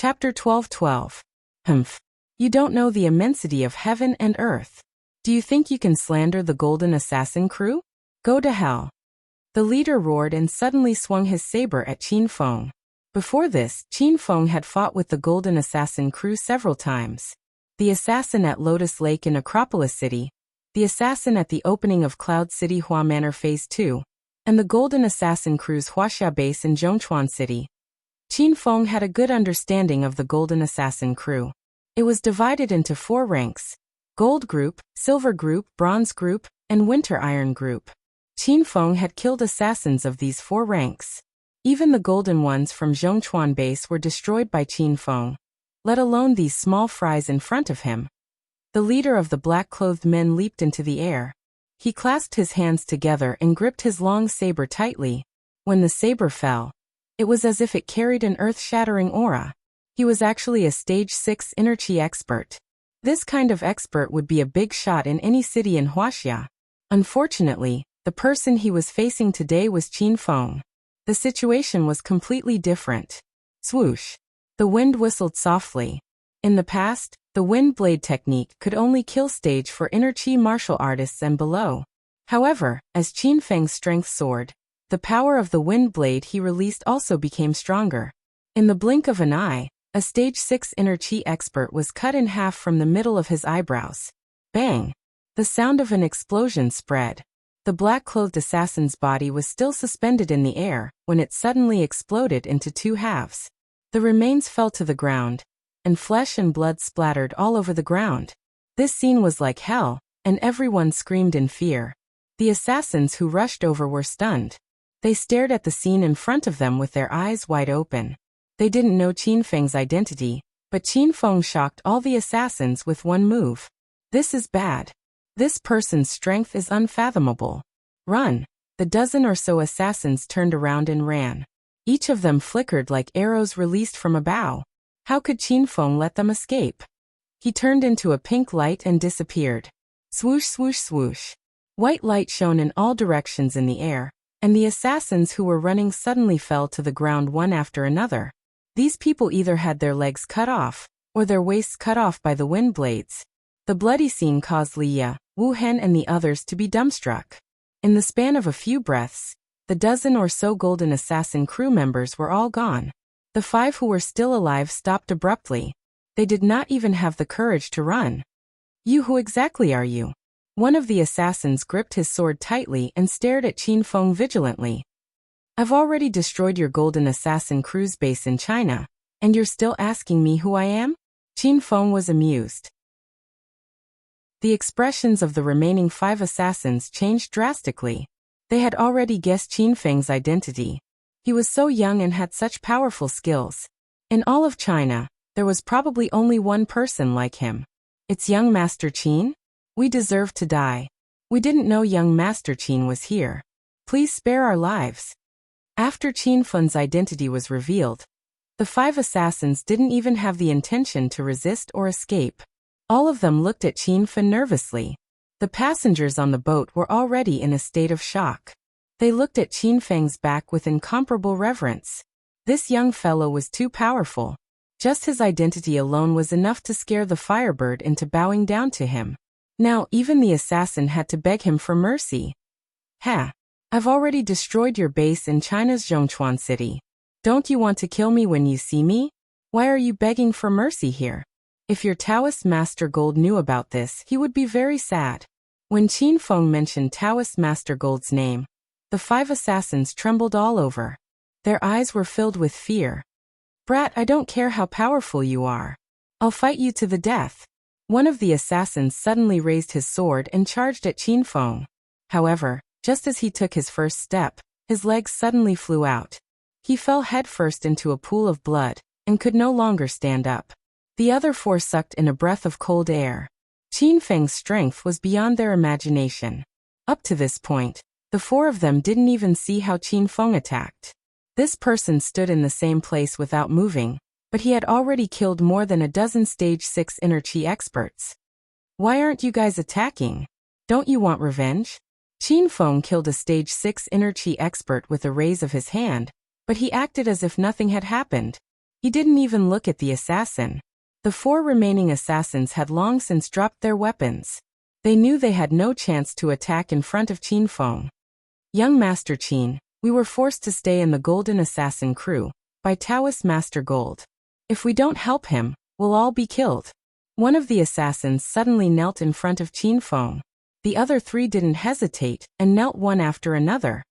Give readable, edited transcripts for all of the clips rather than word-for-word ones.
Chapter 12:12. Humph. You don't know the immensity of heaven and earth. Do you think you can slander the Golden Assassin crew? Go to hell. The leader roared and suddenly swung his saber at Qin Feng. Before this, Qin Feng had fought with the Golden Assassin crew several times. The assassin at Lotus Lake in Acropolis City, the assassin at the opening of Cloud City Hua Manor Phase 2, and the Golden Assassin crew's Wuxia base in Zhongchuan City. Qin Feng had a good understanding of the Golden Assassin crew. It was divided into 4 ranks: Gold Group, Silver Group, Bronze Group, and Winter Iron Group. Qin Feng had killed assassins of these 4 ranks. Even the golden ones from Zhongchuan base were destroyed by Qin Feng, let alone these small fries in front of him. The leader of the black-clothed men leaped into the air. He clasped his hands together and gripped his long saber tightly. When the saber fell, it was as if it carried an earth-shattering aura. He was actually a Stage 6 inner chi expert. This kind of expert would be a big shot in any city in Wuxia. Unfortunately, the person he was facing today was Qin Feng. The situation was completely different. Swoosh. The wind whistled softly. In the past, the wind blade technique could only kill stage for inner chi martial artists and below. However, as Qin Feng's strength soared, the power of the wind blade he released also became stronger. In the blink of an eye, a Stage 6 inner chi expert was cut in half from the middle of his eyebrows. Bang! The sound of an explosion spread. The black-clothed assassin's body was still suspended in the air when it suddenly exploded into 2 halves. The remains fell to the ground, and flesh and blood splattered all over the ground. This scene was like hell, and everyone screamed in fear. The assassins who rushed over were stunned. They stared at the scene in front of them with their eyes wide open. They didn't know Qin Feng's identity, but Qin Feng shocked all the assassins with one move. This is bad. This person's strength is unfathomable. Run! The dozen or so assassins turned around and ran. Each of them flickered like arrows released from a bow. How could Qin Feng let them escape? He turned into a pink light and disappeared. Swoosh, swoosh, swoosh. White light shone in all directions in the air, and the assassins who were running suddenly fell to the ground one after another. These people either had their legs cut off, or their waists cut off by the wind blades. The bloody scene caused Li Ye, Wu Hen and the others to be dumbstruck. In the span of a few breaths, the dozen or so Golden Assassin crew members were all gone. The 5 who were still alive stopped abruptly. They did not even have the courage to run. You, who exactly are you? One of the assassins gripped his sword tightly and stared at Qin Feng vigilantly. I've already destroyed your Golden Assassin crew's base in China, and you're still asking me who I am? Qin Feng was amused. The expressions of the remaining 5 assassins changed drastically. They had already guessed Qin Feng's identity. He was so young and had such powerful skills. In all of China, there was probably only one person like him. It's young Master Qin? We deserve to die. We didn't know young Master Qin was here. Please spare our lives. After Qin Feng's identity was revealed, the 5 assassins didn't even have the intention to resist or escape. All of them looked at Qin Feng nervously. The passengers on the boat were already in a state of shock. They looked at Qin Feng's back with incomparable reverence. This young fellow was too powerful. Just his identity alone was enough to scare the Firebird into bowing down to him. Now even the assassin had to beg him for mercy. Ha! I've already destroyed your base in China's Zhongchuan City. Don't you want to kill me when you see me? Why are you begging for mercy here? If your Taoist Master Gold knew about this, he would be very sad. When Qin Feng mentioned Taoist Master Gold's name, the 5 assassins trembled all over. Their eyes were filled with fear. Brat, I don't care how powerful you are. I'll fight you to the death. One of the assassins suddenly raised his sword and charged at Qin Feng. However, just as he took his first step, his legs suddenly flew out. He fell headfirst into a pool of blood, and could no longer stand up. The other 4 sucked in a breath of cold air. Qin Feng's strength was beyond their imagination. Up to this point, the 4 of them didn't even see how Qin Feng attacked. This person stood in the same place without moving, but he had already killed more than a dozen Stage 6 inner chi experts. Why aren't you guys attacking? Don't you want revenge? Qin Feng killed a Stage 6 inner chi expert with a raise of his hand, but he acted as if nothing had happened. He didn't even look at the assassin. The 4 remaining assassins had long since dropped their weapons. They knew they had no chance to attack in front of Qin Feng. Young Master Qin, we were forced to stay in the Golden Assassin crew, by Taoist Master Gold. If we don't help him, we'll all be killed. One of the assassins suddenly knelt in front of Qin Feng. The other 3 didn't hesitate, and knelt one after another.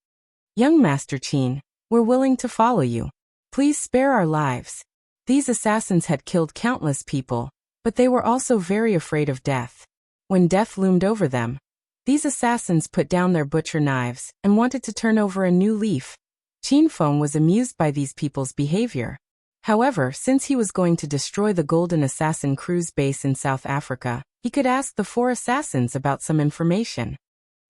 Young Master Qin, we're willing to follow you. Please spare our lives. These assassins had killed countless people, but they were also very afraid of death. When death loomed over them, these assassins put down their butcher knives and wanted to turn over a new leaf. Qin Feng was amused by these people's behavior. However, since he was going to destroy the Golden Assassin crew's base in South Africa, he could ask the 4 assassins about some information.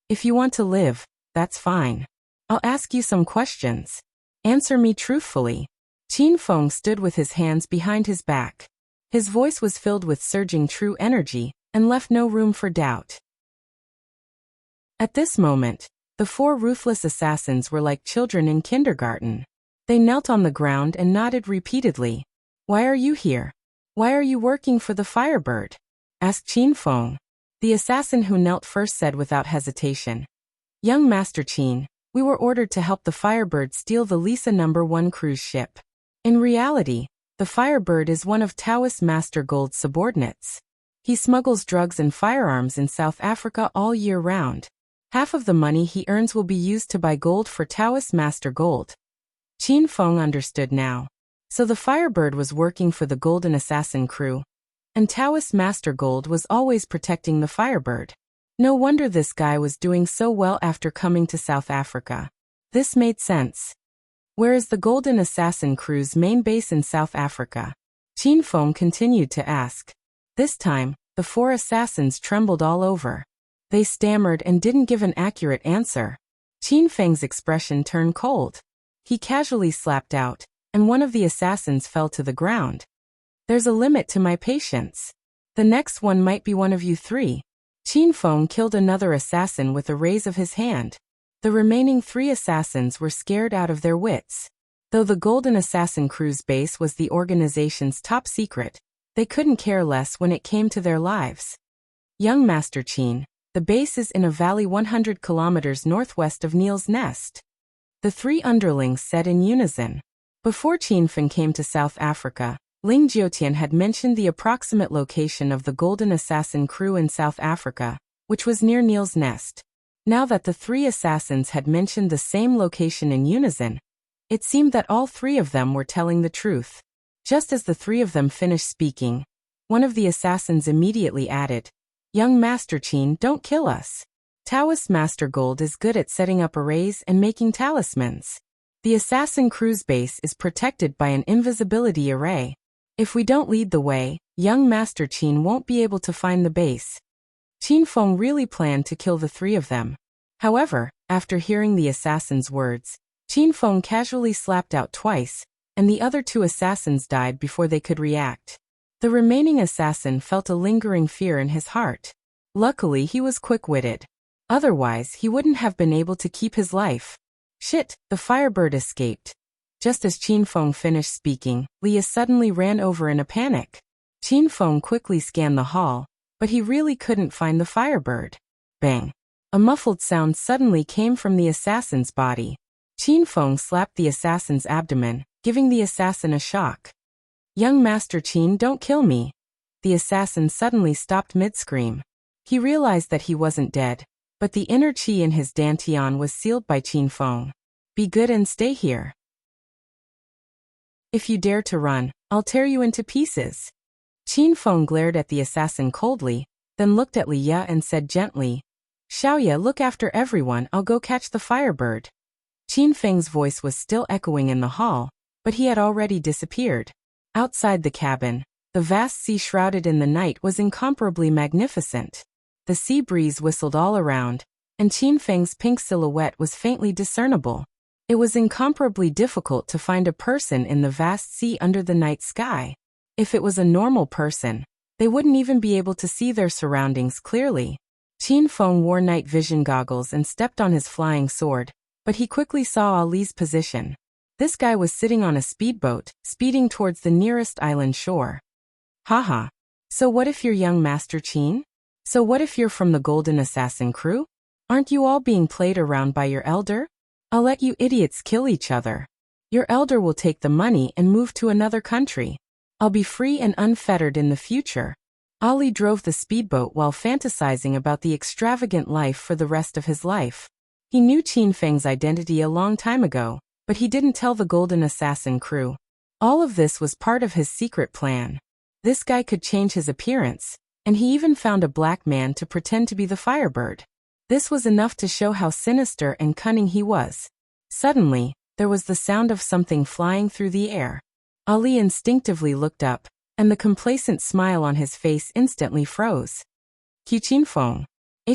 If you want to live, that's fine. I'll ask you some questions. Answer me truthfully. Qin Feng stood with his hands behind his back. His voice was filled with surging true energy and left no room for doubt. At this moment, the 4 ruthless assassins were like children in kindergarten. They knelt on the ground and nodded repeatedly. Why are you here? Why are you working for the Firebird? Asked Qin Feng. The assassin who knelt first said without hesitation. Young Master Qin, we were ordered to help the Firebird steal the Lisa No. 1 cruise ship. In reality, the Firebird is one of Taoist Master Gold's subordinates. He smuggles drugs and firearms in South Africa all year round. Half of the money he earns will be used to buy gold for Taoist Master Gold. Qin Feng understood now. So the Firebird was working for the Golden Assassin crew, and Taoist Master Gold was always protecting the Firebird. No wonder this guy was doing so well after coming to South Africa. This made sense. Where is the Golden Assassin crew's main base in South Africa? Qin Feng continued to ask. This time, the 4 assassins trembled all over. They stammered and didn't give an accurate answer. Qin Feng's expression turned cold. He casually slapped out, and one of the assassins fell to the ground. There's a limit to my patience. The next one might be one of you 3. Qin Feng killed another assassin with a raise of his hand. The remaining 3 assassins were scared out of their wits. Though the Golden Assassin crew's base was the organization's top secret, they couldn't care less when it came to their lives. Young Master Qin, the base is in a valley 100 kilometers northwest of Neil's Nest. The 3 underlings said in unison. Before Qin Feng came to South Africa, Ling Jiutian had mentioned the approximate location of the Golden Assassin crew in South Africa, which was near Neil's Nest. Now that the 3 assassins had mentioned the same location in unison, it seemed that all 3 of them were telling the truth. Just as the 3 of them finished speaking, one of the assassins immediately added, Young Master Qin, don't kill us. Taoist Master Gold is good at setting up arrays and making talismans. The assassin crew's base is protected by an invisibility array. If we don't lead the way, young Master Qin won't be able to find the base. Qin Feng really planned to kill the 3 of them. However, after hearing the assassin's words, Qin Feng casually slapped out twice, and the other 2 assassins died before they could react. The remaining assassin felt a lingering fear in his heart. Luckily, he was quick-witted. Otherwise, he wouldn't have been able to keep his life. Shit, the Firebird escaped. Just as Qin Feng finished speaking, Leah suddenly ran over in a panic. Qin Feng quickly scanned the hall, but he really couldn't find the Firebird. Bang! A muffled sound suddenly came from the assassin's body. Qin Feng slapped the assassin's abdomen, giving the assassin a shock. Young Master Qin, don't kill me. The assassin suddenly stopped mid-scream. He realized that he wasn't dead, but the inner qi in his dantian was sealed by Qin Feng. Be good and stay here. If you dare to run, I'll tear you into pieces. Qin Feng glared at the assassin coldly, then looked at Liya and said gently, Xiaoya, look after everyone, I'll go catch the Firebird. Qin Feng's voice was still echoing in the hall, but he had already disappeared. Outside the cabin, the vast sea shrouded in the night was incomparably magnificent. The sea breeze whistled all around, and Qin Feng's pink silhouette was faintly discernible. It was incomparably difficult to find a person in the vast sea under the night sky. If it was a normal person, they wouldn't even be able to see their surroundings clearly. Qin Feng wore night vision goggles and stepped on his flying sword, but he quickly saw Ali's position. This guy was sitting on a speedboat, speeding towards the nearest island shore. Haha. So what if you're young Master Qin? So what if you're from the Golden Assassin crew? Aren't you all being played around by your elder? I'll let you idiots kill each other. Your elder will take the money and move to another country. I'll be free and unfettered in the future. Ali drove the speedboat while fantasizing about the extravagant life for the rest of his life. He knew Qin Feng's identity a long time ago, but he didn't tell the Golden Assassin crew. All of this was part of his secret plan. This guy could change his appearance, and he even found a black man to pretend to be the Firebird. This was enough to show how sinister and cunning he was. Suddenly, there was the sound of something flying through the air. Ali instinctively looked up, and the complacent smile on his face instantly froze. Qin Feng.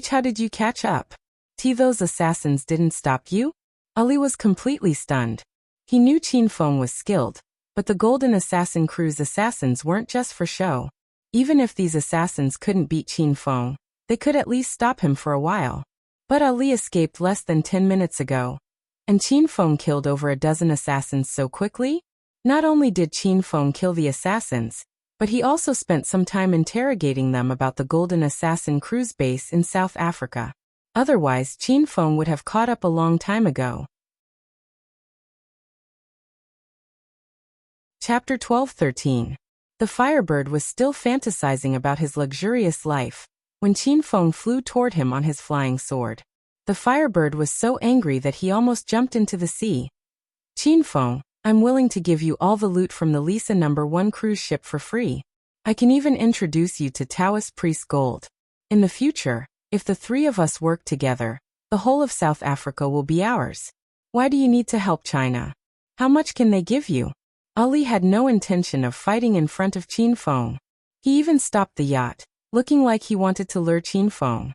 How did you catch up? Those assassins didn't stop you? Ali was completely stunned. He knew Qin Feng was skilled, but the Golden Assassin crew's assassins weren't just for show. Even if these assassins couldn't beat Qin Feng, they could at least stop him for a while. But Ali escaped less than 10 minutes ago. And Qin Feng killed over a dozen assassins so quickly? Not only did Qin Feng kill the assassins, but he also spent some time interrogating them about the Golden Assassin crew's base in South Africa. Otherwise, Qin Feng would have caught up a long time ago. Chapter 12-13. The Firebird was still fantasizing about his luxurious life when Qin Feng flew toward him on his flying sword. The Firebird was so angry that he almost jumped into the sea. Qin Feng, I'm willing to give you all the loot from the Lisa No. 1 cruise ship for free. I can even introduce you to Taoist priest gold. In the future, if the three of us work together, the whole of South Africa will be ours. Why do you need to help China? How much can they give you? Ali had no intention of fighting in front of Qin Feng. He even stopped the yacht, looking like he wanted to lure Qin Feng.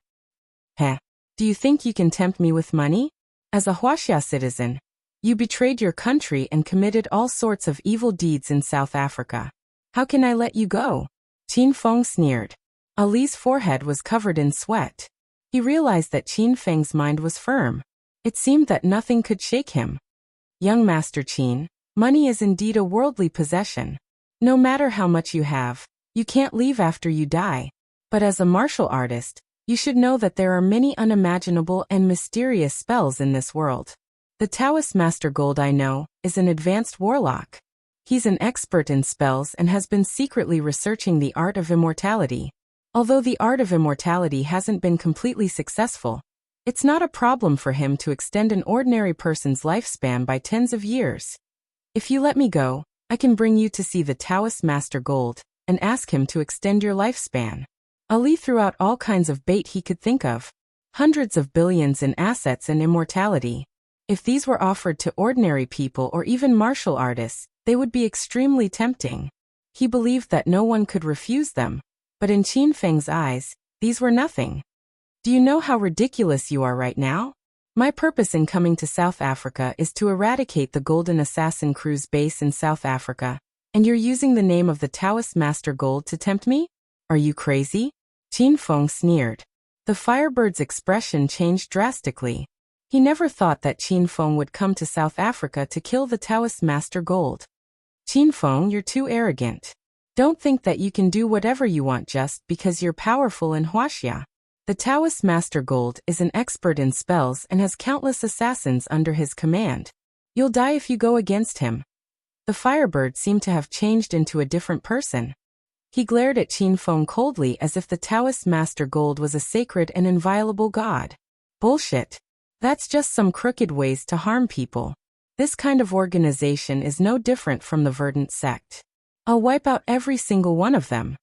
Heh. Do you think you can tempt me with money? As a Wuxia citizen, you betrayed your country and committed all sorts of evil deeds in South Africa. How can I let you go? Qin Feng sneered. Ali's forehead was covered in sweat. He realized that Qin Feng's mind was firm. It seemed that nothing could shake him. Young Master Qin, money is indeed a worldly possession. No matter how much you have, you can't leave after you die. But as a martial artist, you should know that there are many unimaginable and mysterious spells in this world. The Taoist Master Gold I know is an advanced warlock. He's an expert in spells and has been secretly researching the art of immortality. Although the art of immortality hasn't been completely successful, it's not a problem for him to extend an ordinary person's lifespan by tens of years. If you let me go, I can bring you to see the Taoist Master Gold and ask him to extend your lifespan. Ali threw out all kinds of bait he could think of. Hundreds of billions in assets and immortality. If these were offered to ordinary people or even martial artists, they would be extremely tempting. He believed that no one could refuse them, but in Qin Feng's eyes, these were nothing. Do you know how ridiculous you are right now? My purpose in coming to South Africa is to eradicate the Golden Assassin crew's base in South Africa, and you're using the name of the Taoist Master Gold to tempt me? Are you crazy? Qin Feng sneered. The Firebird's expression changed drastically. He never thought that Qin Feng would come to South Africa to kill the Taoist Master Gold. Qin Feng, you're too arrogant. Don't think that you can do whatever you want just because you're powerful in Wuxia. The Taoist Master Gold is an expert in spells and has countless assassins under his command. You'll die if you go against him. The Firebird seemed to have changed into a different person. He glared at Qin Feng coldly as if the Taoist Master Gold was a sacred and inviolable god. Bullshit. That's just some crooked ways to harm people. This kind of organization is no different from the Verdant sect. I'll wipe out every single one of them.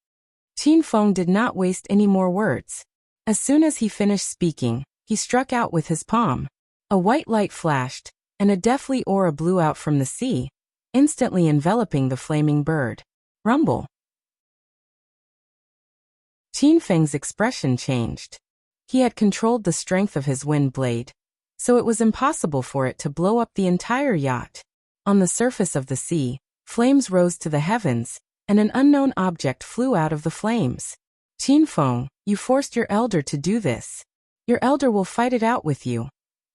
Qin Feng did not waste any more words. As soon as he finished speaking, he struck out with his palm. A white light flashed, and a deathly aura blew out from the sea, instantly enveloping the flaming bird. Rumble. Qin Feng's expression changed. He had controlled the strength of his wind blade, so it was impossible for it to blow up the entire yacht. On the surface of the sea, flames rose to the heavens, and an unknown object flew out of the flames. Qin Feng, you forced your elder to do this. Your elder will fight it out with you.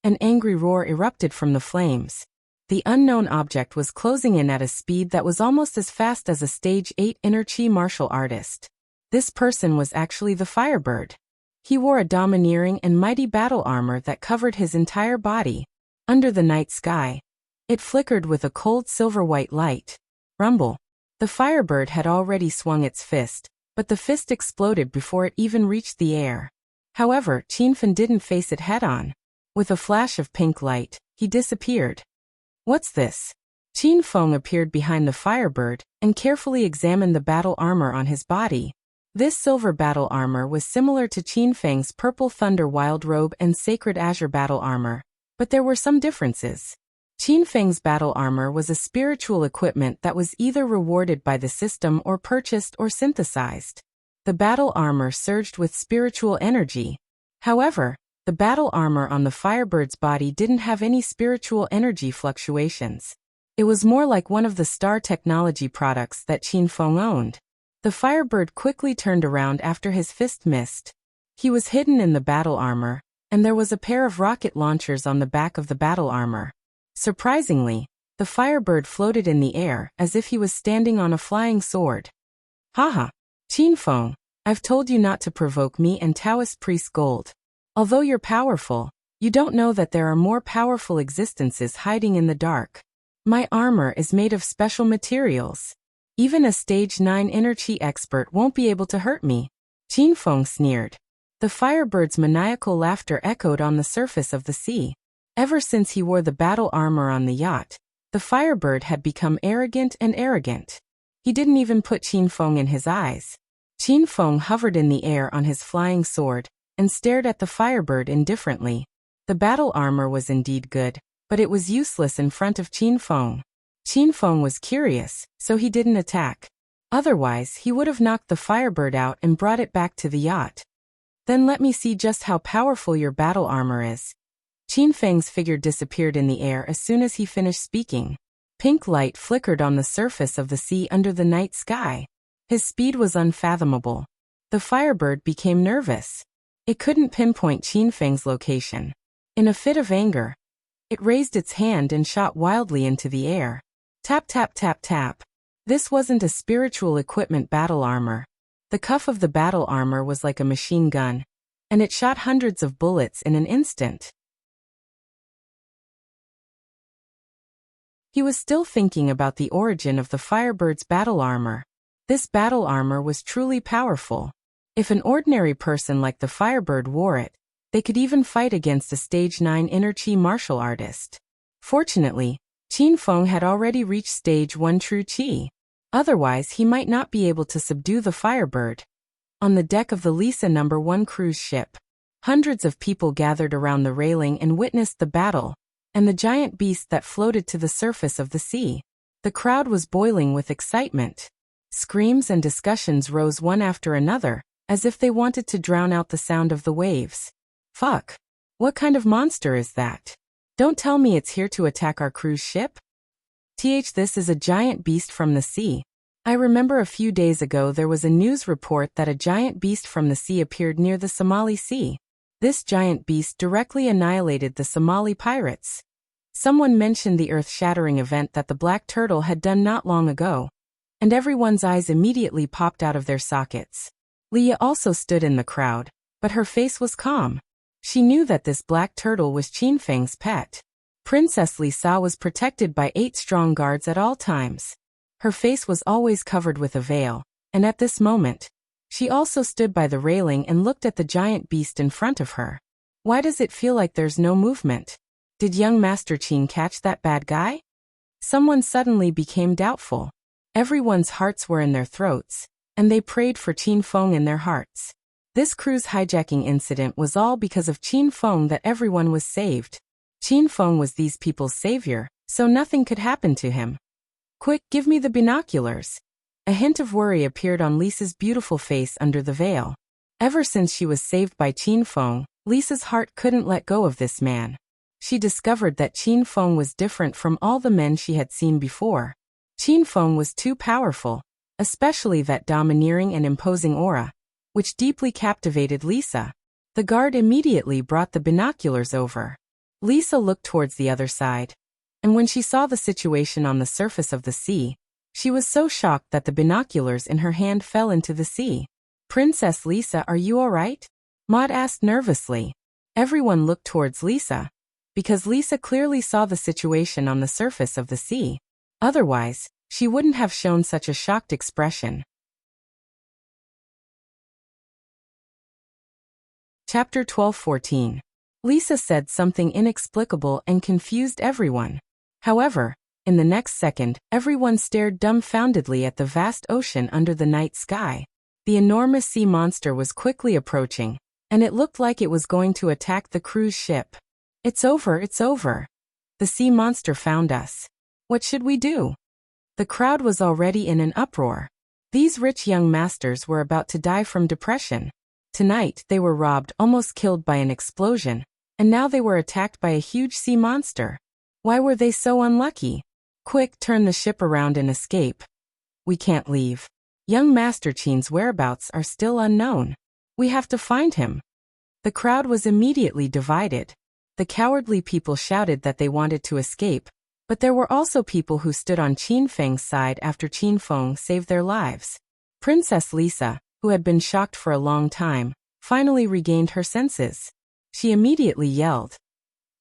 An angry roar erupted from the flames. The unknown object was closing in at a speed that was almost as fast as a stage 8 inner chi martial artist. This person was actually the Firebird. He wore a domineering and mighty battle armor that covered his entire body. Under the night sky, it flickered with a cold silver-white light. Rumble. The Firebird had already swung its fist, but the fist exploded before it even reached the air. However, Qinfen didn't face it head-on. With a flash of pink light, he disappeared. What's this? Qinfen appeared behind the Firebird and carefully examined the battle armor on his body. This silver battle armor was similar to Qinfeng's purple thunder wild robe and sacred azure battle armor, but there were some differences. Qinfeng's battle armor was a spiritual equipment that was either rewarded by the system or purchased or synthesized. The battle armor surged with spiritual energy. However, the battle armor on the Firebird's body didn't have any spiritual energy fluctuations. It was more like one of the star technology products that Qinfeng owned. The Firebird quickly turned around after his fist missed. He was hidden in the battle armor, and there was a pair of rocket launchers on the back of the battle armor. Surprisingly, the Firebird floated in the air as if he was standing on a flying sword. Haha, Qinfeng, I've told you not to provoke me and Taoist priest Gold. Although you're powerful, you don't know that there are more powerful existences hiding in the dark. My armor is made of special materials. Even a stage 9 inner chi expert won't be able to hurt me. Qinfeng sneered. The Firebird's maniacal laughter echoed on the surface of the sea. Ever since he wore the battle armor on the yacht, the Firebird had become arrogant and arrogant. He didn't even put Qinfeng in his eyes. Qinfeng hovered in the air on his flying sword and stared at the Firebird indifferently. The battle armor was indeed good, but it was useless in front of Qinfeng. Qinfeng was curious, so he didn't attack. Otherwise, he would have knocked the Firebird out and brought it back to the yacht. Then let me see just how powerful your battle armor is. Qinfeng's figure disappeared in the air as soon as he finished speaking. Pink light flickered on the surface of the sea under the night sky. His speed was unfathomable. The Firebird became nervous. It couldn't pinpoint Qinfeng's location. In a fit of anger, it raised its hand and shot wildly into the air. Tap tap tap tap. This wasn't a spiritual equipment battle armor. The cuff of the battle armor was like a machine gun, and it shot hundreds of bullets in an instant. He was still thinking about the origin of the Firebird's battle armor. This battle armor was truly powerful. If an ordinary person like the Firebird wore it, they could even fight against a stage 9 inner chi martial artist. Fortunately, Qinfeng had already reached stage 1 true chi. Otherwise, he might not be able to subdue the Firebird. On the deck of the Lisa No. 1 cruise ship, hundreds of people gathered around the railing and witnessed the battle and the giant beast that floated to the surface of the sea. The crowd was boiling with excitement. Screams and discussions rose one after another, as if they wanted to drown out the sound of the waves. Fuck. What kind of monster is that? Don't tell me it's here to attack our cruise ship? This is a giant beast from the sea. I remember a few days ago there was a news report that a giant beast from the sea appeared near the Somali Sea. This giant beast directly annihilated the Somali pirates. Someone mentioned the earth-shattering event that the Black Turtle had done not long ago, and everyone's eyes immediately popped out of their sockets. Leah also stood in the crowd, but her face was calm. She knew that this Black Turtle was Qinfeng's pet. Princess Lisa was protected by 8 strong guards at all times. Her face was always covered with a veil, and at this moment, she also stood by the railing and looked at the giant beast in front of her. Why does it feel like there's no movement? Did young Master Qin catch that bad guy? Someone suddenly became doubtful. Everyone's hearts were in their throats, and they prayed for Qinfeng in their hearts. This cruise hijacking incident was all because of Qinfeng that everyone was saved. Qinfeng was these people's savior, so nothing could happen to him. Quick, give me the binoculars. A hint of worry appeared on Lisa's beautiful face under the veil. Ever since she was saved by Qinfeng, Lisa's heart couldn't let go of this man. She discovered that Qinfeng was different from all the men she had seen before. Qinfeng was too powerful, especially that domineering and imposing aura, which deeply captivated Lisa. The guard immediately brought the binoculars over. Lisa looked towards the other side. And when she saw the situation on the surface of the sea, she was so shocked that the binoculars in her hand fell into the sea. Princess Lisa, are you all right? Maud asked nervously. Everyone looked towards Lisa, because Lisa clearly saw the situation on the surface of the sea. Otherwise, she wouldn't have shown such a shocked expression. Chapter 12:14. Lisa said something inexplicable and confused everyone. However, in the next second, everyone stared dumbfoundedly at the vast ocean under the night sky. The enormous sea monster was quickly approaching, and it looked like it was going to attack the cruise ship. It's over, it's over. The sea monster found us. What should we do? The crowd was already in an uproar. These rich young masters were about to die from depression. Tonight, they were robbed, almost killed by an explosion, and now they were attacked by a huge sea monster. Why were they so unlucky? Quick, turn the ship around and escape. We can't leave. Young Master Qin's whereabouts are still unknown. We have to find him. The crowd was immediately divided. The cowardly people shouted that they wanted to escape, but there were also people who stood on Qin Feng's side after Qin Feng saved their lives. Princess Lisa, who had been shocked for a long time, finally regained her senses. She immediately yelled,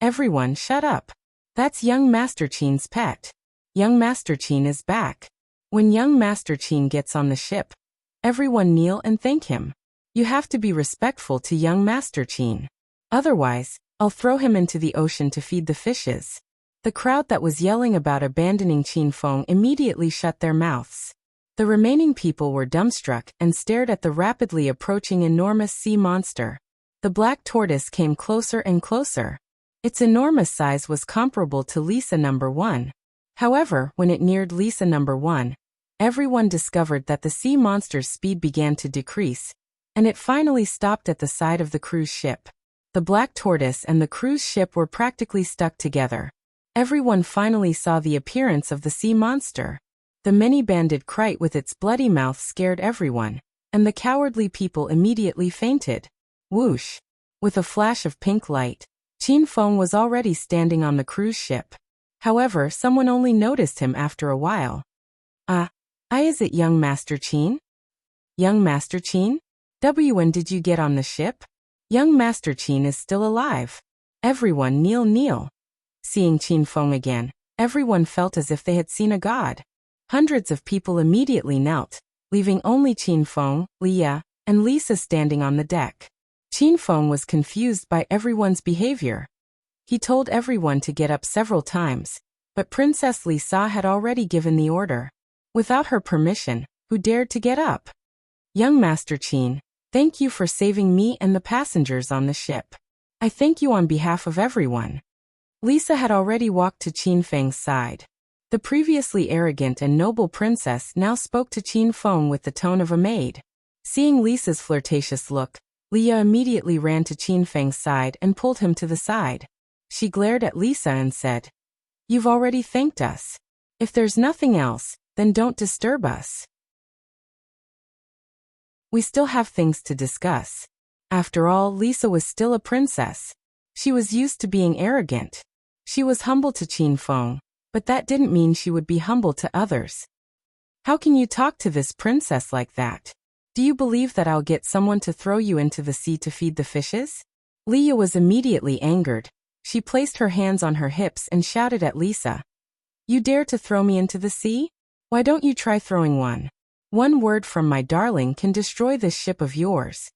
"Everyone shut up. That's young Master Qin's pet. Young Master Qin is back. When young Master Qin gets on the ship, everyone kneel and thank him. You have to be respectful to young Master Qin. Otherwise, I'll throw him into the ocean to feed the fishes." The crowd that was yelling about abandoning Qin Feng immediately shut their mouths. The remaining people were dumbstruck and stared at the rapidly approaching enormous sea monster. The black tortoise came closer and closer. Its enormous size was comparable to Lisa number 1. However, when it neared Lisa number 1, everyone discovered that the sea monster's speed began to decrease, and it finally stopped at the side of the cruise ship. The black tortoise and the cruise ship were practically stuck together. Everyone finally saw the appearance of the sea monster. The many-banded kite with its bloody mouth scared everyone, and the cowardly people immediately fainted. Whoosh! With a flash of pink light, Qin Feng was already standing on the cruise ship. However, someone only noticed him after a while. Is it young Master Qin? Young Master Qin? When did you get on the ship? Young Master Qin is still alive. Everyone kneel. Seeing Qin Feng again, everyone felt as if they had seen a god. Hundreds of people immediately knelt, leaving only Qin Feng, Leah, and Lisa standing on the deck. Qin Feng was confused by everyone's behavior. He told everyone to get up several times, but Princess Lisa had already given the order. Without her permission, who dared to get up? Young Master Qin, thank you for saving me and the passengers on the ship. I thank you on behalf of everyone. Lisa had already walked to Qin Feng's side. The previously arrogant and noble princess now spoke to Qin Feng with the tone of a maid. Seeing Lisa's flirtatious look, Leah immediately ran to Qin Feng's side and pulled him to the side. She glared at Lisa and said, "You've already thanked us. If there's nothing else, then don't disturb us. We still have things to discuss." After all, Lisa was still a princess. She was used to being arrogant. She was humble to Qin Feng, but that didn't mean she would be humble to others. How can you talk to this princess like that? Do you believe that I'll get someone to throw you into the sea to feed the fishes? Leah was immediately angered. She placed her hands on her hips and shouted at Lisa, "You dare to throw me into the sea? Why don't you try throwing one? One word from my darling can destroy this ship of yours."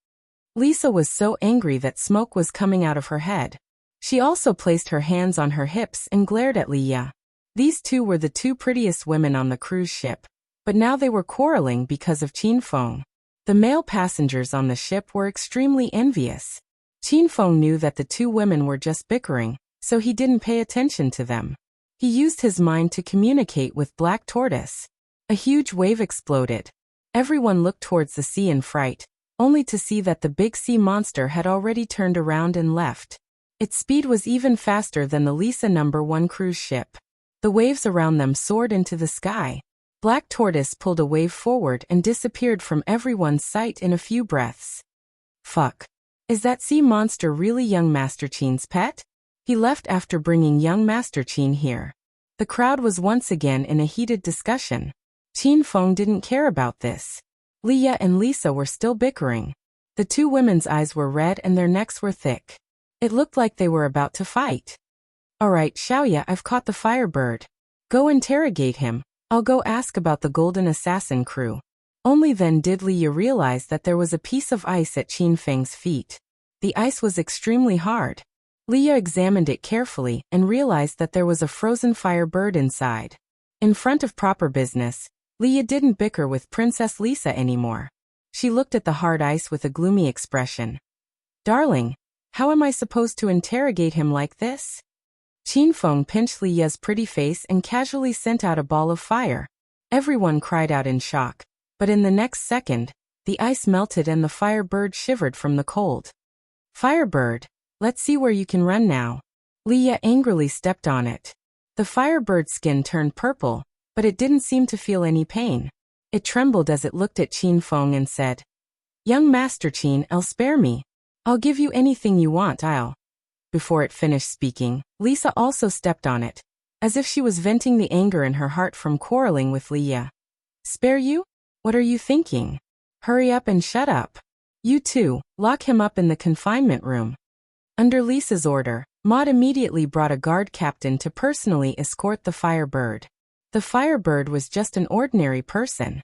Lisa was so angry that smoke was coming out of her head. She also placed her hands on her hips and glared at Leah. These two were the two prettiest women on the cruise ship, but now they were quarreling because of Qin Feng. The male passengers on the ship were extremely envious. Qin Feng knew that the two women were just bickering, so he didn't pay attention to them. He used his mind to communicate with Black Tortoise. A huge wave exploded. Everyone looked towards the sea in fright, only to see that the big sea monster had already turned around and left. Its speed was even faster than the Lisa number 1 cruise ship. The waves around them soared into the sky. Black Tortoise pulled a wave forward and disappeared from everyone's sight in a few breaths. Fuck. Is that sea monster really young Master Qin's pet? He left after bringing young Master Qin here. The crowd was once again in a heated discussion. Qin Feng didn't care about this. Leah and Lisa were still bickering. The two women's eyes were red and their necks were thick. It looked like they were about to fight. All right, Xiaoya, I've caught the firebird. Go interrogate him. I'll go ask about the Golden Assassin crew. Only then did Leah realize that there was a piece of ice at Qin Feng's feet. The ice was extremely hard. Leah examined it carefully and realized that there was a frozen firebird inside. In front of proper business, Leah didn't bicker with Princess Lisa anymore. She looked at the hard ice with a gloomy expression. Darling, how am I supposed to interrogate him like this? Qin Feng pinched Leah's pretty face and casually sent out a ball of fire. Everyone cried out in shock, but in the next second, the ice melted and the firebird shivered from the cold. Firebird, let's see where you can run now. Leah angrily stepped on it. The firebird's skin turned purple, but it didn't seem to feel any pain. It trembled as it looked at Qin Feng and said, Young Master Qin, spare me. I'll give you anything you want, Before it finished speaking, Lisa also stepped on it, as if she was venting the anger in her heart from quarreling with Leah. Spare you? What are you thinking? Hurry up and shut up. You two, lock him up in the confinement room. Under Lisa's order, Maud immediately brought a guard captain to personally escort the firebird. The firebird was just an ordinary person.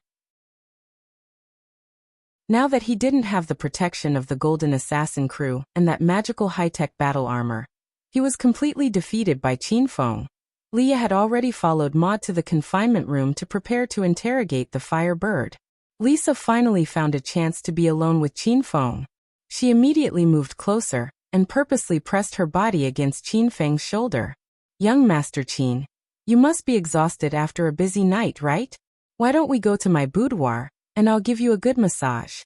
Now that he didn't have the protection of the Golden Assassin crew and that magical high-tech battle armor, he was completely defeated by Qin Feng. Leah had already followed Maud to the confinement room to prepare to interrogate the firebird. Lisa finally found a chance to be alone with Qin Feng. She immediately moved closer and purposely pressed her body against Qin Feng's shoulder. Young Master Qin, you must be exhausted after a busy night, right? Why don't we go to my boudoir, and I'll give you a good massage.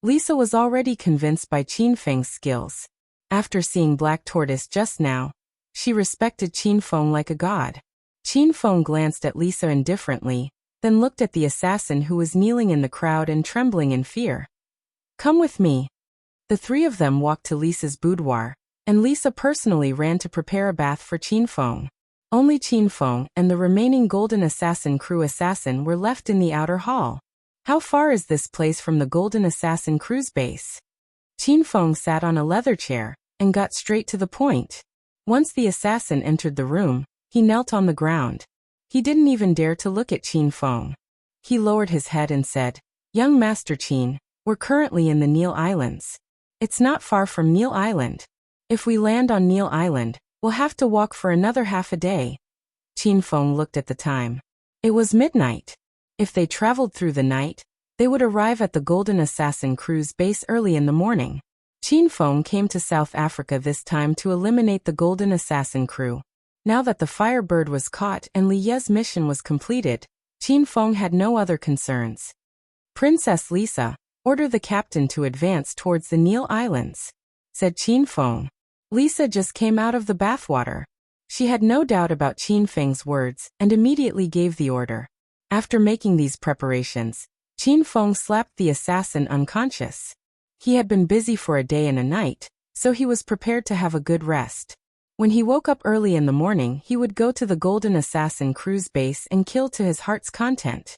Lisa was already convinced by Qin Feng's skills. After seeing Black Tortoise just now, she respected Qin Feng like a god. Qin Feng glanced at Lisa indifferently, then looked at the assassin who was kneeling in the crowd and trembling in fear. Come with me. The three of them walked to Lisa's boudoir, and Lisa personally ran to prepare a bath for Qin Feng. Only Qin Feng and the remaining Golden Assassin crew assassin were left in the outer hall. How far is this place from the Golden Assassin crew's base? Qin Feng sat on a leather chair and got straight to the point. Once the assassin entered the room, he knelt on the ground. He didn't even dare to look at Qin Feng. He lowered his head and said, Young Master Qin, we're currently in the Neil Islands. It's not far from Neil Island. If we land on Neil Island, we'll have to walk for another half a day. Qin Feng looked at the time. It was midnight. If they traveled through the night, they would arrive at the Golden Assassin crew's base early in the morning. Qin Feng came to South Africa this time to eliminate the Golden Assassin crew. Now that the firebird was caught and Lia's mission was completed, Qin Feng had no other concerns. Princess Lisa, order the captain to advance towards the Neil Islands, said Qin Feng. Lisa just came out of the bathwater. She had no doubt about Qin Feng's words and immediately gave the order. After making these preparations, Qin Feng slapped the assassin unconscious. He had been busy for a day and a night, so he was prepared to have a good rest. When he woke up early in the morning, he would go to the Golden Assassin crew's base and kill to his heart's content.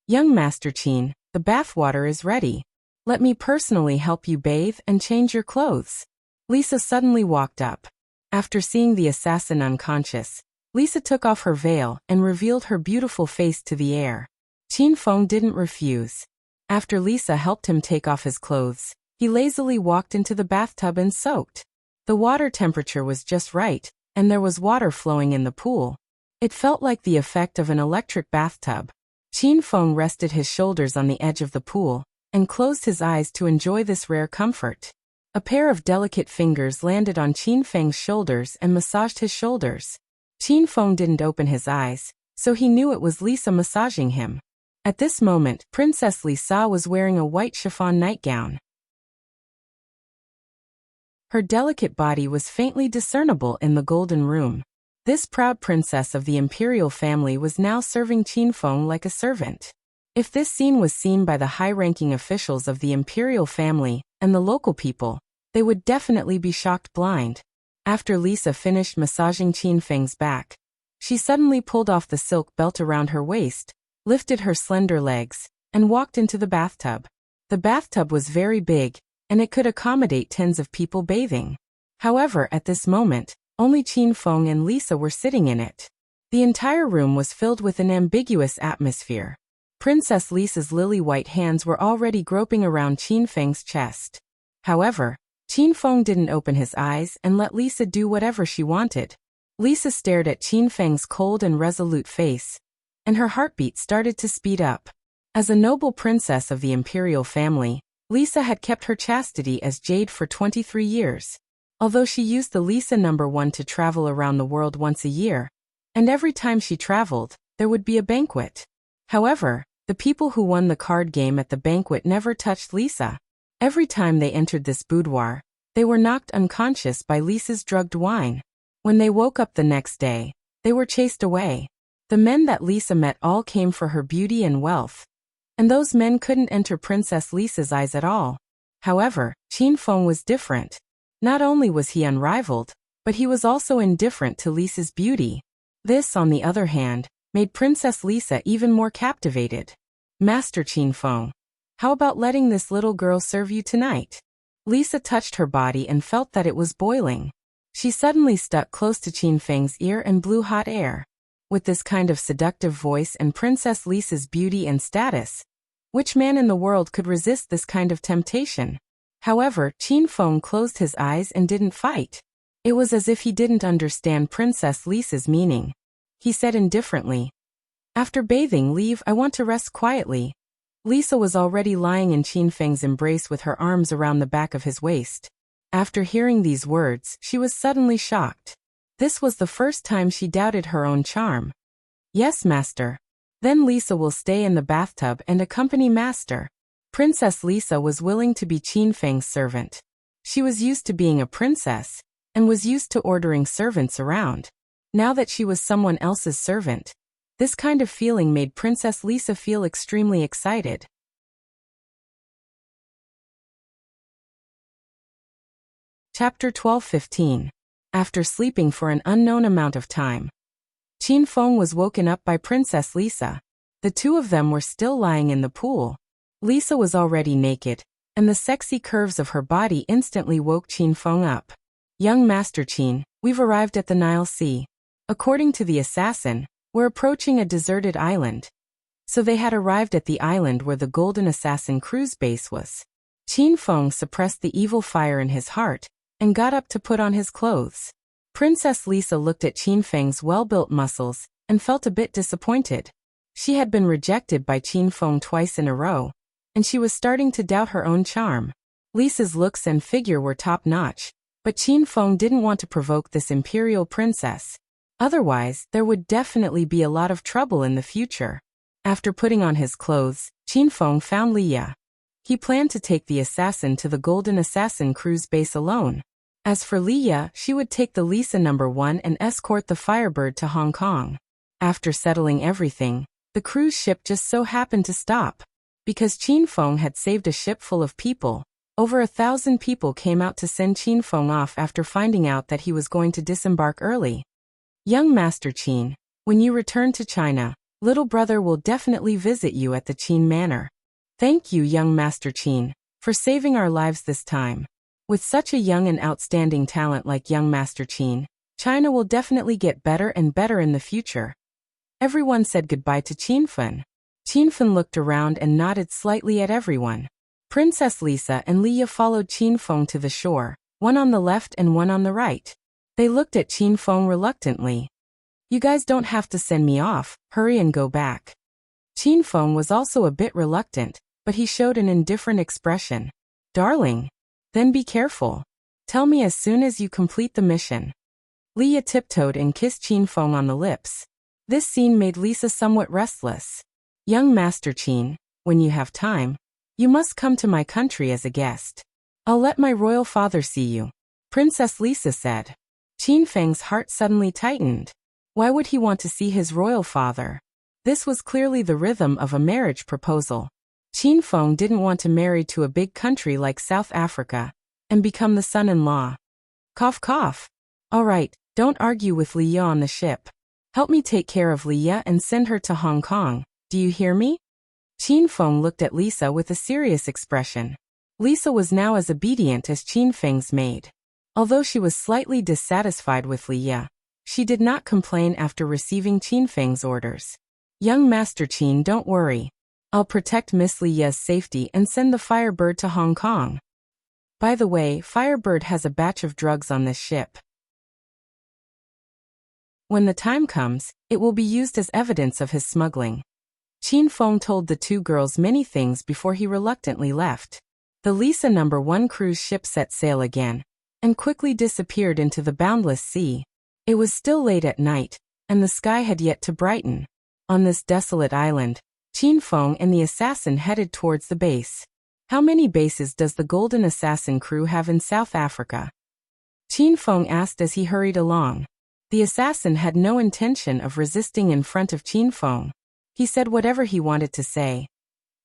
Young Master Qin, the bathwater is ready. Let me personally help you bathe and change your clothes. Lisa suddenly walked up. After seeing the assassin unconscious, Lisa took off her veil and revealed her beautiful face to the air. Qin Feng didn't refuse. After Lisa helped him take off his clothes, he lazily walked into the bathtub and soaked. The water temperature was just right, and there was water flowing in the pool. It felt like the effect of an electric bathtub. Qin Feng rested his shoulders on the edge of the pool and closed his eyes to enjoy this rare comfort. A pair of delicate fingers landed on Qin Feng's shoulders and massaged his shoulders. Qin Feng didn't open his eyes, so he knew it was Lisa massaging him. At this moment, Princess Lisa was wearing a white chiffon nightgown. Her delicate body was faintly discernible in the golden room. This proud princess of the imperial family was now serving Qin Feng like a servant. If this scene was seen by the high-ranking officials of the imperial family and the local people, they would definitely be shocked blind. After Lisa finished massaging Qin Feng's back, She suddenly pulled off the silk belt around her waist, lifted her slender legs, and walked into the bathtub. The bathtub was very big, and it could accommodate tens of people bathing. However, at this moment, only Qin Feng and Lisa were sitting in it. The entire room was filled with an ambiguous atmosphere. Princess Lisa's lily-white hands were already groping around Qin Feng's chest. However, Qin Feng didn't open his eyes and let Lisa do whatever she wanted. Lisa stared at Qin Feng's cold and resolute face, and her heartbeat started to speed up. As a noble princess of the imperial family, Lisa had kept her chastity as jade for 23 years. Although she used the Lisa #1 to travel around the world once a year, and every time she traveled, there would be a banquet. However, the people who won the card game at the banquet never touched Lisa. Every time they entered this boudoir, they were knocked unconscious by Lisa's drugged wine. When they woke up the next day, they were chased away. The men that Lisa met all came for her beauty and wealth, and those men couldn't enter Princess Lisa's eyes at all. However, Qin Feng was different. Not only was he unrivaled, but he was also indifferent to Lisa's beauty. This, on the other hand, made Princess Lisa even more captivated. Master Qin Feng, how about letting this little girl serve you tonight? Lisa touched her body and felt that it was boiling. She suddenly stuck close to Qin Feng's ear and blew hot air. With this kind of seductive voice and Princess Lisa's beauty and status, which man in the world could resist this kind of temptation? However, Qin Feng closed his eyes and didn't fight. It was as if he didn't understand Princess Lisa's meaning. He said indifferently, "After bathing, leave. I want to rest quietly." Lisa was already lying in Qin Feng's embrace with her arms around the back of his waist. After hearing these words, she was suddenly shocked. This was the first time she doubted her own charm. "Yes, master." "Then Lisa will stay in the bathtub and accompany master." Princess Lisa was willing to be Qin Feng's servant. She was used to being a princess, and was used to ordering servants around. Now that she was someone else's servant, this kind of feeling made Princess Lisa feel extremely excited. Chapter 12:15. After sleeping for an unknown amount of time, Qin Feng was woken up by Princess Lisa. The two of them were still lying in the pool. Lisa was already naked, and the sexy curves of her body instantly woke Qin Feng up. "Young Master Qin, we've arrived at the Nile Sea. According to the assassin, we're approaching a deserted island." So they had arrived at the island where the Golden Assassin cruise base was. Qin Feng suppressed the evil fire in his heart, and got up to put on his clothes. Princess Lisa looked at Qin Feng's well-built muscles, and felt a bit disappointed. She had been rejected by Qin Feng twice in a row, and she was starting to doubt her own charm. Lisa's looks and figure were top-notch, but Qin Feng didn't want to provoke this imperial princess. Otherwise, there would definitely be a lot of trouble in the future. After putting on his clothes, Qin Feng found Liya. He planned to take the assassin to the Golden Assassin cruise base alone. As for Liya, she would take the Lisa #1 and escort the Firebird to Hong Kong. After settling everything, the cruise ship just so happened to stop. Because Qin Feng had saved a ship full of people, over 1,000 people came out to send Qin Feng off after finding out that he was going to disembark early. "Young Master Qin, when you return to China, little brother will definitely visit you at the Qin Manor. Thank you, young Master Qin, for saving our lives this time. With such a young and outstanding talent like young Master Qin, China will definitely get better and better in the future." Everyone said goodbye to Qin Feng. Qin Feng looked around and nodded slightly at everyone. Princess Lisa and Liya followed Qin Feng to the shore, one on the left and one on the right. They looked at Qin Feng reluctantly. "You guys don't have to send me off, hurry and go back." Qin Feng was also a bit reluctant, but he showed an indifferent expression. "Darling, then be careful. Tell me as soon as you complete the mission." Liya tiptoed and kissed Qin Feng on the lips. This scene made Lisa somewhat restless. "Young Master Qin, when you have time, you must come to my country as a guest. I'll let my royal father see you," Princess Lisa said. Qin Feng's heart suddenly tightened. Why would he want to see his royal father? This was clearly the rhythm of a marriage proposal. Qin Feng didn't want to marry to a big country like South Africa and become the son-in-law. Cough cough. "All right, don't argue with Liya on the ship. Help me take care of Leah and send her to Hong Kong. Do you hear me? Qin Feng looked at Lisa with a serious expression. Lisa was now as obedient as Qin Feng's maid. Although she was slightly dissatisfied with Leah, she did not complain after receiving Qin Feng's orders. Young Master Qin, don't worry. I'll protect Miss Leah's safety and send the Firebird to Hong Kong. By the way, Firebird has a batch of drugs on this ship. When the time comes, it will be used as evidence of his smuggling. Qin Feng told the two girls many things before he reluctantly left. The Lisa No. 1 cruise ship set sail again, and quickly disappeared into the boundless sea. It was still late at night, and the sky had yet to brighten. On this desolate island, Qin Feng and the assassin headed towards the base. How many bases does the Golden Assassin crew have in South Africa? Qin Feng asked as he hurried along. The assassin had no intention of resisting in front of Qin Feng. He said whatever he wanted to say.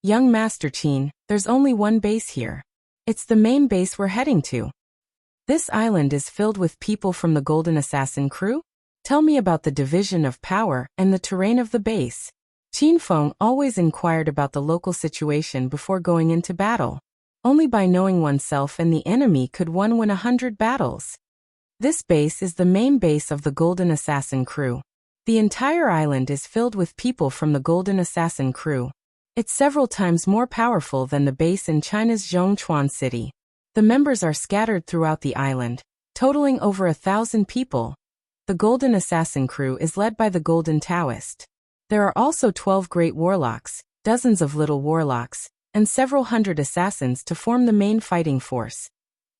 Young Master Qin, there's only one base here. It's the main base we're heading to. This island is filled with people from the Golden Assassin crew? Tell me about the division of power and the terrain of the base. Qin Feng always inquired about the local situation before going into battle. Only by knowing oneself and the enemy could one win 100 battles. This base is the main base of the Golden Assassin crew. The entire island is filled with people from the Golden Assassin crew. It's several times more powerful than the base in China's Zhongchuan city. The members are scattered throughout the island, totaling over 1,000 people. The Golden Assassin crew is led by the Golden Taoist. There are also 12 great warlocks, dozens of little warlocks, and several hundred assassins to form the main fighting force.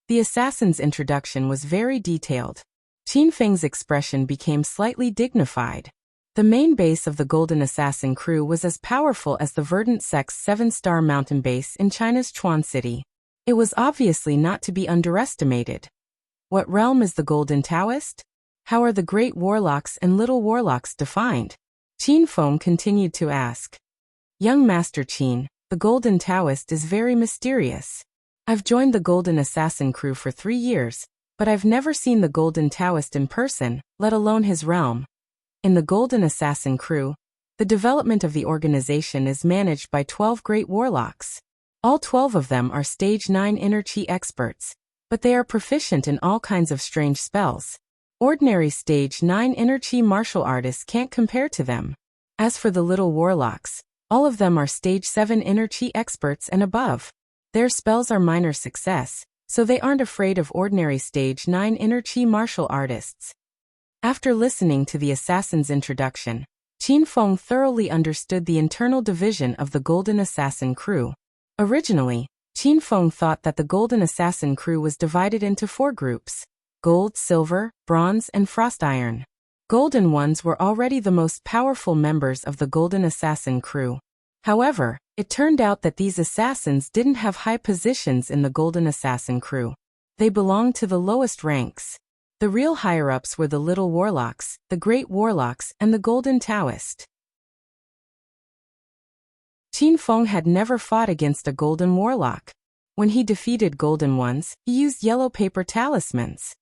The assassin's introduction was very detailed. Qin Feng's expression became slightly dignified. The main base of the Golden Assassin crew was as powerful as the Verdant Sect's 7-star mountain base in China's Chuan City. It was obviously not to be underestimated. What realm is the Golden Taoist? How are the great warlocks and little warlocks defined? Qin Feng continued to ask. Young Master Qin, the Golden Taoist is very mysterious. I've joined the Golden Assassin crew for 3 years, but I've never seen the Golden Taoist in person, let alone his realm. In the Golden Assassin crew, the development of the organization is managed by 12 great warlocks. All 12 of them are Stage 9 Inner Qi experts, but they are proficient in all kinds of strange spells. Ordinary Stage 9 Inner Qi martial artists can't compare to them. As for the little warlocks, all of them are Stage 7 Inner Qi experts and above. Their spells are minor success, so they aren't afraid of ordinary Stage 9 Inner Qi martial artists. After listening to the assassin's introduction, Qin Feng thoroughly understood the internal division of the Golden Assassin crew. Originally, Qin Feng thought that the Golden Assassin crew was divided into 4 groups: Gold, Silver, Bronze, and Frost Iron. Golden ones were already the most powerful members of the Golden Assassin crew. However, it turned out that these assassins didn't have high positions in the Golden Assassin crew. They belonged to the lowest ranks. The real higher-ups were the Little Warlocks, the Great Warlocks, and the Golden Taoist. Qin Feng had never fought against a Golden Warlock. When he defeated Golden ones, he used yellow paper talismans.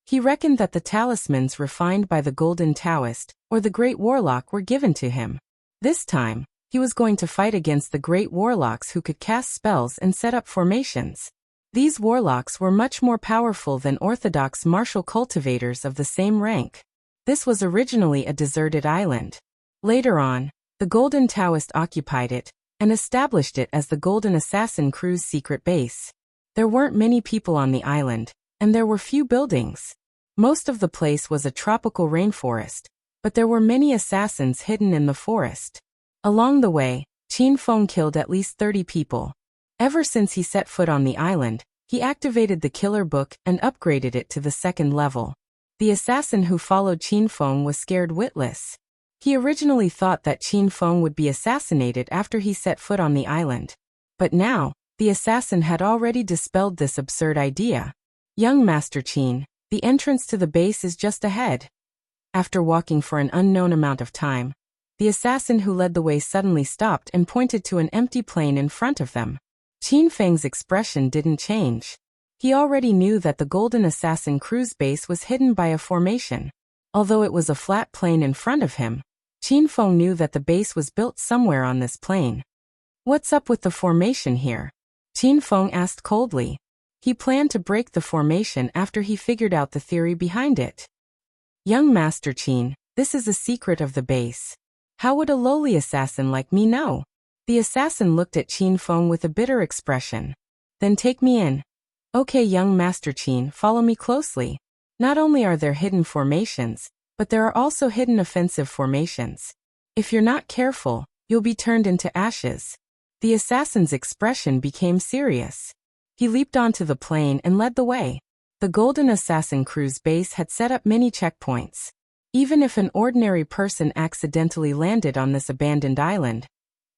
He reckoned that the talismans refined by the Golden Taoist, or the Great Warlock, were given to him. This time, he was going to fight against the Great Warlocks who could cast spells and set up formations. These warlocks were much more powerful than orthodox martial cultivators of the same rank. This was originally a deserted island. Later on, the Golden Taoist occupied it, and established it as the Golden Assassin crew's secret base. There weren't many people on the island, and there were few buildings. Most of the place was a tropical rainforest, but there were many assassins hidden in the forest. Along the way, Qin Feng killed at least 30 people. Ever since he set foot on the island, he activated the killer book and upgraded it to the 2nd level. The assassin who followed Qin Feng was scared witless. He originally thought that Qin Feng would be assassinated after he set foot on the island. But now, the assassin had already dispelled this absurd idea. Young Master Qin, the entrance to the base is just ahead. After walking for an unknown amount of time, the assassin who led the way suddenly stopped and pointed to an empty plain in front of them. Qin Feng's expression didn't change. He already knew that the Golden Assassin crew's base was hidden by a formation. Although it was a flat plain in front of him, Qin Feng knew that the base was built somewhere on this plain. What's up with the formation here? Qin Feng asked coldly. He planned to break the formation after he figured out the theory behind it. Young Master Qin, this is a secret of the base. How would a lowly assassin like me know? The assassin looked at Qin Feng with a bitter expression. Then take me in. Okay, young Master Qin, follow me closely. Not only are there hidden formations, but there are also hidden offensive formations. If you're not careful, you'll be turned into ashes. The assassin's expression became serious. He leaped onto the plain and led the way. The Golden Assassin crew's base had set up many checkpoints. Even if an ordinary person accidentally landed on this abandoned island,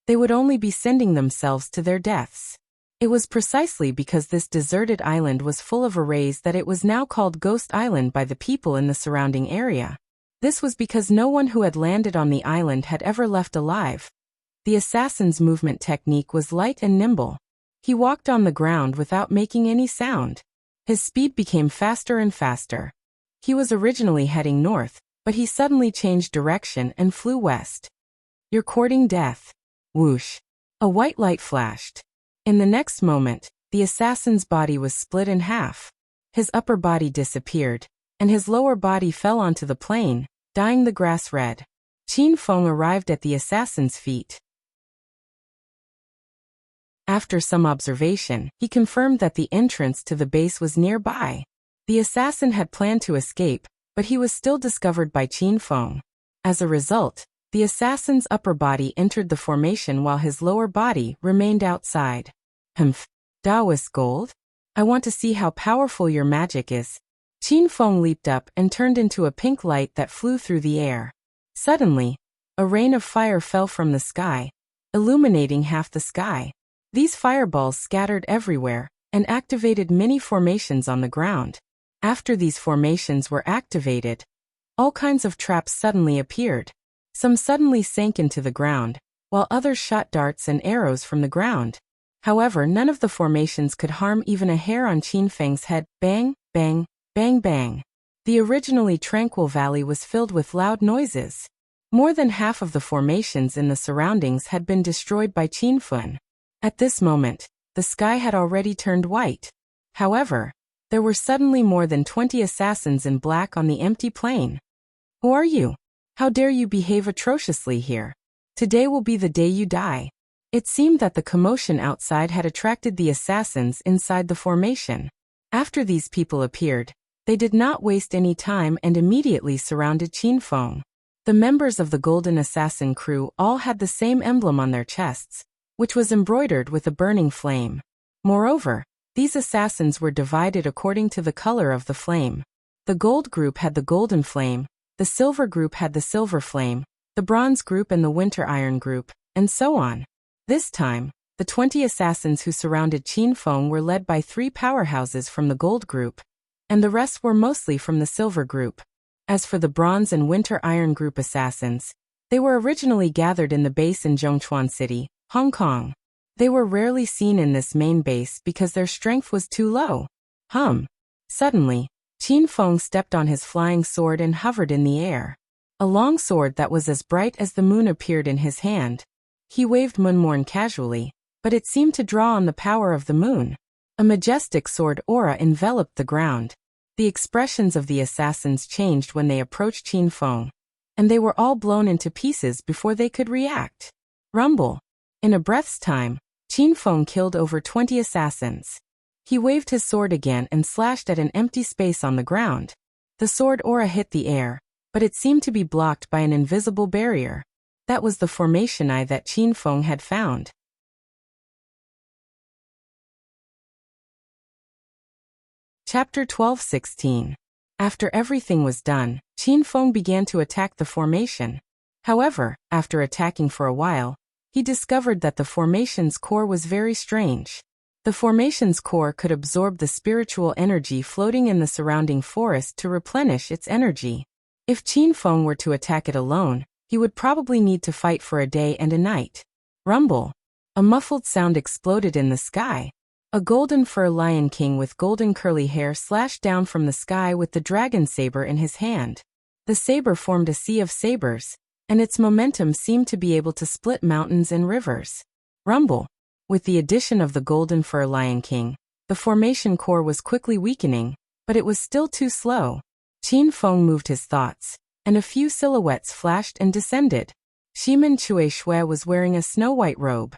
they would only be sending themselves to their deaths. It was precisely because this deserted island was full of arrays that it was now called Ghost Island by the people in the surrounding area. This was because no one who had landed on the island had ever left alive. The assassin's movement technique was light and nimble. He walked on the ground without making any sound. His speed became faster and faster. He was originally heading north, but he suddenly changed direction and flew west. You're courting death. Whoosh. A white light flashed. In the next moment, the assassin's body was split in half. His upper body disappeared, and his lower body fell onto the plain, dyeing the grass red. Qin Feng arrived at the assassin's feet. After some observation, he confirmed that the entrance to the base was nearby. The assassin had planned to escape, but he was still discovered by Qin Feng. As a result, the assassin's upper body entered the formation while his lower body remained outside. Taoist gold? I want to see how powerful your magic is. Qin Feng leaped up and turned into a pink light that flew through the air. Suddenly, a rain of fire fell from the sky, illuminating half the sky. These fireballs scattered everywhere and activated many formations on the ground. After these formations were activated, all kinds of traps suddenly appeared. Some suddenly sank into the ground, while others shot darts and arrows from the ground. However, none of the formations could harm even a hair on Qin Feng's head. Bang, bang, bang, bang. The originally tranquil valley was filled with loud noises. More than half of the formations in the surroundings had been destroyed by Qin Feng. At this moment, the sky had already turned white. However, there were suddenly more than 20 assassins in black on the empty plain. Who are you? How dare you behave atrociously here? Today will be the day you die. It seemed that the commotion outside had attracted the assassins inside the formation. After these people appeared, they did not waste any time and immediately surrounded Qin Feng. The members of the Golden Assassin crew all had the same emblem on their chests, which was embroidered with a burning flame. Moreover, these assassins were divided according to the color of the flame. The gold group had the golden flame, the silver group had the silver flame, the bronze group and the winter iron group, and so on. This time, the 20 assassins who surrounded Qin Feng were led by 3 powerhouses from the gold group, and the rest were mostly from the silver group. As for the bronze and winter iron group assassins, they were originally gathered in the base in Zhongchuan City, Hong Kong. They were rarely seen in this main base because their strength was too low. Suddenly, Qin Feng stepped on his flying sword and hovered in the air. A long sword that was as bright as the moon appeared in his hand. He waved Moonmorn casually, but it seemed to draw on the power of the moon. A majestic sword aura enveloped the ground. The expressions of the assassins changed when they approached Qin Feng, and they were all blown into pieces before they could react. Rumble. In a breath's time, Qin Feng killed over 20 assassins. He waved his sword again and slashed at an empty space on the ground. The sword aura hit the air, but it seemed to be blocked by an invisible barrier. That was the formation eye that Qin Feng had found. Chapter 12:16. After everything was done, Qin Feng began to attack the formation. However, after attacking for a while, he discovered that the formation's core was very strange. The formation's core could absorb the spiritual energy floating in the surrounding forest to replenish its energy. If Qin Feng were to attack it alone, he would probably need to fight for a day and a night. Rumble. A muffled sound exploded in the sky. A golden fur lion king with golden curly hair slashed down from the sky with the dragon saber in his hand. The saber formed a sea of sabers, and its momentum seemed to be able to split mountains and rivers. Rumble. With the addition of the golden fur Lion King, the formation core was quickly weakening, but it was still too slow. Qin Feng moved his thoughts, and a few silhouettes flashed and descended. Shimin Chui Shui was wearing a snow-white robe.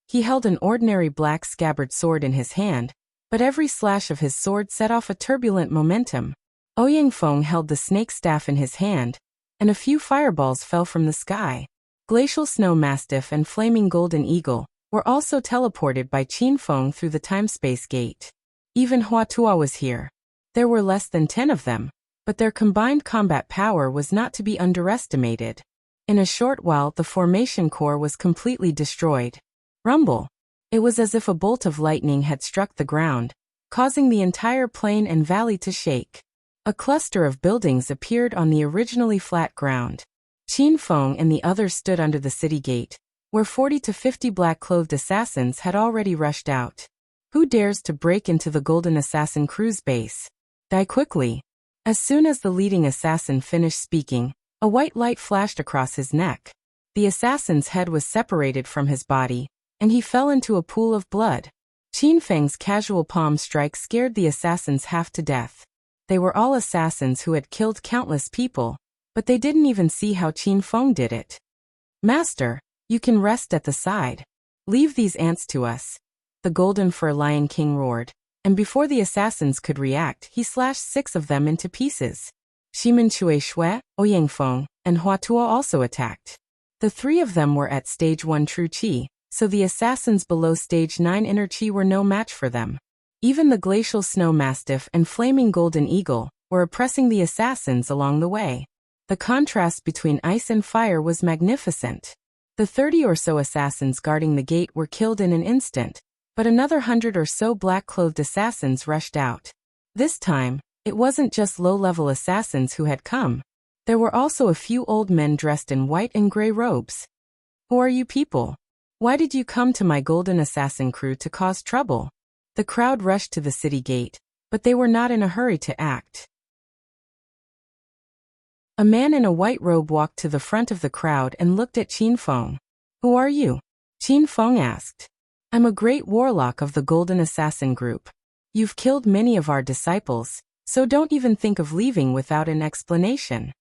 He held an ordinary black scabbard sword in his hand, but every slash of his sword set off a turbulent momentum. Ouyang Feng held the snake staff in his hand, and a few fireballs fell from the sky. Glacial Snow Mastiff and Flaming Golden Eagle were also teleported by Qin Feng through the time-space gate. Even Huatua was here. There were less than 10 of them, but their combined combat power was not to be underestimated. In a short while the formation core was completely destroyed. Rumble. It was as if a bolt of lightning had struck the ground, causing the entire plain and valley to shake. A cluster of buildings appeared on the originally flat ground. Qin Feng and the others stood under the city gate, where 40 to 50 black-clothed assassins had already rushed out. Who dares to break into the Golden Assassin crew's base? Die quickly. As soon as the leading assassin finished speaking, a white light flashed across his neck. The assassin's head was separated from his body, and he fell into a pool of blood. Qin Feng's casual palm strike scared the assassins half to death. They were all assassins who had killed countless people, but they didn't even see how Qin Feng did it. Master, you can rest at the side. Leave these ants to us. The Golden Fur Lion King roared, and before the assassins could react, he slashed 6 of them into pieces. Shimin Chui Shui, Ouyang Feng, and Huatua also attacked. The 3 of them were at stage 1 true Qi, so the assassins below stage 9 inner Qi were no match for them. Even the Glacial Snow Mastiff and Flaming Golden Eagle were oppressing the assassins along the way. The contrast between ice and fire was magnificent. The 30 or so assassins guarding the gate were killed in an instant, but another 100 or so black-clothed assassins rushed out. This time, it wasn't just low-level assassins who had come. There were also a few old men dressed in white and gray robes. Who are you people? Why did you come to my Golden Assassin crew to cause trouble? The crowd rushed to the city gate, but they were not in a hurry to act. A man in a white robe walked to the front of the crowd and looked at Qin Feng. Who are you? Qin Feng asked. I'm a great warlock of the Golden Assassin group. You've killed many of our disciples, so don't even think of leaving without an explanation.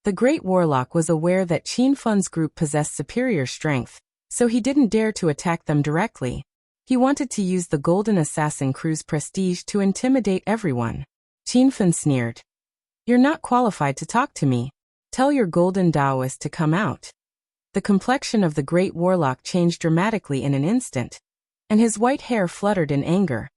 The great warlock was aware that Qin Feng's group possessed superior strength, so he didn't dare to attack them directly. He wanted to use the Golden Assassin crew's prestige to intimidate everyone. Qin Feng sneered. You're not qualified to talk to me. Tell your Golden Taoist to come out. The complexion of the great warlock changed dramatically in an instant, and his white hair fluttered in anger.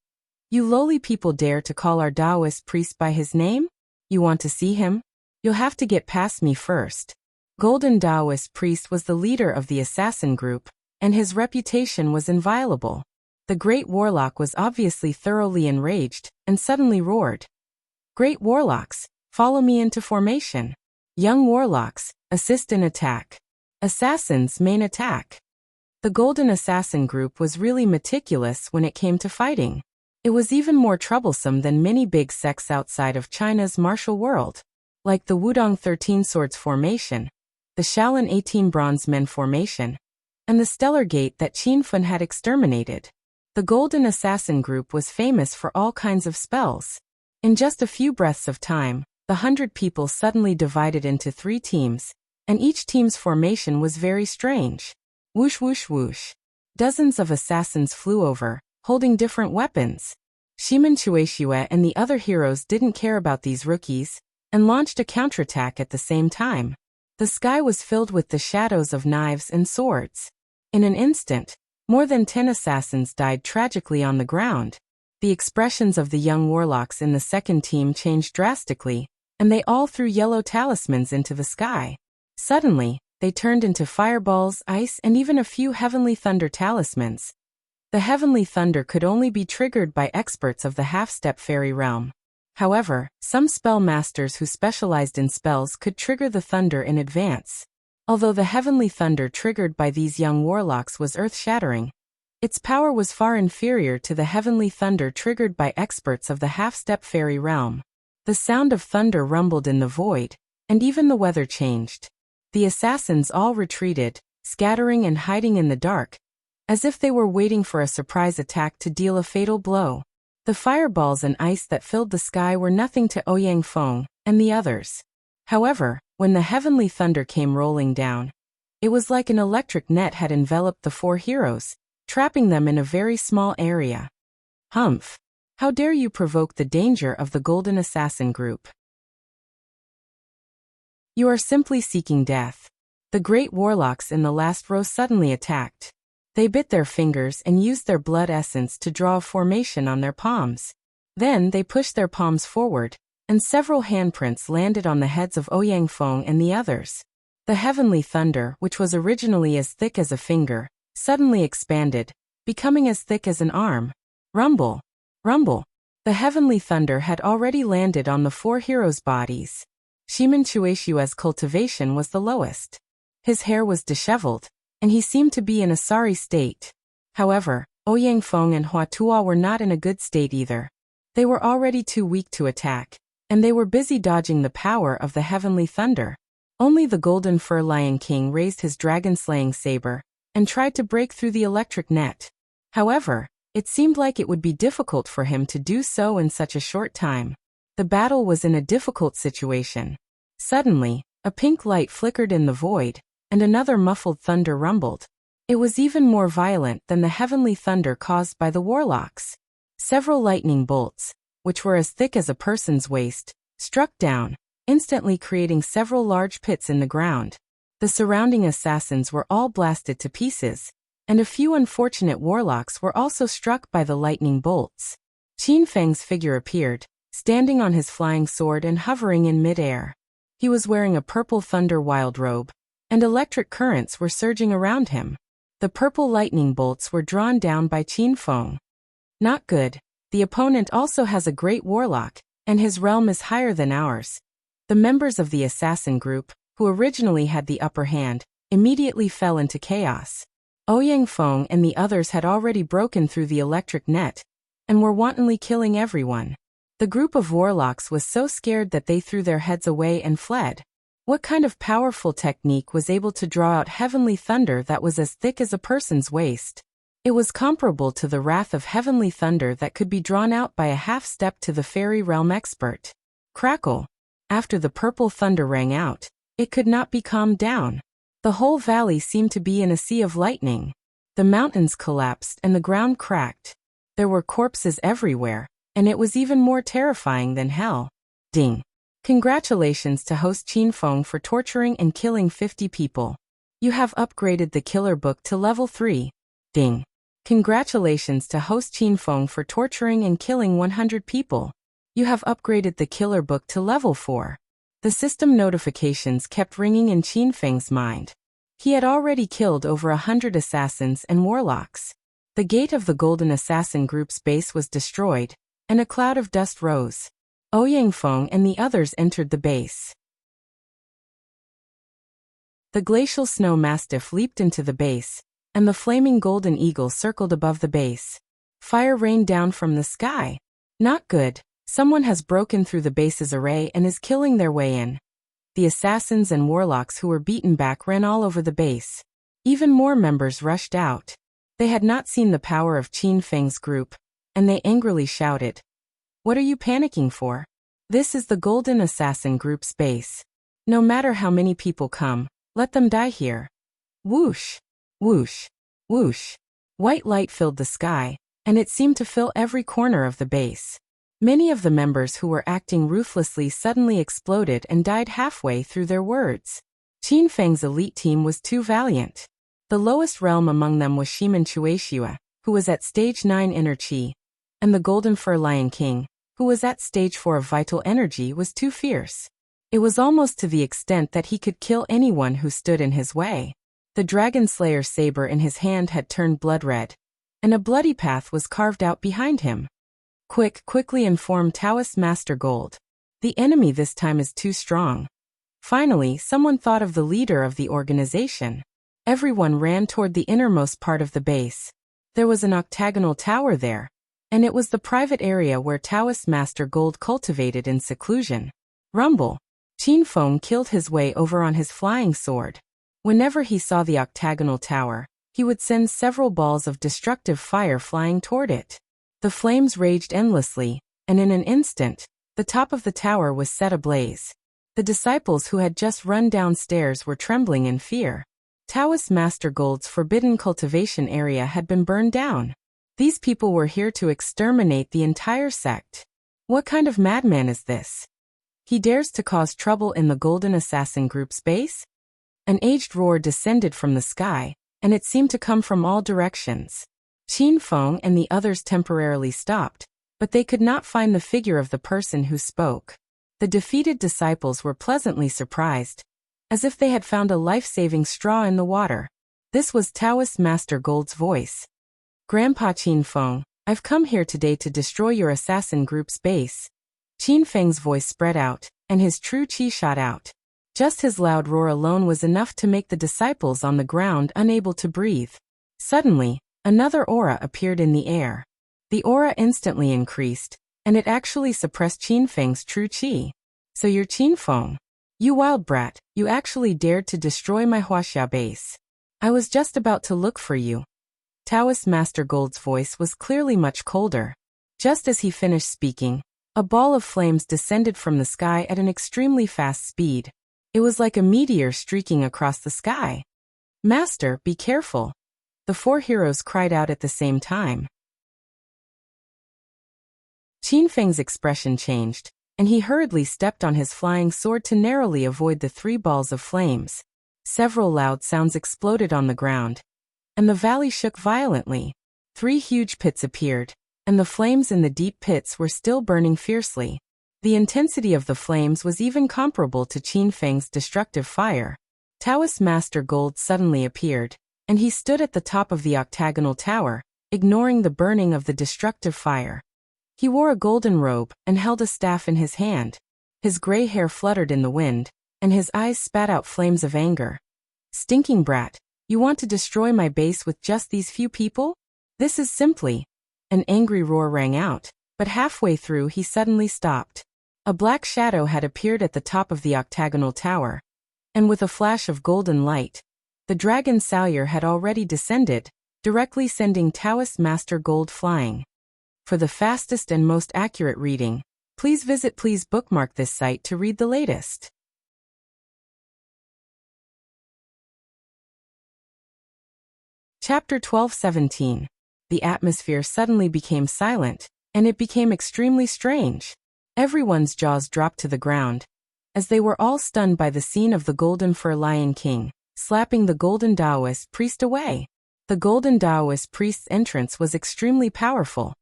You lowly people dare to call our Taoist priest by his name? You want to see him? You'll have to get past me first. Golden Taoist priest was the leader of the assassin group, and his reputation was inviolable. The great warlock was obviously thoroughly enraged, and suddenly roared. Great warlocks, follow me into formation. Young warlocks, assist in attack. Assassins, main attack. The Golden Assassin group was really meticulous when it came to fighting. It was even more troublesome than many big sects outside of China's martial world, like the Wudong 13 Swords formation, the Shaolin 18 Bronze Men formation, and the Stellar Gate that Qin Feng had exterminated. The Golden Assassin group was famous for all kinds of spells. In just a few breaths of time, the 100 people suddenly divided into 3 teams, and each team's formation was very strange. Whoosh whoosh whoosh. Dozens of assassins flew over, holding different weapons. Shimin Chueshue and the other heroes didn't care about these rookies, and launched a counterattack at the same time. The sky was filled with the shadows of knives and swords. In an instant, more than 10 assassins died tragically on the ground. The expressions of the young warlocks in the second team changed drastically, and they all threw yellow talismans into the sky. Suddenly, they turned into fireballs, ice, and even a few heavenly thunder talismans. The heavenly thunder could only be triggered by experts of the half-step fairy realm. However, some spell masters who specialized in spells could trigger the thunder in advance. Although the heavenly thunder triggered by these young warlocks was earth-shattering, its power was far inferior to the heavenly thunder triggered by experts of the half-step fairy realm. The sound of thunder rumbled in the void, and even the weather changed. The assassins all retreated, scattering and hiding in the dark, as if they were waiting for a surprise attack to deal a fatal blow. The fireballs and ice that filled the sky were nothing to Ouyang Feng and the others. However, when the heavenly thunder came rolling down, it was like an electric net had enveloped the four heroes, trapping them in a very small area. Humph! How dare you provoke the danger of the Golden Assassin group? You are simply seeking death. The great warlocks in the last row suddenly attacked. They bit their fingers and used their blood essence to draw a formation on their palms. Then they pushed their palms forward, and several handprints landed on the heads of Ouyang Feng and the others. The heavenly thunder, which was originally as thick as a finger, suddenly expanded, becoming as thick as an arm. Rumble! Rumble! The heavenly thunder had already landed on the four heroes' bodies. Shimen Chueshua's cultivation was the lowest. His hair was disheveled, and he seemed to be in a sorry state. However, Ouyang Feng and Hua Tuo were not in a good state either. They were already too weak to attack, and they were busy dodging the power of the heavenly thunder. Only the Golden Fur Lion King raised his dragon-slaying saber and tried to break through the electric net. However, it seemed like it would be difficult for him to do so in such a short time. The battle was in a difficult situation. Suddenly, a pink light flickered in the void, and another muffled thunder rumbled. It was even more violent than the heavenly thunder caused by the warlocks. Several lightning bolts, which were as thick as a person's waist, struck down, instantly creating several large pits in the ground. The surrounding assassins were all blasted to pieces, and a few unfortunate warlocks were also struck by the lightning bolts. Qin Feng's figure appeared, standing on his flying sword and hovering in mid-air. He was wearing a purple thunder wild robe, and electric currents were surging around him. The purple lightning bolts were drawn down by Qin Feng. Not good. The opponent also has a great warlock, and his realm is higher than ours. The members of the assassin group, who originally had the upper hand, immediately fell into chaos. Ouyang Feng and the others had already broken through the electric net, and were wantonly killing everyone. The group of warlocks was so scared that they threw their heads away and fled. What kind of powerful technique was able to draw out heavenly thunder that was as thick as a person's waist? It was comparable to the wrath of heavenly thunder that could be drawn out by a half-step to the fairy realm expert. Crackle! After the purple thunder rang out, it could not be calmed down. The whole valley seemed to be in a sea of lightning. The mountains collapsed and the ground cracked. There were corpses everywhere, and it was even more terrifying than hell. Ding! Congratulations to host Qin Feng for torturing and killing 50 people. You have upgraded the killer book to level 3. Ding! Congratulations to host Qin Feng for torturing and killing 100 people. You have upgraded the killer book to level 4. The system notifications kept ringing in Qin Feng's mind. He had already killed over 100 assassins and warlocks. The gate of the Golden Assassin Group's base was destroyed, and a cloud of dust rose. Ouyang Feng and the others entered the base. The glacial snow mastiff leaped into the base, and the flaming golden eagle circled above the base. Fire rained down from the sky. Not good. Someone has broken through the base's array and is killing their way in. The assassins and warlocks who were beaten back ran all over the base. Even more members rushed out. They had not seen the power of Qin Feng's group, and they angrily shouted, "What are you panicking for? This is the Golden Assassin Group's base. No matter how many people come, let them die here." Whoosh! Whoosh! Whoosh! White light filled the sky, and it seemed to fill every corner of the base. Many of the members who were acting ruthlessly suddenly exploded and died halfway through their words. Qin Feng's elite team was too valiant. The lowest realm among them was Shimen Chueshua, who was at stage 9 inner chi, and the Golden Fur Lion King, who was at stage 4 of vital energy, was too fierce. It was almost to the extent that he could kill anyone who stood in his way. The Dragon Slayer's saber in his hand had turned blood red, and a bloody path was carved out behind him. Quickly inform Taoist Master Gold. The enemy this time is too strong. Finally, someone thought of the leader of the organization. Everyone ran toward the innermost part of the base. There was an octagonal tower there, and it was the private area where Taoist Master Gold cultivated in seclusion. Rumble! Qin Feng killed his way over on his flying sword. Whenever he saw the octagonal tower, he would send several balls of destructive fire flying toward it. The flames raged endlessly, and in an instant, the top of the tower was set ablaze. The disciples who had just run downstairs were trembling in fear. Taoist Master Gold's forbidden cultivation area had been burned down. These people were here to exterminate the entire sect. What kind of madman is this? He dares to cause trouble in the Golden Assassin Group's base? An aged roar descended from the sky, and it seemed to come from all directions. Qin Feng and the others temporarily stopped, but they could not find the figure of the person who spoke. The defeated disciples were pleasantly surprised, as if they had found a life-saving straw in the water. This was Taoist Master Gold's voice. Grandpa Qin Feng, I've come here today to destroy your assassin group's base. Qin Feng's voice spread out, and his true qi shot out. Just his loud roar alone was enough to make the disciples on the ground unable to breathe. Suddenly, another aura appeared in the air. The aura instantly increased, and it actually suppressed Qin Feng's true qi. So you're Qin Feng. You wild brat, you actually dared to destroy my Wuxia base. I was just about to look for you. Taoist Master Gold's voice was clearly much colder. Just as he finished speaking, a ball of flames descended from the sky at an extremely fast speed. It was like a meteor streaking across the sky. Master, be careful. The four heroes cried out at the same time. Qin Feng's expression changed, and he hurriedly stepped on his flying sword to narrowly avoid the 3 balls of flames. Several loud sounds exploded on the ground, and the valley shook violently. 3 huge pits appeared, and the flames in the deep pits were still burning fiercely. The intensity of the flames was even comparable to Qin Feng's destructive fire. Taoist Master Gold suddenly appeared, and he stood at the top of the octagonal tower, ignoring the burning of the destructive fire. He wore a golden robe and held a staff in his hand. His gray hair fluttered in the wind, and his eyes spat out flames of anger. Stinking brat, you want to destroy my base with just these few people? This is simply... An angry roar rang out, but halfway through he suddenly stopped. A black shadow had appeared at the top of the octagonal tower, and with a flash of golden light, the dragon Salyer had already descended, directly sending Taoist Master Gold flying. For the fastest and most accurate reading, please bookmark this site to read the latest. Chapter 12:17. The atmosphere suddenly became silent, and it became extremely strange. Everyone's jaws dropped to the ground, as they were all stunned by the scene of the Golden Fur Lion King, slapping the Golden Taoist priest away. The Golden Taoist priest's entrance was extremely powerful,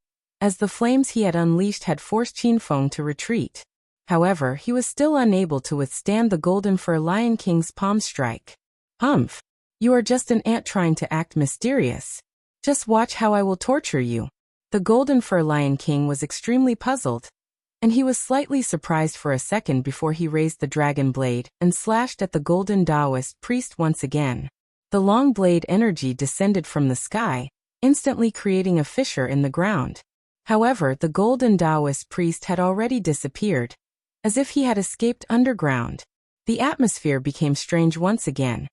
as the flames he had unleashed had forced Qin Feng to retreat. However, he was still unable to withstand the Golden Fur Lion King's palm strike. Humph! You are just an ant trying to act mysterious. Just watch how I will torture you. The Golden Fur Lion King was extremely puzzled, and he was slightly surprised for a second before he raised the dragon blade and slashed at the Golden Taoist priest once again. The long blade energy descended from the sky, instantly creating a fissure in the ground. However, the Golden Taoist priest had already disappeared, as if he had escaped underground. The atmosphere became strange once again,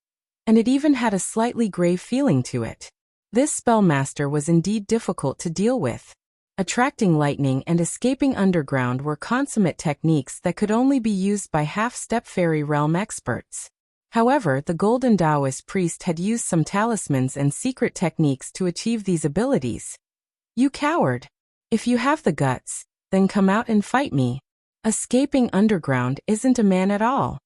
and it even had a slightly grave feeling to it. This spellmaster was indeed difficult to deal with. Attracting lightning and escaping underground were consummate techniques that could only be used by half-step fairy realm experts. However, the Golden Taoist priest had used some talismans and secret techniques to achieve these abilities. You coward! If you have the guts, then come out and fight me. Escaping underground isn't a man at all.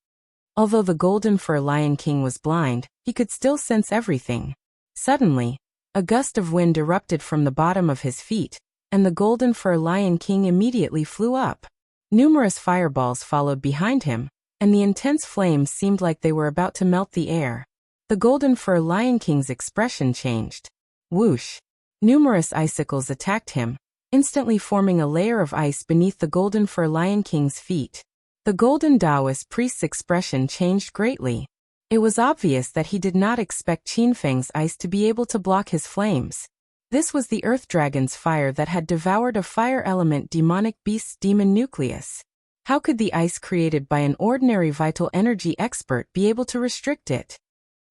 Although the Golden Fur Lion King was blind, he could still sense everything. Suddenly, a gust of wind erupted from the bottom of his feet, and the Golden Fur Lion King immediately flew up. Numerous fireballs followed behind him, and the intense flames seemed like they were about to melt the air. The Golden Fur Lion King's expression changed. Whoosh! Numerous icicles attacked him, instantly forming a layer of ice beneath the Golden Fur Lion King's feet. The Golden Taoist priest's expression changed greatly. It was obvious that he did not expect Qin Feng's ice to be able to block his flames. This was the Earth Dragon's fire that had devoured a fire element demonic beast's demon nucleus. How could the ice created by an ordinary vital energy expert be able to restrict it?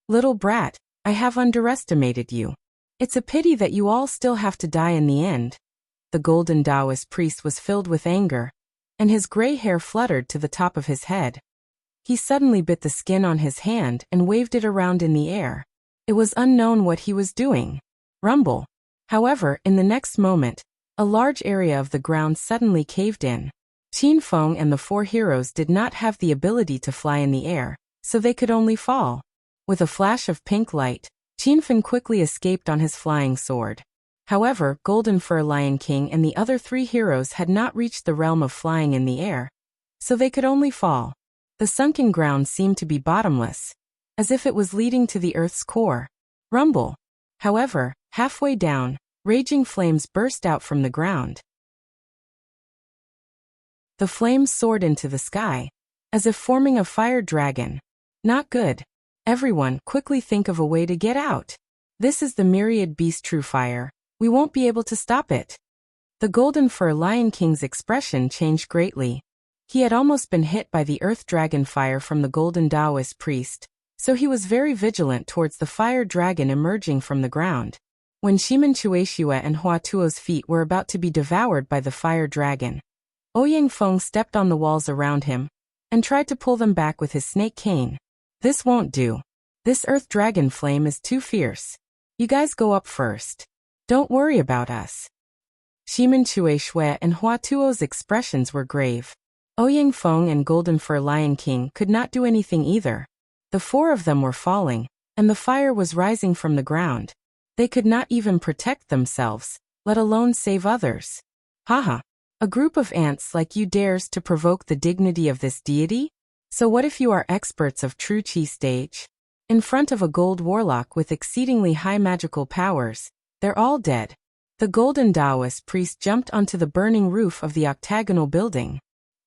Little brat, I have underestimated you. It's a pity that you all still have to die in the end. The golden Taoist priest was filled with anger, and his gray hair fluttered to the top of his head. He suddenly bit the skin on his hand and waved it around in the air. It was unknown what he was doing. Rumble. However, in the next moment, a large area of the ground suddenly caved in. Qin Feng and the 4 heroes did not have the ability to fly in the air, so they could only fall. With a flash of pink light, Qin Feng quickly escaped on his flying sword. However, Golden Fur Lion King and the other 3 heroes had not reached the realm of flying in the air, so they could only fall. The sunken ground seemed to be bottomless, as if it was leading to the earth's core. Rumble. However, halfway down, raging flames burst out from the ground. The flames soared into the sky, as if forming a fire dragon. Not good. Everyone, quickly think of a way to get out. This is the myriad beast true fire. We won't be able to stop it. The Golden Fur Lion King's expression changed greatly. He had almost been hit by the earth dragon fire from the golden Taoist priest, so he was very vigilant towards the fire dragon emerging from the ground. When Shimen Chueshua and Hua Tuo's feet were about to be devoured by the fire dragon, Ouyang Feng stepped on the walls around him and tried to pull them back with his snake cane. This won't do. This earth dragon flame is too fierce. You guys go up first. Don't worry about us. Shimen Chueshua and Hua Tuo's expressions were grave. Ouyang Feng and Golden Fur Lion King could not do anything either. The 4 of them were falling, and the fire was rising from the ground. They could not even protect themselves, let alone save others. Haha. A group of ants like you dares to provoke the dignity of this deity? So what if you are experts of true Qi stage? In front of a gold warlock with exceedingly high magical powers, they're all dead. The golden Taoist priest jumped onto the burning roof of the octagonal building.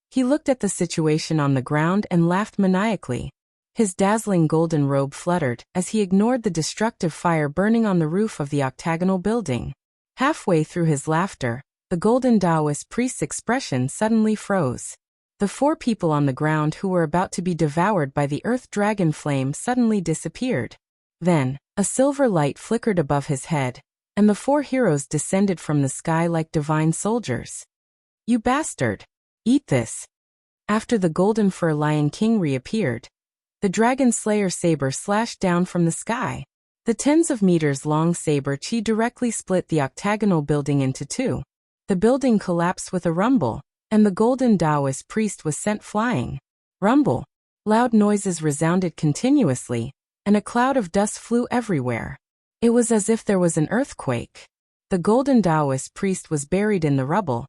He looked at the situation on the ground and laughed maniacally. His dazzling golden robe fluttered as he ignored the destructive fire burning on the roof of the octagonal building. Halfway through his laughter, the golden Taoist priest's expression suddenly froze. The 4 people on the ground who were about to be devoured by the earth dragon flame suddenly disappeared. Then, a silver light flickered above his head, and the 4 heroes descended from the sky like divine soldiers. You bastard! Eat this! After the Golden Fur Lion King reappeared, the Dragon Slayer saber slashed down from the sky. The tens of meters long saber Qi directly split the octagonal building into 2. The building collapsed with a rumble, and the golden Taoist priest was sent flying. Rumble. Loud noises resounded continuously, and a cloud of dust flew everywhere. It was as if there was an earthquake. The golden Taoist priest was buried in the rubble,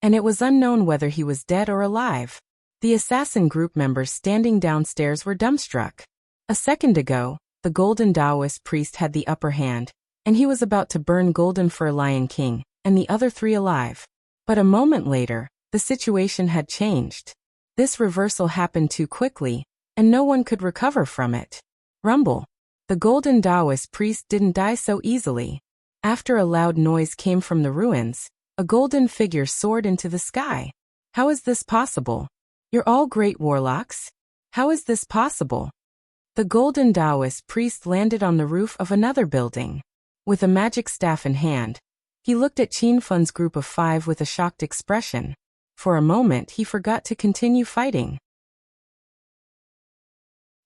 and it was unknown whether he was dead or alive. The assassin group members standing downstairs were dumbstruck. A second ago, the golden Taoist priest had the upper hand, and he was about to burn Golden Fur Lion King and the other 3 alive. But a moment later, the situation had changed. This reversal happened too quickly, and no one could recover from it. Rumble. The golden Taoist priest didn't die so easily. After a loud noise came from the ruins, a golden figure soared into the sky. How is this possible? You're all great warlocks? How is this possible? The golden Taoist priest landed on the roof of another building. With a magic staff in hand, he looked at Qin Feng's group of 5 with a shocked expression. For a moment he forgot to continue fighting.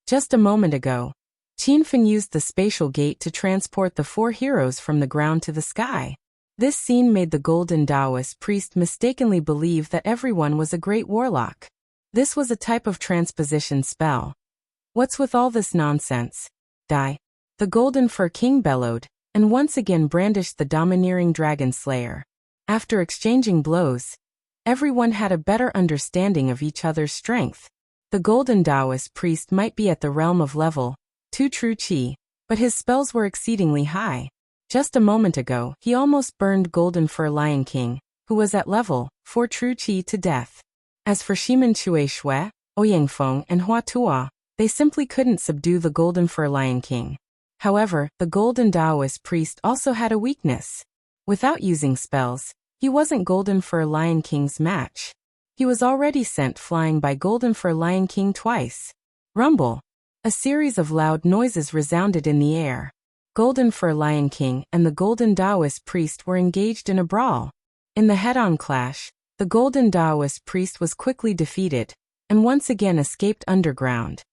Just a moment ago, Qin Feng used the spatial gate to transport the 4 heroes from the ground to the sky. This scene made the golden Taoist priest mistakenly believe that everyone was a great warlock. This was a type of transposition spell. What's with all this nonsense? Die. The Golden Fur King bellowed, and once again brandished the domineering dragon slayer. After exchanging blows, everyone had a better understanding of each other's strength. The golden Taoist priest might be at the realm of level 2 true Qi, but his spells were exceedingly high. Just a moment ago, he almost burned Golden Fur Lion King, who was at level 4 true Qi, to death. As for Shimen Chueshua, Ouyang Feng, and Hua Tuo, they simply couldn't subdue the Golden Fur Lion King. However, the golden Taoist priest also had a weakness. Without using spells, he wasn't Golden Fur Lion King's match. He was already sent flying by Golden Fur Lion King twice. Rumble. A series of loud noises resounded in the air. Golden Fur Lion King and the Golden Taoist priest were engaged in a brawl. In the head-on clash, the Golden Taoist priest was quickly defeated, and once again escaped underground.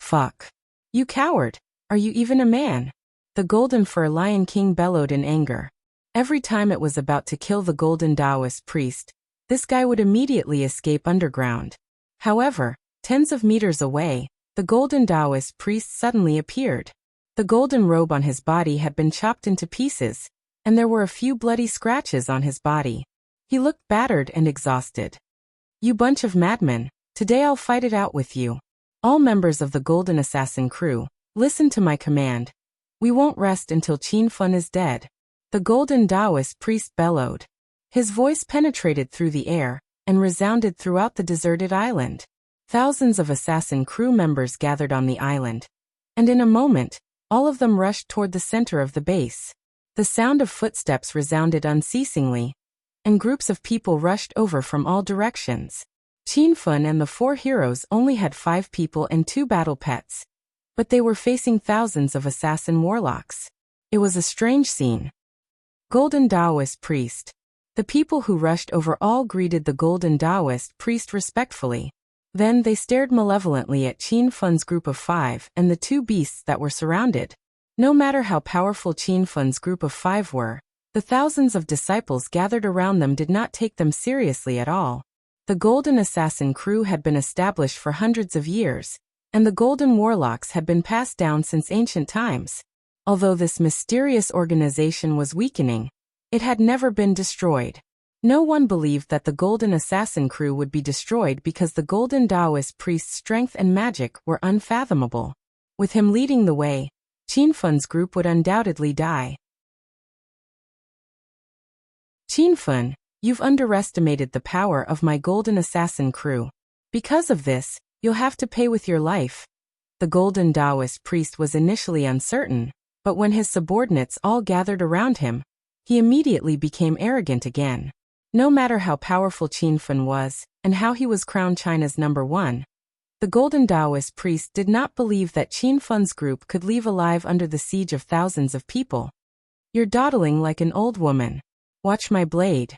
Fuck. You coward! Are you even a man? The Golden Fur Lion King bellowed in anger. Every time it was about to kill the Golden Taoist priest, this guy would immediately escape underground. However, tens of meters away, the Golden Taoist priest suddenly appeared. The golden robe on his body had been chopped into pieces, and there were a few bloody scratches on his body. He looked battered and exhausted. You bunch of madmen, today I'll fight it out with you. All members of the Golden Assassin crew, listen to my command. We won't rest until Qin Fun is dead. The Golden Taoist priest bellowed. His voice penetrated through the air and resounded throughout the deserted island. Thousands of assassin crew members gathered on the island, and in a moment, all of them rushed toward the center of the base. The sound of footsteps resounded unceasingly, and groups of people rushed over from all directions. Qin Fun and the 4 heroes only had 5 people and 2 battle pets, but they were facing thousands of assassin warlocks. It was a strange scene. Golden Taoist priest. The people who rushed over all greeted the Golden Taoist priest respectfully. Then they stared malevolently at Qin Fun's group of 5 and the 2 beasts that were surrounded. No matter how powerful Qin Fun's group of 5 were, the thousands of disciples gathered around them did not take them seriously at all. The Golden Assassin crew had been established for hundreds of years, and the Golden Warlocks had been passed down since ancient times. Although this mysterious organization was weakening, it had never been destroyed. No one believed that the Golden Assassin crew would be destroyed because the Golden Taoist priest's strength and magic were unfathomable. With him leading the way, Qin Fun's group would undoubtedly die. Qin Fun, you've underestimated the power of my Golden Assassin crew. Because of this, you'll have to pay with your life. The Golden Taoist priest was initially uncertain, but when his subordinates all gathered around him, he immediately became arrogant again. No matter how powerful Qin Fun was, and how he was crowned China's #1, the Golden Taoist priest did not believe that Qin Fun's group could leave alive under the siege of thousands of people. You're dawdling like an old woman. Watch my blade.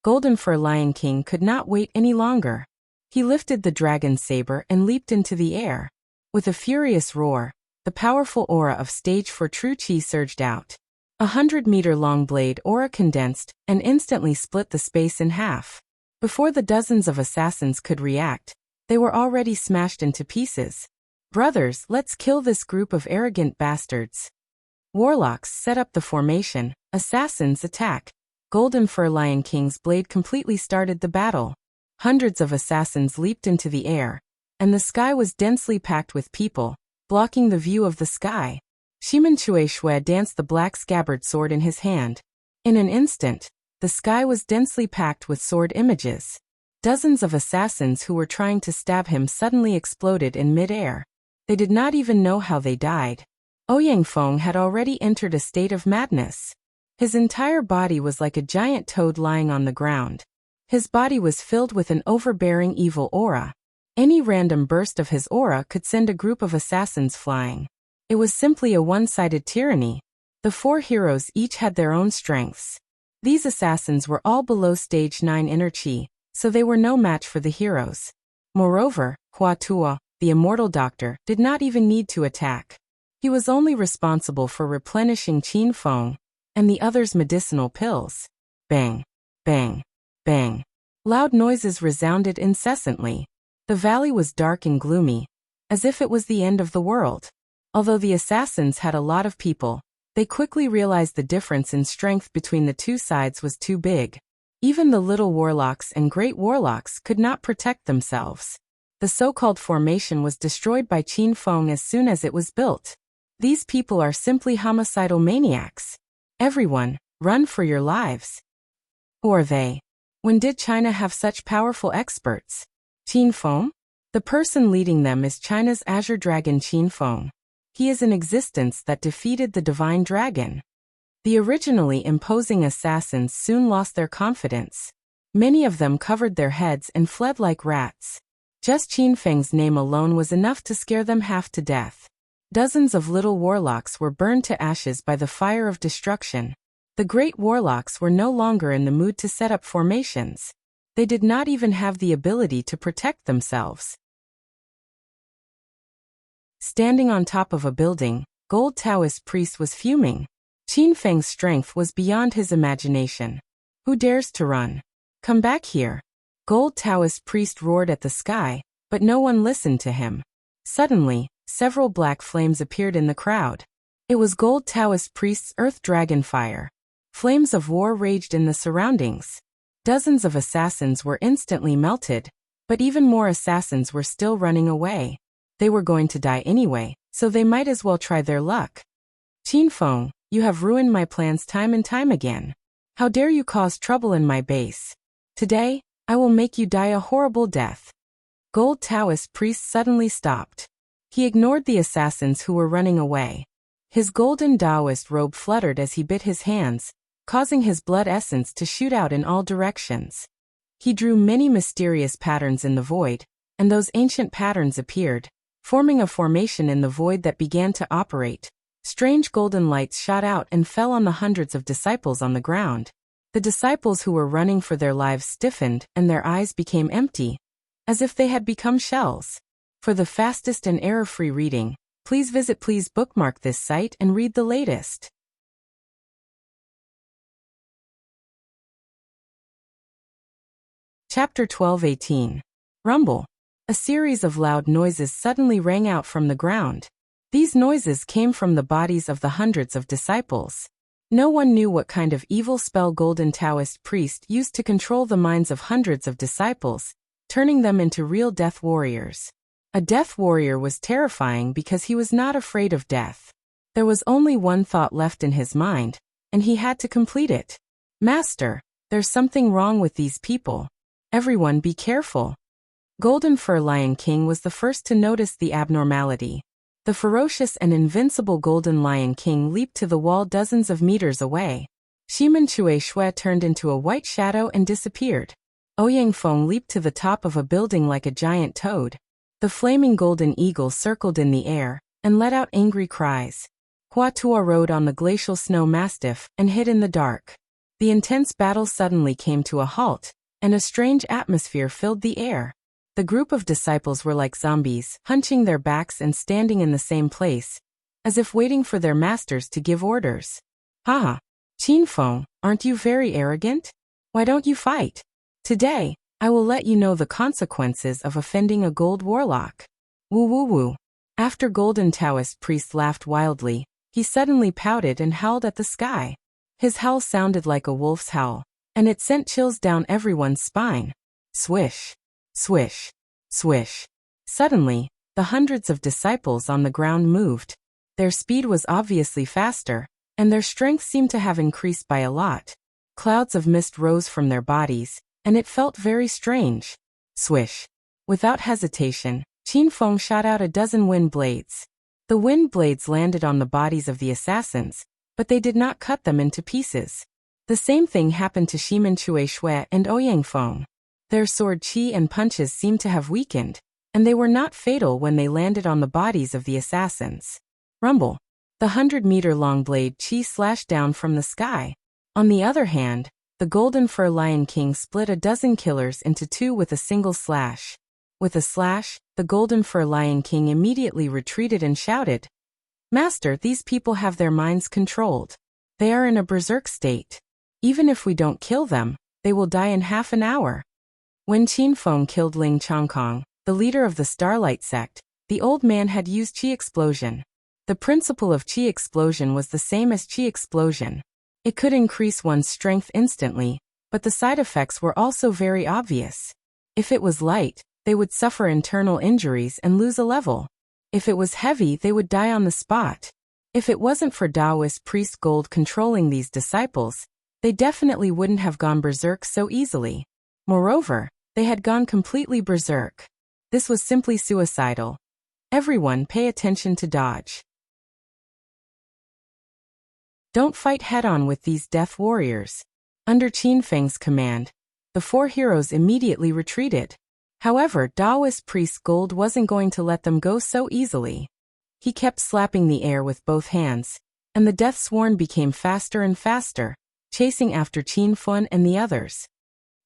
Golden Fur Lion King could not wait any longer. He lifted the dragon saber and leaped into the air. With a furious roar, the powerful aura of stage 4 true Qi surged out. 100-meter-long blade aura condensed and instantly split the space in half. Before the dozens of assassins could react, they were already smashed into pieces. Brothers, let's kill this group of arrogant bastards. Warlocks set up the formation, assassins attack. Golden Fur Lion King's blade completely started the battle. Hundreds of assassins leaped into the air, and the sky was densely packed with people, blocking the view of the sky. Shimen Chui Shui danced the black scabbard sword in his hand. In an instant, the sky was densely packed with sword images. Dozens of assassins who were trying to stab him suddenly exploded in mid-air. They did not even know how they died. Ouyang Feng had already entered a state of madness. His entire body was like a giant toad lying on the ground. His body was filled with an overbearing evil aura. Any random burst of his aura could send a group of assassins flying. It was simply a one-sided tyranny. The 4 heroes each had their own strengths. These assassins were all below stage 9 inner Qi, so they were no match for the heroes. Moreover, Hua Tuo, the immortal doctor, did not even need to attack. He was only responsible for replenishing Qin Feng and the others' medicinal pills. Bang, bang, bang. Loud noises resounded incessantly. The valley was dark and gloomy, as if it was the end of the world. Although the assassins had a lot of people, they quickly realized the difference in strength between the 2 sides was too big. Even the little warlocks and great warlocks could not protect themselves. The so-called formation was destroyed by Qin Feng as soon as it was built. These people are simply homicidal maniacs. Everyone, run for your lives. Who are they? When did China have such powerful experts? Qin Feng? The person leading them is China's Azure Dragon Qin Feng. He is an existence that defeated the Divine Dragon. The originally imposing assassins soon lost their confidence. Many of them covered their heads and fled like rats. Just Qin Feng's name alone was enough to scare them half to death. Dozens of little warlocks were burned to ashes by the fire of destruction. The great warlocks were no longer in the mood to set up formations. They did not even have the ability to protect themselves. Standing on top of a building, Gold Taoist priest was fuming. Qin Feng's strength was beyond his imagination. Who dares to run? Come back here. Gold Taoist priest roared at the sky, but no one listened to him. Suddenly, several black flames appeared in the crowd. It was Gold Taoist priest's earth dragon fire. Flames of war raged in the surroundings. Dozens of assassins were instantly melted, but even more assassins were still running away. They were going to die anyway, so they might as well try their luck. Qin Feng, you have ruined my plans time and time again. How dare you cause trouble in my base? Today, I will make you die a horrible death. Gold Taoist priest suddenly stopped. He ignored the assassins who were running away. His golden Taoist robe fluttered as he bit his hands, causing his blood essence to shoot out in all directions. He drew many mysterious patterns in the void, and those ancient patterns appeared, forming a formation in the void that began to operate. Strange golden lights shot out and fell on the hundreds of disciples on the ground. The disciples who were running for their lives stiffened and their eyes became empty, as if they had become shells. For the fastest and error-free reading, please bookmark this site and read the latest. Chapter 12:18. Rumble. A series of loud noises suddenly rang out from the ground. These noises came from the bodies of the hundreds of disciples. No one knew what kind of evil spell Golden Taoist priest used to control the minds of hundreds of disciples, turning them into real death warriors. A death warrior was terrifying because he was not afraid of death. There was only one thought left in his mind, and he had to complete it. Master, there's something wrong with these people. Everyone be careful. Golden Fur Lion King was the first to notice the abnormality. The ferocious and invincible Golden Lion King leaped to the wall dozens of meters away. Shimen Chue Shui turned into a white shadow and disappeared. Ouyang Feng leaped to the top of a building like a giant toad. The flaming golden eagle circled in the air and let out angry cries. Hua Tua rode on the glacial snow mastiff and hid in the dark. The intense battle suddenly came to a halt, and a strange atmosphere filled the air. The group of disciples were like zombies, hunching their backs and standing in the same place, as if waiting for their masters to give orders. Haha, Qin Feng, aren't you very arrogant? Why don't you fight? Today, I will let you know the consequences of offending a gold warlock. Woo woo woo. After Golden Taoist priest laughed wildly, he suddenly pouted and howled at the sky. His howl sounded like a wolf's howl, and it sent chills down everyone's spine. Swish, swish, swish. Suddenly, the hundreds of disciples on the ground moved. Their speed was obviously faster, and their strength seemed to have increased by a lot. Clouds of mist rose from their bodies, and it felt very strange. Swish. Without hesitation, Qin Feng shot out a dozen wind blades. The wind blades landed on the bodies of the assassins, but they did not cut them into pieces. The same thing happened to Shimen Chue Shui and Ouyang Feng. Their sword chi and punches seemed to have weakened, and they were not fatal when they landed on the bodies of the assassins. Rumble. The 100-meter-long blade chi slashed down from the sky. On the other hand, the Golden Fur Lion King split a dozen killers into two with a single slash. With a slash, the Golden Fur Lion King immediately retreated and shouted, "Master, these people have their minds controlled. They are in a berserk state. Even if we don't kill them, they will die in half an hour." When Qin Feng killed Ling Chongkong, the leader of the Starlight sect, the old man had used Qi Explosion. The principle of Qi Explosion was the same as Qi Explosion. It could increase one's strength instantly, but the side effects were also very obvious. If it was light, they would suffer internal injuries and lose a level. If it was heavy, they would die on the spot. If it wasn't for Taoist priest Gold controlling these disciples, they definitely wouldn't have gone berserk so easily. Moreover, they had gone completely berserk. This was simply suicidal. Everyone pay attention to dodge. Don't fight head-on with these death warriors. Under Qin Feng's command, The four heroes immediately retreated. However, Taoist priest Gold wasn't going to let them go so easily. He kept slapping the air with both hands, and the death sworn became faster and faster, chasing after Qin Fun and the others.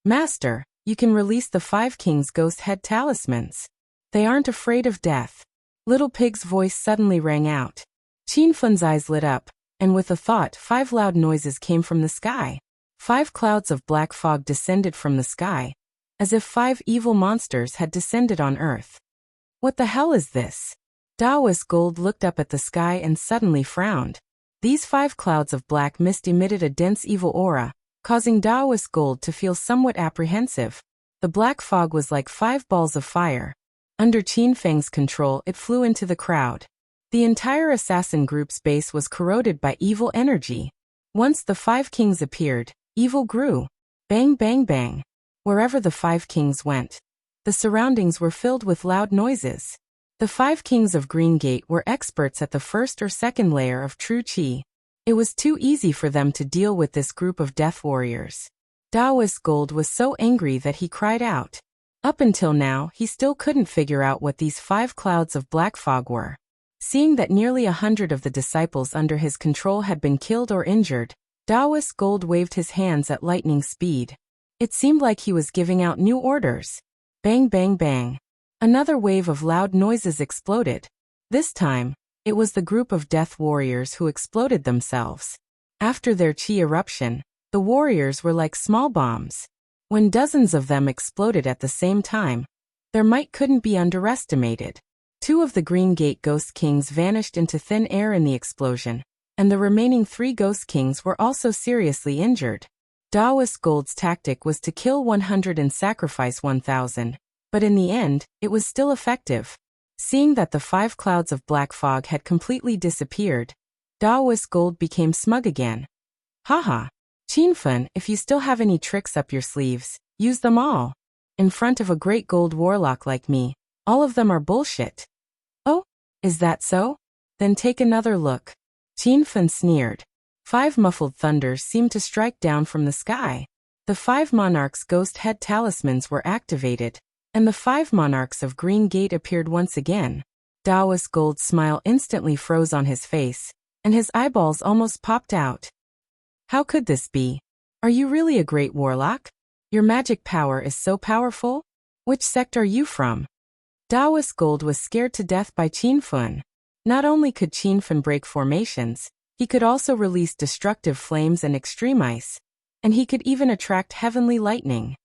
Master, you can release the 5 kings' ghost head talismans. They aren't afraid of death. Little Pig's voice suddenly rang out. Qin Fun's eyes lit up, and with a thought, 5 loud noises came from the sky. 5 clouds of black fog descended from the sky, as if 5 evil monsters had descended on Earth. What the hell is this? Taoist Gold looked up at the sky and suddenly frowned. These 5 clouds of black mist emitted a dense evil aura, causing Taoist Gold to feel somewhat apprehensive. The black fog was like 5 balls of fire. Under Qin Feng's control, it flew into the crowd. The entire assassin group's base was corroded by evil energy. Once the 5 kings appeared, evil grew. Bang bang bang. Wherever the 5 kings went, the surroundings were filled with loud noises. The 5 kings of Green Gate were experts at the first or second layer of true qi. It was too easy for them to deal with this group of death warriors. Taoist Gold was so angry that he cried out. Up until now, he still couldn't figure out what these 5 clouds of black fog were. Seeing that nearly 100 of the disciples under his control had been killed or injured, Taoist Gold waved his hands at lightning speed. It seemed like he was giving out new orders. Bang bang bang. Another wave of loud noises exploded. This time, it was the group of death warriors who exploded themselves. After their qi eruption, the warriors were like small bombs. When dozens of them exploded at the same time, their might couldn't be underestimated. 2 of the Green Gate Ghost Kings vanished into thin air in the explosion, and the remaining 3 Ghost Kings were also seriously injured. Taoist Gold's tactic was to kill 100 and sacrifice 1,000, but in the end, it was still effective. Seeing that the 5 clouds of black fog had completely disappeared, Taoist Gold became smug again. Haha. Qin Fun, if you still have any tricks up your sleeves, use them all. In front of a great gold warlock like me, all of them are bullshit. Oh, is that so? Then take another look. Qin Fun sneered. 5 muffled thunders seemed to strike down from the sky. The 5 monarchs' ghost head talismans were activated, and the 5 monarchs of Green Gate appeared once again. Taoist Gold's smile instantly froze on his face, and his eyeballs almost popped out. How could this be? Are you really a great warlock? Your magic power is so powerful? Which sect are you from? Taoist Gold was scared to death by Qin Fun. Not only could Qin Fun break formations, he could also release destructive flames and extreme ice, and he could even attract heavenly lightning.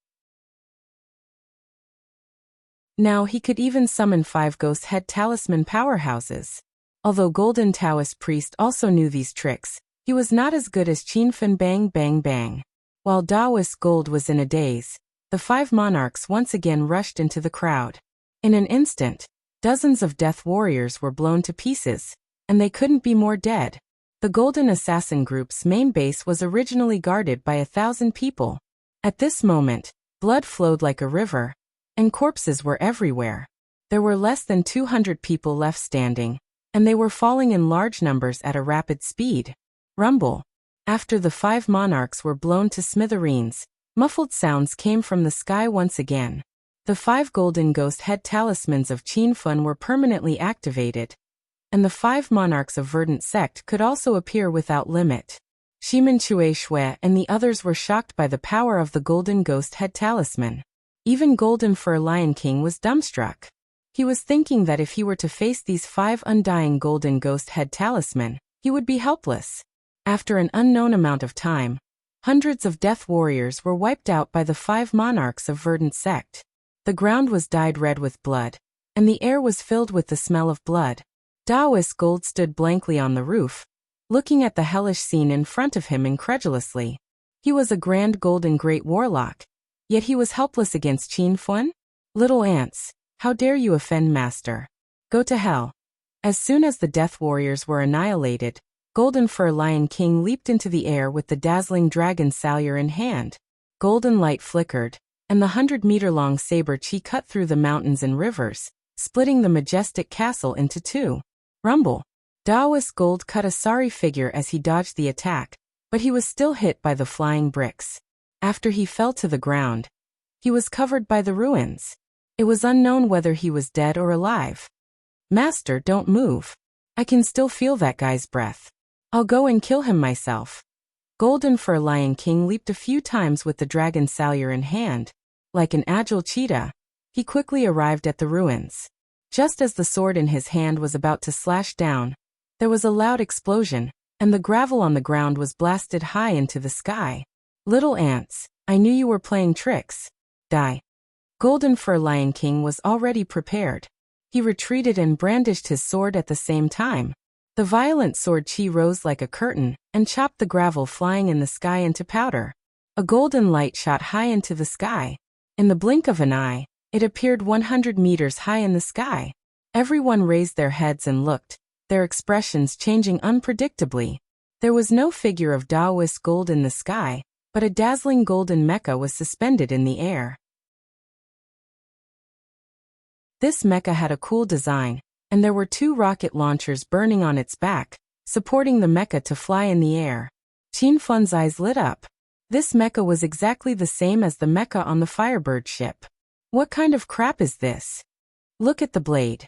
Now he could even summon 5 ghost head talisman powerhouses. Although Golden Taoist Priest also knew these tricks, he was not as good as Qin Fun. Bang bang bang. While Taoist Gold was in a daze, the 5 monarchs once again rushed into the crowd. In an instant, dozens of death warriors were blown to pieces, and they couldn't be more dead. The Golden Assassin Group's main base was originally guarded by 1,000 people. At this moment, blood flowed like a river, and corpses were everywhere. There were less than 200 people left standing, and they were falling in large numbers at a rapid speed. Rumble. After the 5 monarchs were blown to smithereens, muffled sounds came from the sky once again. The 5 golden ghost head talismans of Qin Fun were permanently activated, and the 5 monarchs of Verdant Sect could also appear without limit. Shimen Chue Shui and the others were shocked by the power of the golden ghost head talisman. Even Golden Fur Lion King was dumbstruck. He was thinking that if he were to face these 5 undying golden ghost head talisman, he would be helpless. After an unknown amount of time, hundreds of death warriors were wiped out by the 5 monarchs of Verdant Sect. The ground was dyed red with blood, and the air was filled with the smell of blood. Taoist Gold stood blankly on the roof, looking at the hellish scene in front of him incredulously. He was a grand golden great warlock, yet he was helpless against Qin Fun? Little ants, how dare you offend Master? Go to hell. As soon as the death warriors were annihilated, Golden Fur Lion King leaped into the air with the dazzling dragon salure in hand. Golden light flickered, and the 100-meter-long saber chi cut through the mountains and rivers, splitting the majestic castle into 2. Rumble. Taoist Gold cut a sorry figure as he dodged the attack, but he was still hit by the flying bricks. After he fell to the ground, He was covered by the ruins. It was unknown whether he was dead or alive. Master, don't move. I can still feel that guy's breath. I'll go and kill him myself. Golden Fur Lion King leaped a few times with the dragon salyer in hand. Like an agile cheetah, he quickly arrived at the ruins. Just as the sword in his hand was about to slash down, there was a loud explosion, and the gravel on the ground was blasted high into the sky. Little ants, I knew you were playing tricks. Die. Golden Fur Lion King was already prepared. He retreated and brandished his sword at the same time. The violent sword chi rose like a curtain and chopped the gravel flying in the sky into powder. A golden light shot high into the sky. In the blink of an eye, it appeared 100 meters high in the sky. Everyone raised their heads and looked, their expressions changing unpredictably. There was no figure of Taoist gold in the sky, but a dazzling golden mecha was suspended in the air. This mecha had a cool design, and there were 2 rocket launchers burning on its back, supporting the mecha to fly in the air. Qin Fun's eyes lit up. This mecha was exactly the same as the mecha on the Firebird ship. What kind of crap is this? Look at the blade.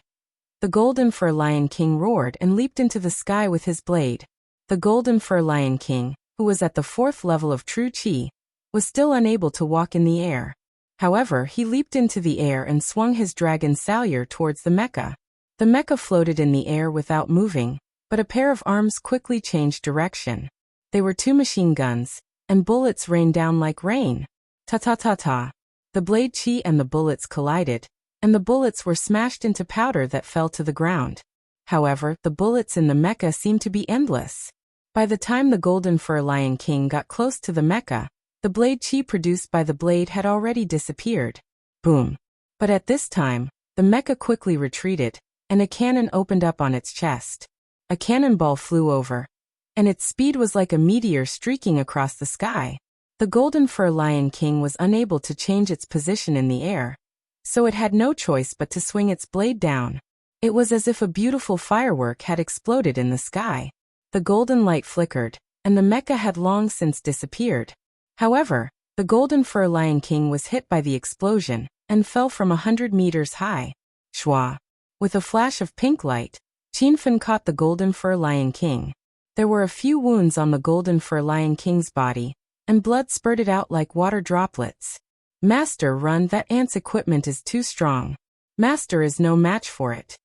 The Golden Fur Lion King roared and leaped into the sky with his blade. The Golden Fur Lion King, who was at the 4th level of True Chi, was still unable to walk in the air. However, he leaped into the air and swung his dragon salyer towards the mecha. The mecha floated in the air without moving, but a pair of arms quickly changed direction. They were 2 machine guns, and bullets rained down like rain. Ta-ta-ta-ta. The blade chi and the bullets collided, and the bullets were smashed into powder that fell to the ground. However, the bullets in the mecha seemed to be endless. By the time the Golden Fur Lion King got close to the mecha, the blade chi produced by the blade had already disappeared. Boom. But at this time, the mecha quickly retreated, and a cannon opened up on its chest. A cannonball flew over, and its speed was like a meteor streaking across the sky. The Golden Fur Lion King was unable to change its position in the air, so it had no choice but to swing its blade down. It was as if a beautiful firework had exploded in the sky. The golden light flickered, and the mecha had long since disappeared. However, the Golden Fur Lion King was hit by the explosion and fell from 100 meters high. Shwa. With a flash of pink light, Qinfen caught the Golden Fur Lion King. There were a few wounds on the Golden Fur Lion King's body, and blood spurted out like water droplets. Master, run, that ant's equipment is too strong. Master is no match for it.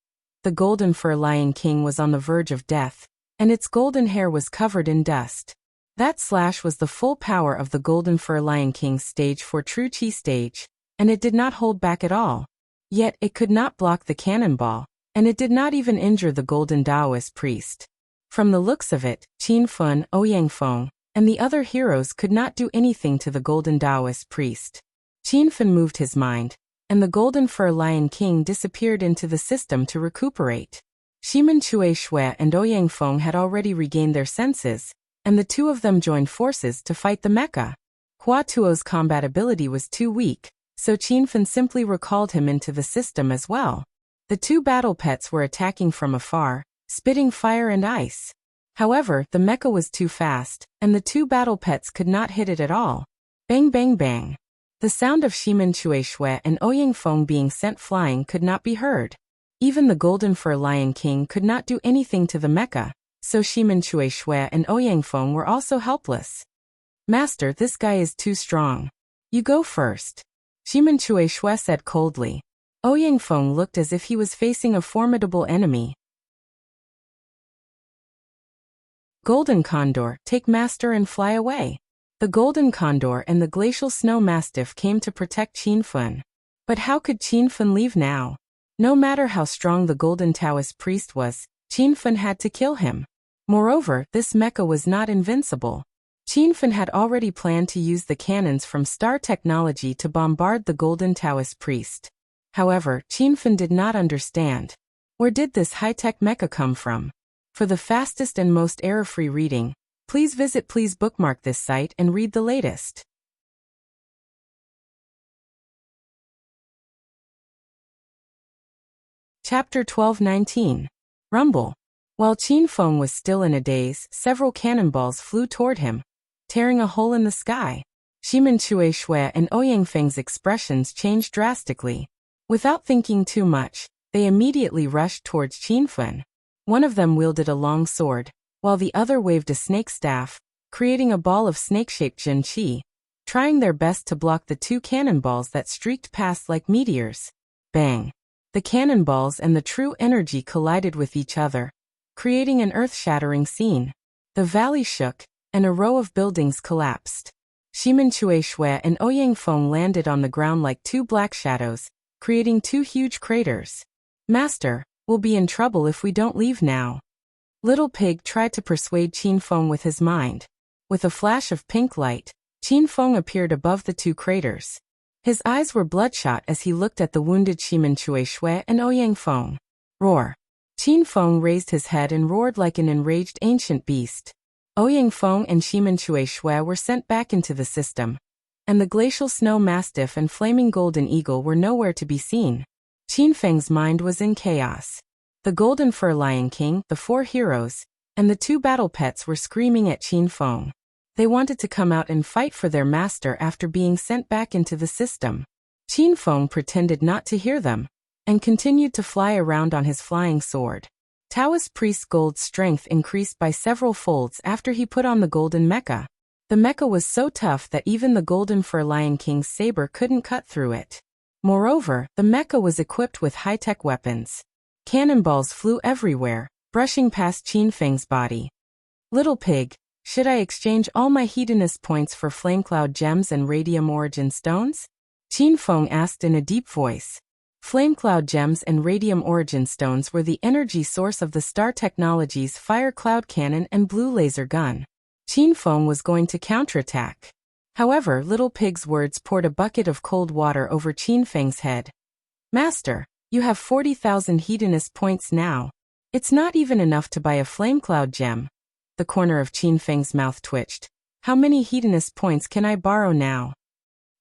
The Golden Fur Lion King was on the verge of death, and its golden hair was covered in dust. That slash was the full power of the Golden Fur Lion King's stage 4 True Chi stage, and it did not hold back at all. Yet it could not block the cannonball, and it did not even injure the Golden Taoist priest. From the looks of it, Qin Fun, Ouyang Feng, and the other heroes could not do anything to the Golden Taoist priest. Qin Fun moved his mind, and the Golden Fur Lion King disappeared into the system to recuperate. Shimen Chue Shui and Ouyang Feng had already regained their senses, and the 2 of them joined forces to fight the mecha. Hua Tuo's combat ability was too weak, so Qin Fun simply recalled him into the system as well. The 2 battle pets were attacking from afar, spitting fire and ice. However, the mecha was too fast, and the 2 battle pets could not hit it at all. Bang bang bang. The sound of Shimen Chue Shui and Ouyang Feng being sent flying could not be heard. Even the Golden Fur Lion King could not do anything to the mecha, so Shimen Chue Shui and Ouyang Feng were also helpless. Master, this guy is too strong. You go first. Shimen Chue Shui said coldly. Ouyang Feng looked as if he was facing a formidable enemy. Golden Condor, take Master and fly away. The Golden Condor and the Glacial Snow Mastiff came to protect Qin Fun. But how could Qin Fun leave now? No matter how strong the Golden Taoist priest was, Qin Fun had to kill him. Moreover, this mecha was not invincible. Qin Fun had already planned to use the cannons from Star Technology to bombard the Golden Taoist priest. However, Qin Fun did not understand. Where did this high-tech mecha come from? For the fastest and most error-free reading, please bookmark this site and read the latest. Chapter 12:19. Rumble. While Qin Feng was still in a daze, several cannonballs flew toward him, tearing a hole in the sky. Shimin Chui Shui and Ouyang Feng's expressions changed drastically. Without thinking too much, they immediately rushed towards Qinfen. One of them wielded a long sword, while the other waved a snake staff, creating a ball of snake-shaped Jin Qi, trying their best to block the two cannonballs that streaked past like meteors. Bang! The cannonballs and the true energy collided with each other, creating an earth-shattering scene. The valley shook, and a row of buildings collapsed. Shimin Chui Shui and Ouyang Feng landed on the ground like two black shadows, creating two huge craters. Master, we'll be in trouble if we don't leave now. Little Pig tried to persuade Qin Feng with his mind. With a flash of pink light, Qin Feng appeared above the two craters. His eyes were bloodshot as he looked at the wounded Shimin Chui Shui and Ouyang Feng. Roar! Qin Feng raised his head and roared like an enraged ancient beast. Ouyang Feng and Shimin Chui Shui were sent back into the system, and the glacial snow mastiff and flaming golden eagle were nowhere to be seen. Qin Feng's mind was in chaos. The golden fur lion king, the four heroes, and the two battle pets were screaming at Qin Feng. They wanted to come out and fight for their master after being sent back into the system. Qin Feng pretended not to hear them, and continued to fly around on his flying sword. Taoist priest Gold's strength increased by several folds after he put on the golden mecha. The mecha was so tough that even the golden fur lion king's saber couldn't cut through it. Moreover, the mecha was equipped with high-tech weapons. Cannonballs flew everywhere, brushing past Qin Feng's body. Little Pig, should I exchange all my hedonist points for flamecloud gems and radium origin stones? Qin Feng asked in a deep voice. Flamecloud gems and radium origin stones were the energy source of the Star Technologies fire cloud cannon and blue laser gun. Qin Feng was going to counterattack. However, Little Pig's words poured a bucket of cold water over Qin Feng's head. Master, you have 40,000 hedonist points now. It's not even enough to buy a flamecloud gem. The corner of Qin Feng's mouth twitched. How many hedonist points can I borrow now?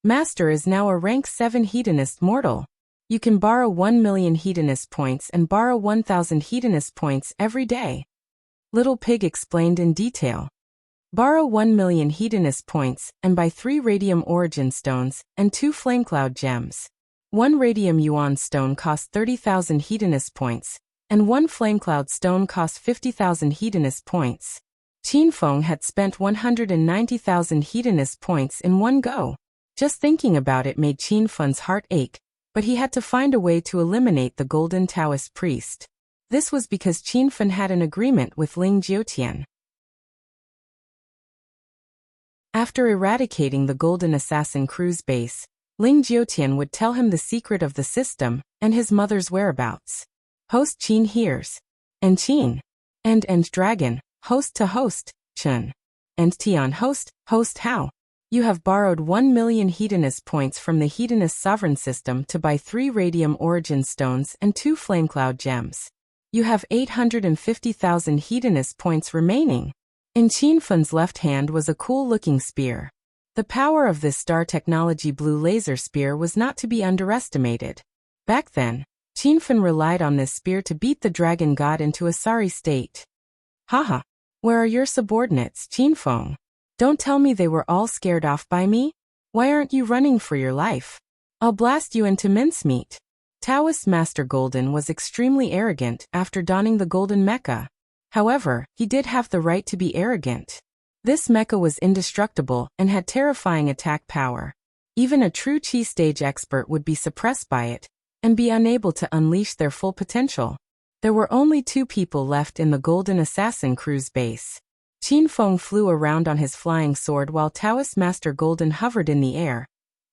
Master is now a rank 7 hedonist mortal. You can borrow 1 million hedonist points and borrow 1,000 hedonist points every day. Little Pig explained in detail. Borrow 1 million hedonist points and buy 3 radium origin stones and 2 flamecloud gems. 1 radium yuan stone costs 30,000 hedonist points, and 1 flamecloud stone costs 50,000 hedonist points. Qin Feng had spent 190,000 hedonist points in one go. Just thinking about it made Qin Feng's heart ache. But he had to find a way to eliminate the golden Taoist priest. This was because Qin Feng had an agreement with Ling Jiutian. After eradicating the golden assassin crew's base, Ling Jiutian would tell him the secret of the system and his mother's whereabouts. Host Qin hears. And Qin. And dragon, host to host, Chun. And Tian host how? You have borrowed 1 million hedonist points from the hedonist sovereign system to buy 3 radium origin stones and 2 flamecloud gems. You have 850,000 hedonist points remaining. In Qin Feng's left hand was a cool-looking spear. The power of this Star Technology blue laser spear was not to be underestimated. Back then, Qin Feng relied on this spear to beat the dragon god into a sorry state. Haha, where are your subordinates, Qin Feng? Don't tell me they were all scared off by me? Why aren't you running for your life? I'll blast you into mincemeat. Taoist Master Golden was extremely arrogant after donning the golden mecha. However, he did have the right to be arrogant. This mecha was indestructible and had terrifying attack power. Even a true Qi stage expert would be suppressed by it and be unable to unleash their full potential. There were only 2 people left in the golden assassin crew's base. Qin Feng flew around on his flying sword while Taoist Master Golden hovered in the air,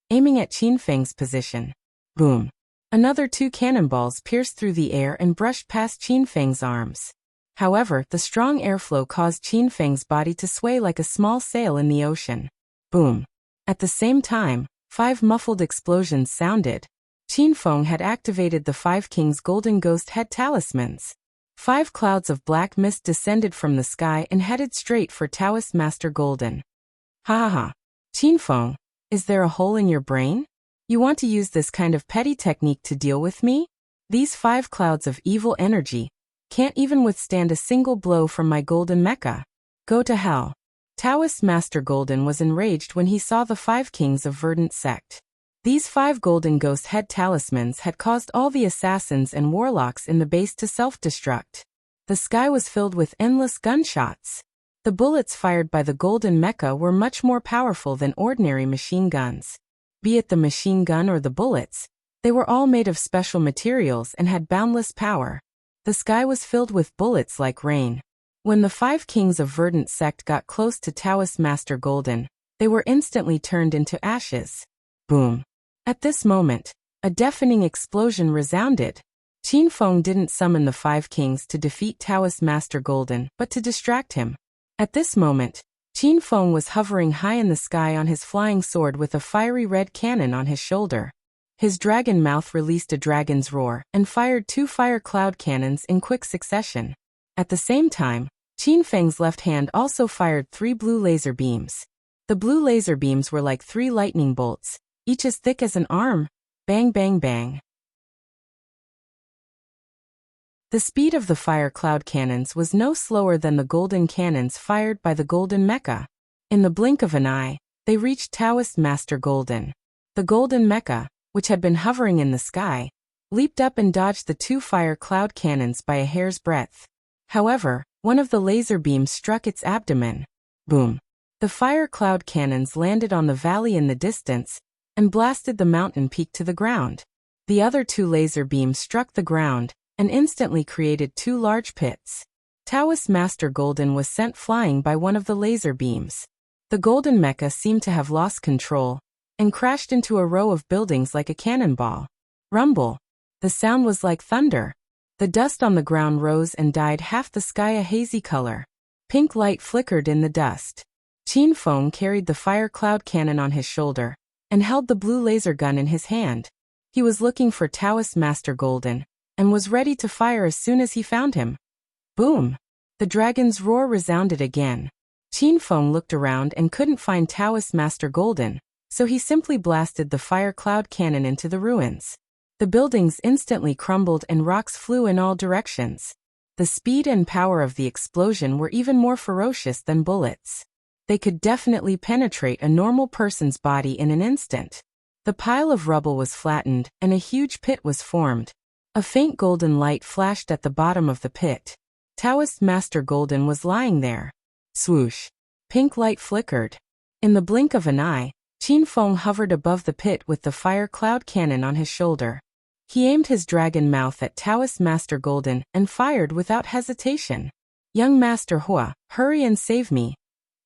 aiming at Qin Feng's position. Boom! Another 2 cannonballs pierced through the air and brushed past Qin Feng's arms. However, the strong airflow caused Qin Feng's body to sway like a small sail in the ocean. Boom! At the same time, 5 muffled explosions sounded. Qin Feng had activated the 5 Kings' golden ghost head talismans. 5 clouds of black mist descended from the sky and headed straight for Taoist Master Golden. Ha ha ha. Qin Feng, is there a hole in your brain? You want to use this kind of petty technique to deal with me? These 5 clouds of evil energy can't even withstand a single blow from my golden mecha. Go to hell. Taoist Master Golden was enraged when he saw the 5 kings of verdant sect. These 5 golden ghost head talismans had caused all the assassins and warlocks in the base to self-destruct. The sky was filled with endless gunshots. The bullets fired by the golden mecha were much more powerful than ordinary machine guns. Be it the machine gun or the bullets, they were all made of special materials and had boundless power. The sky was filled with bullets like rain. When the 5 kings of verdant sect got close to Taoist Master Golden, they were instantly turned into ashes. Boom. At this moment, a deafening explosion resounded. Qin Feng didn't summon the 5 kings to defeat Taoist Master Golden, but to distract him. At this moment, Qin Feng was hovering high in the sky on his flying sword with a fiery red cannon on his shoulder. His dragon mouth released a dragon's roar and fired 2 fire cloud cannons in quick succession. At the same time, Qin Feng's left hand also fired 3 blue laser beams. The blue laser beams were like 3 lightning bolts, each as thick as an arm. Bang, bang, bang. The speed of the fire cloud cannons was no slower than the golden cannons fired by the golden mecha. In the blink of an eye, they reached Taoist Master Golden. The golden mecha, which had been hovering in the sky, leaped up and dodged the 2 fire cloud cannons by a hair's breadth. However, one of the laser beams struck its abdomen. Boom. The fire cloud cannons landed on the valley in the distance and blasted the mountain peak to the ground. The other 2 laser beams struck the ground and instantly created 2 large pits. Taoist Master Golden was sent flying by one of the laser beams. The golden mecha seemed to have lost control and crashed into a row of buildings like a cannonball. Rumble. The sound was like thunder. The dust on the ground rose and dyed half the sky a hazy color. Pink light flickered in the dust. Qin Feng carried the fire cloud cannon on his shoulder and held the blue laser gun in his hand. He was looking for Taoist Master Golden and was ready to fire as soon as he found him. Boom! The dragon's roar resounded again. Qin Feng looked around and couldn't find Taoist Master Golden, so he simply blasted the fire cloud cannon into the ruins. The buildings instantly crumbled and rocks flew in all directions. The speed and power of the explosion were even more ferocious than bullets. They could definitely penetrate a normal person's body in an instant. The pile of rubble was flattened and a huge pit was formed. A faint golden light flashed at the bottom of the pit. Taoist Master Golden was lying there. Swoosh. Pink light flickered. In the blink of an eye, Qin Feng hovered above the pit with the fire cloud cannon on his shoulder. He aimed his dragon mouth at Taoist Master Golden and fired without hesitation. Young Master Hua, hurry and save me.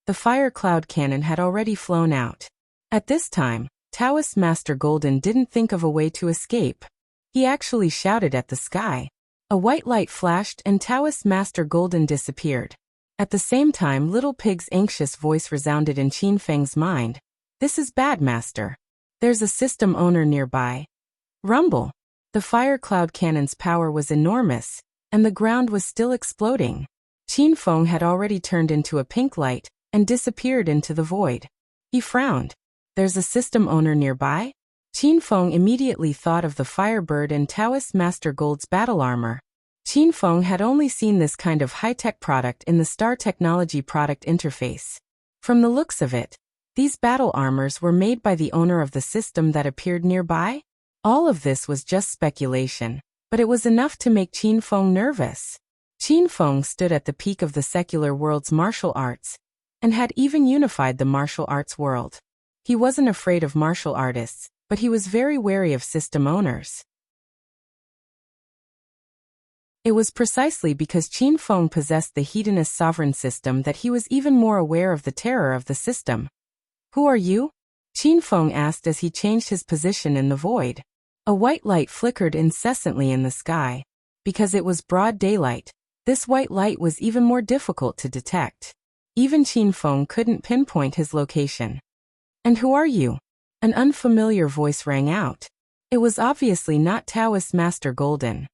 The fire cloud cannon had already flown out. At this time, Taoist Master Golden didn't think of a way to escape. He actually shouted at the sky. A white light flashed and Taoist Master Golden disappeared. At the same time, Little Pig's anxious voice resounded in Qin Feng's mind. This is bad, Master. There's a system owner nearby. Rumble. The fire cloud cannon's power was enormous, and the ground was still exploding. Qin Feng had already turned into a pink light and disappeared into the void. He frowned. There's a system owner nearby? Qin Feng immediately thought of the Firebird and Taoist Master Gold's battle armor. Qin Feng had only seen this kind of high-tech product in the Star Technology product interface. From the looks of it, these battle armors were made by the owner of the system that appeared nearby. All of this was just speculation, but it was enough to make Qin Feng nervous. Qin Feng stood at the peak of the secular world's martial arts, and had even unified the martial arts world. He wasn't afraid of martial artists, but he was very wary of system owners. It was precisely because Qin Feng possessed the Hedonist sovereign system that he was even more aware of the terror of the system. Who are you? Qin Feng asked as he changed his position in the void. A white light flickered incessantly in the sky. Because it was broad daylight, this white light was even more difficult to detect. Even Qin Feng couldn't pinpoint his location. And who are you? An unfamiliar voice rang out. It was obviously not Taoist Master Golden.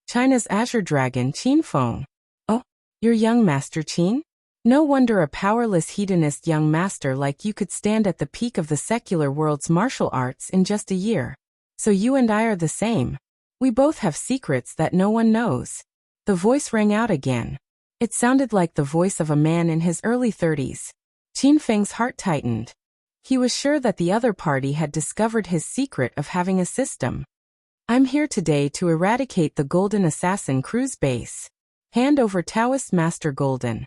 China's Azure Dragon, Qin Feng. Oh, you're young Master Qin? No wonder a powerless hedonist young master like you could stand at the peak of the secular world's martial arts in just a year. So you and I are the same. We both have secrets that no one knows. The voice rang out again. It sounded like the voice of a man in his early 30s. Qin Feng's heart tightened. He was sure that the other party had discovered his secret of having a system. I'm here today to eradicate the Golden Assassin cruise base. Hand over Taoist Master Golden.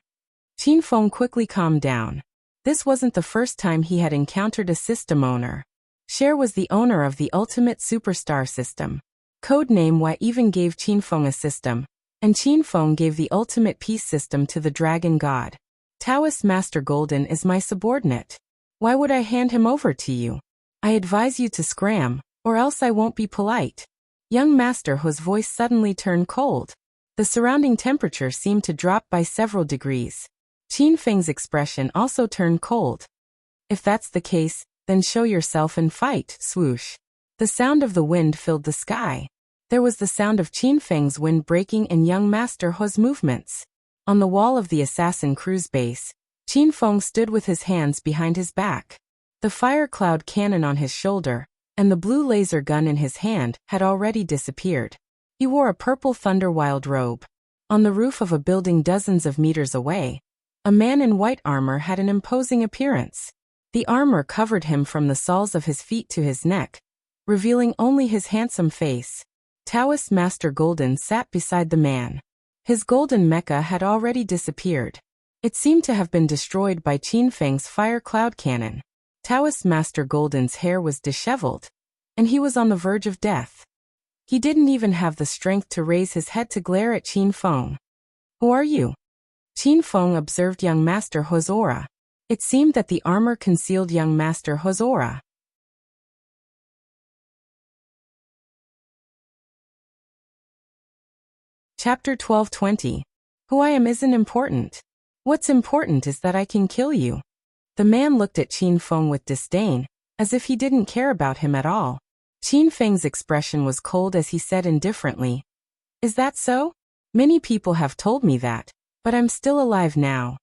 Qin Feng quickly calmed down. This wasn't the first time he had encountered a system owner. Cher was the owner of the ultimate superstar system. Codename Y even gave Qin Feng a system, and Qin Feng gave the ultimate peace system to the dragon god. Taoist Master Golden is my subordinate. Why would I hand him over to you? I advise you to scram, or else I won't be polite. Young Master Hu's voice suddenly turned cold. The surrounding temperature seemed to drop by several degrees. Qin Feng's expression also turned cold. If that's the case, then show yourself and fight, swoosh. The sound of the wind filled the sky. There was the sound of Qin Feng's wind breaking and young Master Hu's movements. On the wall of the assassin cruise base, Qin Feng stood with his hands behind his back. The fire cloud cannon on his shoulder, and the blue laser gun in his hand, had already disappeared. He wore a purple thunder wild robe. On the roof of a building dozens of meters away, a man in white armor had an imposing appearance. The armor covered him from the soles of his feet to his neck, revealing only his handsome face. Taoist Master Golden sat beside the man. His golden mecha had already disappeared. It seemed to have been destroyed by Qin Feng's fire cloud cannon. Taoist Master Golden's hair was disheveled, and he was on the verge of death. He didn't even have the strength to raise his head to glare at Qin Feng. Who are you? Qin Feng observed young Master Hu's aura. It seemed that the armor concealed young Master Hu's aura. Chapter 12:20. Who I am isn't important. What's important is that I can kill you. The man looked at Qin Feng with disdain, as if he didn't care about him at all. Qin Feng's expression was cold as he said indifferently, "Is that so? Many people have told me that, but I'm still alive now.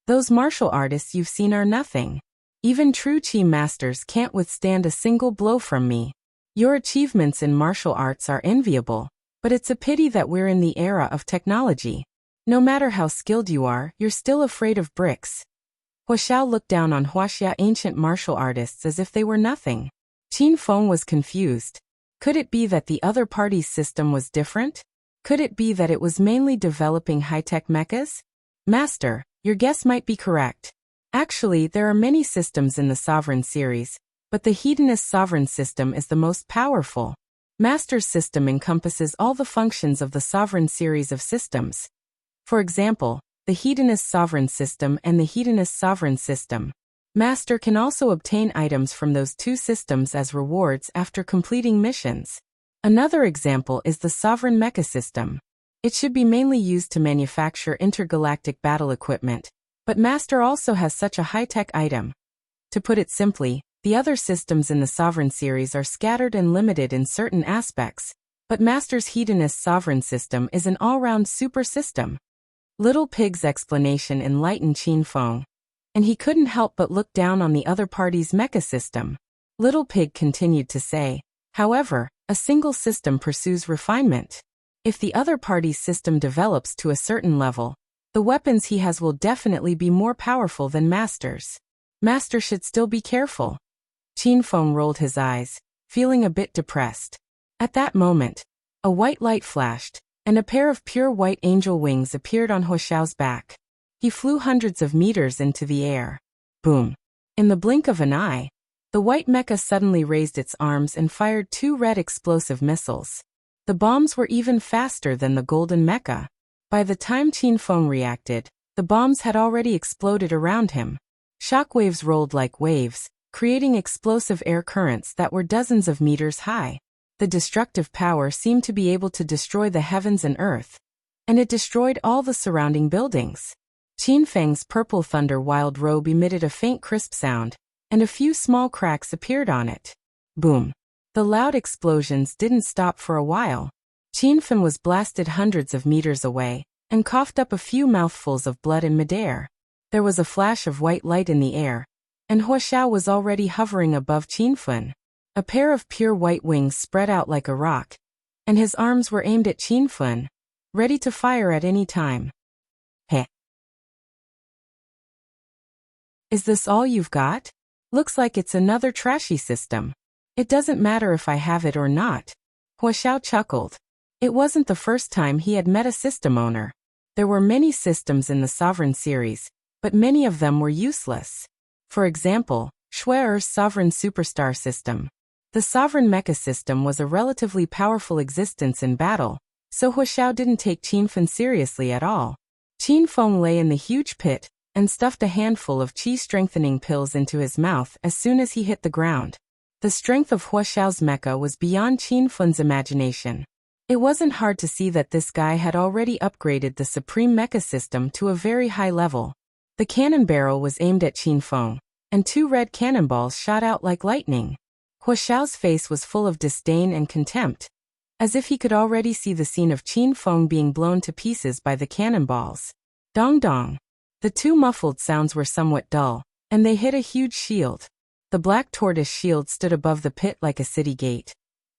Those martial artists you've seen are nothing. Even true Qi masters can't withstand a single blow from me. Your achievements in martial arts are enviable, but it's a pity that we're in the era of technology. No matter how skilled you are, you're still afraid of bricks." Wuxia looked down on Wuxia ancient martial artists as if they were nothing. Qin Feng was confused. Could it be that the other party's system was different? Could it be that it was mainly developing high-tech mechas? Master, your guess might be correct. Actually, there are many systems in the Sovereign series, but the Hedonist Sovereign system is the most powerful. Master's system encompasses all the functions of the Sovereign series of systems. For example, the Hedonist Sovereign system and the Hedonist Sovereign system. Master can also obtain items from those two systems as rewards after completing missions. Another example is the Sovereign Mecha system. It should be mainly used to manufacture intergalactic battle equipment, but Master also has such a high-tech item. To put it simply, the other systems in the Sovereign series are scattered and limited in certain aspects, but Master's Hedonist Sovereign system is an all-round super system. Little Pig's explanation enlightened Qin Feng, and he couldn't help but look down on the other party's mecha system. Little Pig continued to say, however, a single system pursues refinement. If the other party's system develops to a certain level, the weapons he has will definitely be more powerful than Master's. Master should still be careful. Qin Feng rolled his eyes, feeling a bit depressed. At that moment, a white light flashed, and a pair of pure white angel wings appeared on Huxiao's back. He flew hundreds of meters into the air. Boom! In the blink of an eye, the white mecha suddenly raised its arms and fired two red explosive missiles. The bombs were even faster than the golden mecha. By the time Qin Feng reacted, the bombs had already exploded around him. Shockwaves rolled like waves, creating explosive air currents that were dozens of meters high. The destructive power seemed to be able to destroy the heavens and earth, and it destroyed all the surrounding buildings. Qin Feng's purple thunder wild robe emitted a faint crisp sound, and a few small cracks appeared on it. Boom! The loud explosions didn't stop for a while. Qin Feng was blasted hundreds of meters away, and coughed up a few mouthfuls of blood in midair. There was a flash of white light in the air, and Huoxiao was already hovering above Qin Feng. A pair of pure white wings spread out like a rock, and his arms were aimed at Qin Feng, ready to fire at any time. Heh! Is this all you've got? Looks like it's another trashy system. It doesn't matter if I have it or not. Huaxiao chuckled. It wasn't the first time he had met a system owner. There were many systems in the Sovereign series, but many of them were useless. For example, Shue'er's Sovereign Superstar system. The Sovereign Mecha system was a relatively powerful existence in battle, so Huaxiao didn't take Qinfen seriously at all. Qinfeng lay in the huge pit and stuffed a handful of qi-strengthening pills into his mouth as soon as he hit the ground. The strength of Huaxiao's mecha was beyond Qinfen's imagination. It wasn't hard to see that this guy had already upgraded the Supreme Mecha system to a very high level. The cannon barrel was aimed at Qinfeng, and 2 red cannonballs shot out like lightning. Huaxiao's face was full of disdain and contempt, as if he could already see the scene of Qinfeng being blown to pieces by the cannonballs. Dong dong. The 2 muffled sounds were somewhat dull, and they hit a huge shield. The black tortoise shield stood above the pit like a city gate,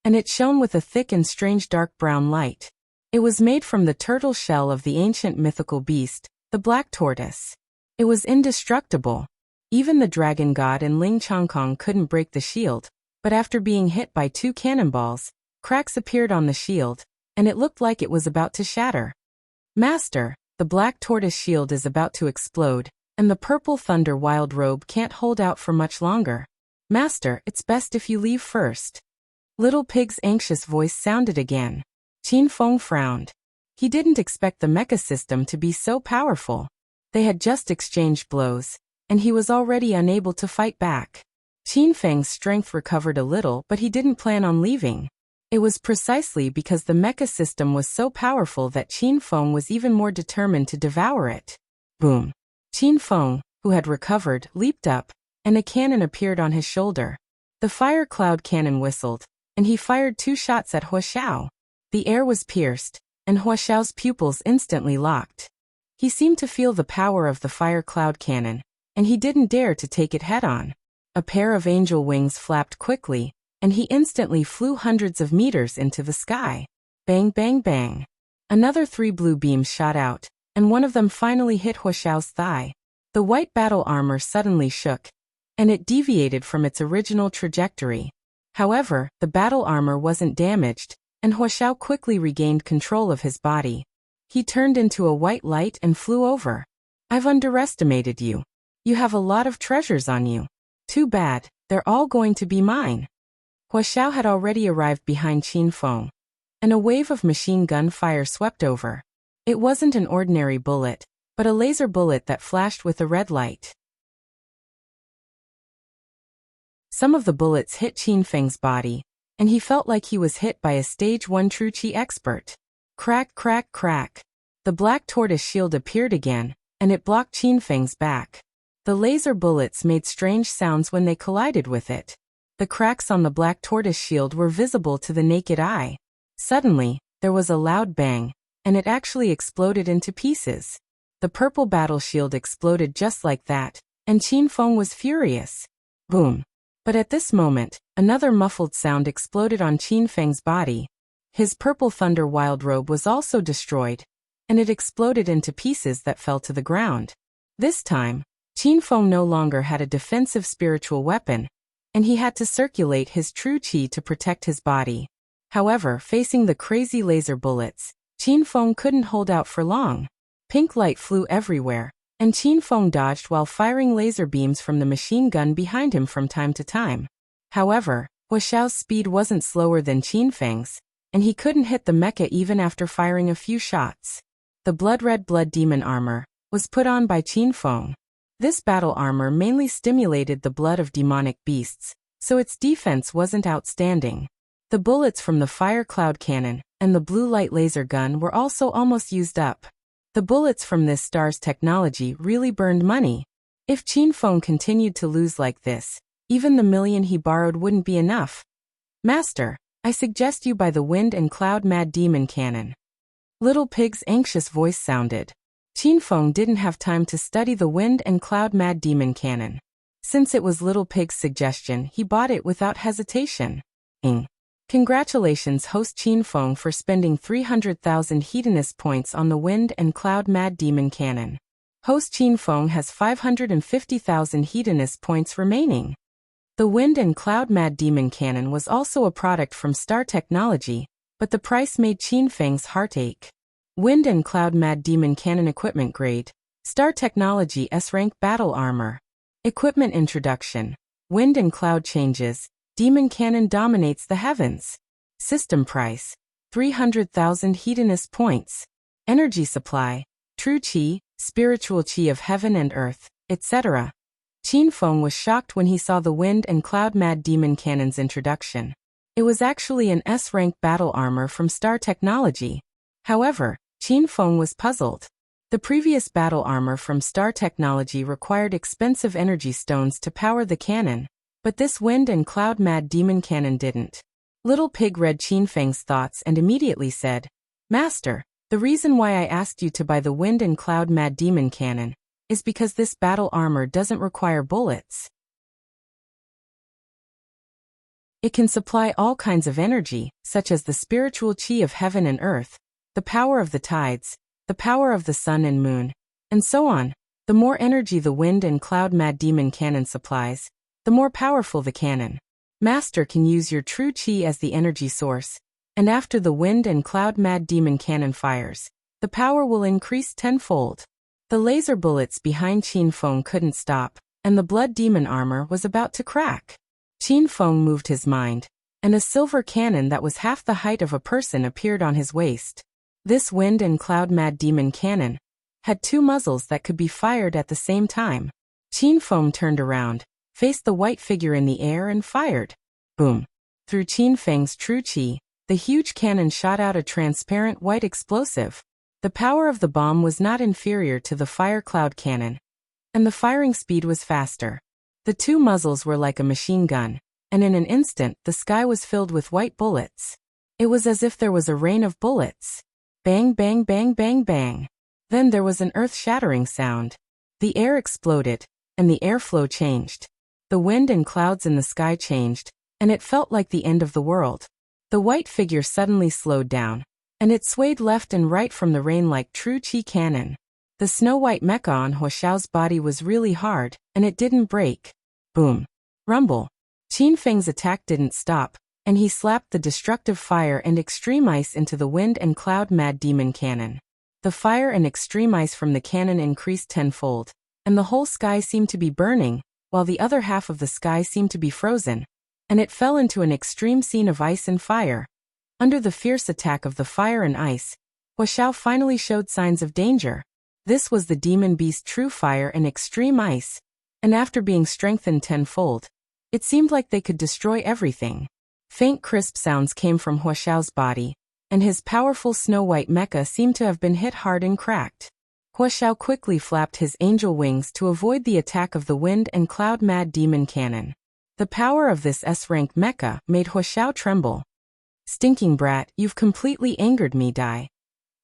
and it shone with a thick and strange dark brown light. It was made from the turtle shell of the ancient mythical beast, the black tortoise. It was indestructible. Even the dragon god and Ling Chongkong couldn't break the shield, but after being hit by 2 cannonballs, cracks appeared on the shield, and it looked like it was about to shatter. Master, the black tortoise shield is about to explode, and the purple thunder wild robe can't hold out for much longer. Master, it's best if you leave first. Little Pig's anxious voice sounded again. Qinfeng frowned. He didn't expect the mecha system to be so powerful. They had just exchanged blows, and he was already unable to fight back. Qinfeng's strength recovered a little, but he didn't plan on leaving. It was precisely because the mecha system was so powerful that Qinfeng was even more determined to devour it. Boom. Qinfeng, who had recovered, leaped up, and a cannon appeared on his shoulder. The fire cloud cannon whistled, and he fired 2 shots at Huaxiao. The air was pierced, and Huaxiao's pupils instantly locked. He seemed to feel the power of the fire cloud cannon, and he didn't dare to take it head-on. A pair of angel wings flapped quickly, and he instantly flew hundreds of meters into the sky. Bang bang bang. Another 3 blue beams shot out, and one of them finally hit Huaxiao's thigh. The white battle armor suddenly shook, and it deviated from its original trajectory. However, the battle armor wasn't damaged, and Huaxiao quickly regained control of his body. He turned into a white light and flew over. I've underestimated you. You have a lot of treasures on you. Too bad, they're all going to be mine. Huaxiao had already arrived behind Qinfeng, and a wave of machine gun fire swept over. It wasn't an ordinary bullet, but a laser bullet that flashed with a red light. Some of the bullets hit Qinfeng's body, and he felt like he was hit by a stage 1 true Qi expert. Crack crack crack. The black tortoise shield appeared again, and it blocked Qinfeng's back. The laser bullets made strange sounds when they collided with it. The cracks on the black tortoise shield were visible to the naked eye. Suddenly, there was a loud bang, and it actually exploded into pieces. The purple battle shield exploded just like that, and Qinfeng was furious. Boom. But at this moment, another muffled sound exploded on Qinfeng's body. His purple thunder wild robe was also destroyed, and it exploded into pieces that fell to the ground. This time, Qinfeng no longer had a defensive spiritual weapon, and he had to circulate his true qi to protect his body. However, facing the crazy laser bullets, Qinfeng couldn't hold out for long. Pink light flew everywhere, and Qinfeng dodged while firing laser beams from the machine gun behind him from time to time. However, Huaxiao's speed wasn't slower than Qinfeng's, and he couldn't hit the mecha even after firing a few shots. The blood-red blood demon armor was put on by Qinfeng. This battle armor mainly stimulated the blood of demonic beasts, so its defense wasn't outstanding. The bullets from the fire cloud cannon and the blue light laser gun were also almost used up. The bullets from this star's technology really burned money. If Qinfeng continued to lose like this, even the million he borrowed wouldn't be enough. Master, I suggest you buy the Wind and Cloud Mad Demon Cannon. Little Pig's anxious voice sounded. Qinfeng didn't have time to study the Wind and Cloud Mad Demon Cannon. Since it was Little Pig's suggestion, he bought it without hesitation. Congratulations host Qinfeng for spending 300,000 hedonist points on the Wind and Cloud Mad Demon Cannon. Host Qinfeng has 550,000 Hedonist points remaining. The Wind and Cloud Mad Demon Cannon was also a product from Star Technology, but the price made Qinfeng's heart ache. Wind and Cloud Mad Demon Cannon Equipment Grade, Star Technology S-Rank Battle Armor. Equipment Introduction. Wind and Cloud Changes, Demon Cannon dominates the heavens. System Price, 300,000 Hedonist points. Energy Supply, True Qi, Spiritual Qi of Heaven and Earth, etc. Qinfeng was shocked when he saw the Wind and Cloud Mad Demon Cannon's introduction. It was actually an S-Rank battle armor from Star Technology. However, Qinfeng was puzzled. The previous battle armor from Star Technology required expensive energy stones to power the cannon, but this Wind and Cloud Mad Demon Cannon didn't. Little Pig read Qinfeng's thoughts and immediately said, "Master, the reason why I asked you to buy the Wind and Cloud Mad Demon Cannon is because this battle armor doesn't require bullets. It can supply all kinds of energy, such as the spiritual qi of heaven and earth, the power of the tides, the power of the sun and moon, and so on. The more energy the Wind and Cloud Mad Demon Cannon supplies, the more powerful the cannon. Master can use your true qi as the energy source, and after the Wind and Cloud Mad Demon Cannon fires, the power will increase tenfold." The laser bullets behind Qinfeng couldn't stop, and the Blood Demon armor was about to crack. Qinfeng moved his mind, and a silver cannon that was half the height of a person appeared on his waist. This Wind and Cloud Mad Demon Cannon had two muzzles that could be fired at the same time. Qinfeng turned around, faced the white figure in the air and fired. Boom! Through Qinfeng's true qi, the huge cannon shot out a transparent white explosive. The power of the bomb was not inferior to the fire cloud cannon, and the firing speed was faster. The two muzzles were like a machine gun, and in an instant the sky was filled with white bullets. It was as if there was a rain of bullets. Bang, bang, bang, bang, bang. Then there was an earth-shattering sound. The air exploded, and the airflow changed. The wind and clouds in the sky changed, and it felt like the end of the world. The white figure suddenly slowed down, and it swayed left and right from the rain like true qi cannon. The snow-white mecha on Huaxiao's body was really hard, and it didn't break. Boom. Rumble. Qinfeng's attack didn't stop, and he slapped the destructive fire and extreme ice into the Wind and Cloud Mad Demon Cannon. The fire and extreme ice from the cannon increased tenfold, and the whole sky seemed to be burning, while the other half of the sky seemed to be frozen, and it fell into an extreme scene of ice and fire. Under the fierce attack of the fire and ice, Huaxiao finally showed signs of danger. This was the demon beast True Fire and Extreme Ice, and after being strengthened tenfold, it seemed like they could destroy everything. Faint crisp sounds came from Huaxiao's body, and his powerful snow-white mecha seemed to have been hit hard and cracked. Huaxiao quickly flapped his angel wings to avoid the attack of the Wind and Cloud Mad Demon Cannon. The power of this S-rank mecha made Huaxiao tremble. "Stinking brat, you've completely angered me, Dai."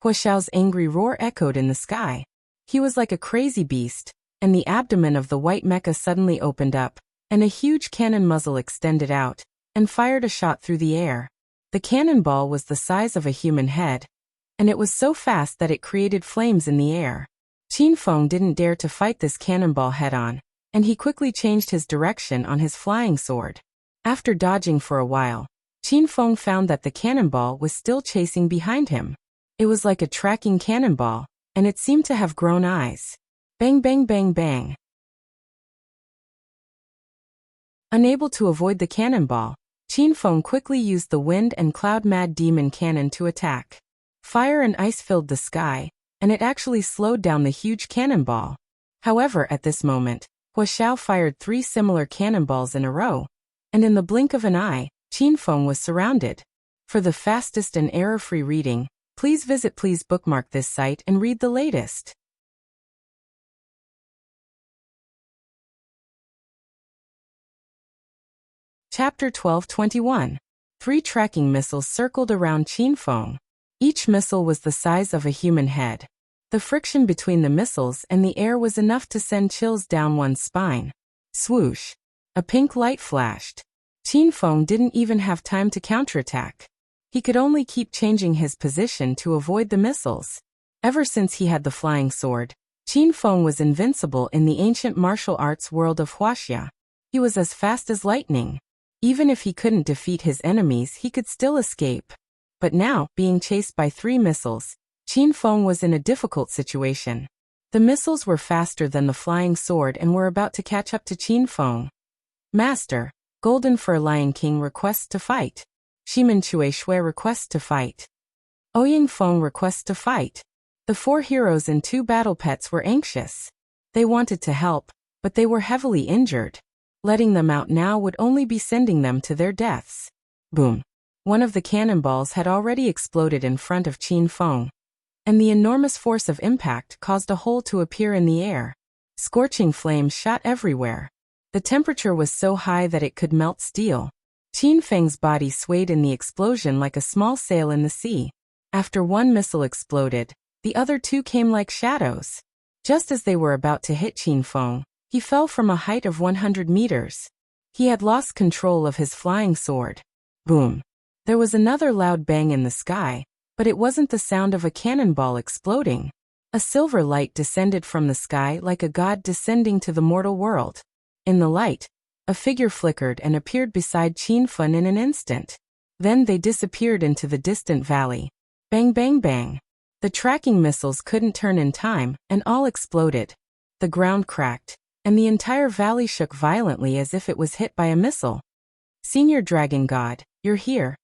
Huaxiao's angry roar echoed in the sky. He was like a crazy beast, and the abdomen of the white mecha suddenly opened up, and a huge cannon muzzle extended out, and fired a shot through the air. The cannonball was the size of a human head, and it was so fast that it created flames in the air. Qinfeng didn't dare to fight this cannonball head-on, and he quickly changed his direction on his flying sword. After dodging for a while, Qinfeng found that the cannonball was still chasing behind him. It was like a tracking cannonball, and it seemed to have grown eyes. Bang, bang, bang, bang. Unable to avoid the cannonball, Qinfeng quickly used the Wind and Cloud Mad Demon Cannon to attack. Fire and ice filled the sky, and it actually slowed down the huge cannonball. However, at this moment, Huaxiao fired 3 similar cannonballs in a row, and in the blink of an eye, Qinfeng was surrounded. For the fastest and error-free reading, please bookmark this site and read the latest. Chapter 12:21. 3 tracking missiles circled around Qinfeng. Each missile was the size of a human head. The friction between the missiles and the air was enough to send chills down one's spine. Swoosh! A pink light flashed. Qinfeng didn't even have time to counterattack. He could only keep changing his position to avoid the missiles. Ever since he had the flying sword, Qin Feng was invincible in the ancient martial arts world of Wuxia. He was as fast as lightning. Even if he couldn't defeat his enemies, he could still escape. But now, being chased by 3 missiles, Qin Feng was in a difficult situation. The missiles were faster than the flying sword and were about to catch up to Qin Feng. Master, Golden Fur Lion King requests to fight. Shimen Chui Shui requests to fight. Ouyang Feng requests to fight. The 4 heroes and 2 battle pets were anxious. They wanted to help, but they were heavily injured. Letting them out now would only be sending them to their deaths. Boom. One of the cannonballs had already exploded in front of Qin Feng, and the enormous force of impact caused a hole to appear in the air. Scorching flames shot everywhere. The temperature was so high that it could melt steel. Qin Feng's body swayed in the explosion like a small sail in the sea. After 1 missile exploded, the other 2 came like shadows. Just as they were about to hit Qin Feng, he fell from a height of 100 meters. He had lost control of his flying sword. Boom. There was another loud bang in the sky, but it wasn't the sound of a cannonball exploding. A silver light descended from the sky like a god descending to the mortal world. In the light, a figure flickered and appeared beside Qin Feng in an instant. Then they disappeared into the distant valley. Bang bang bang. The tracking missiles couldn't turn in time, and all exploded. The ground cracked, and the entire valley shook violently as if it was hit by a missile. Senior Dragon God, you're here.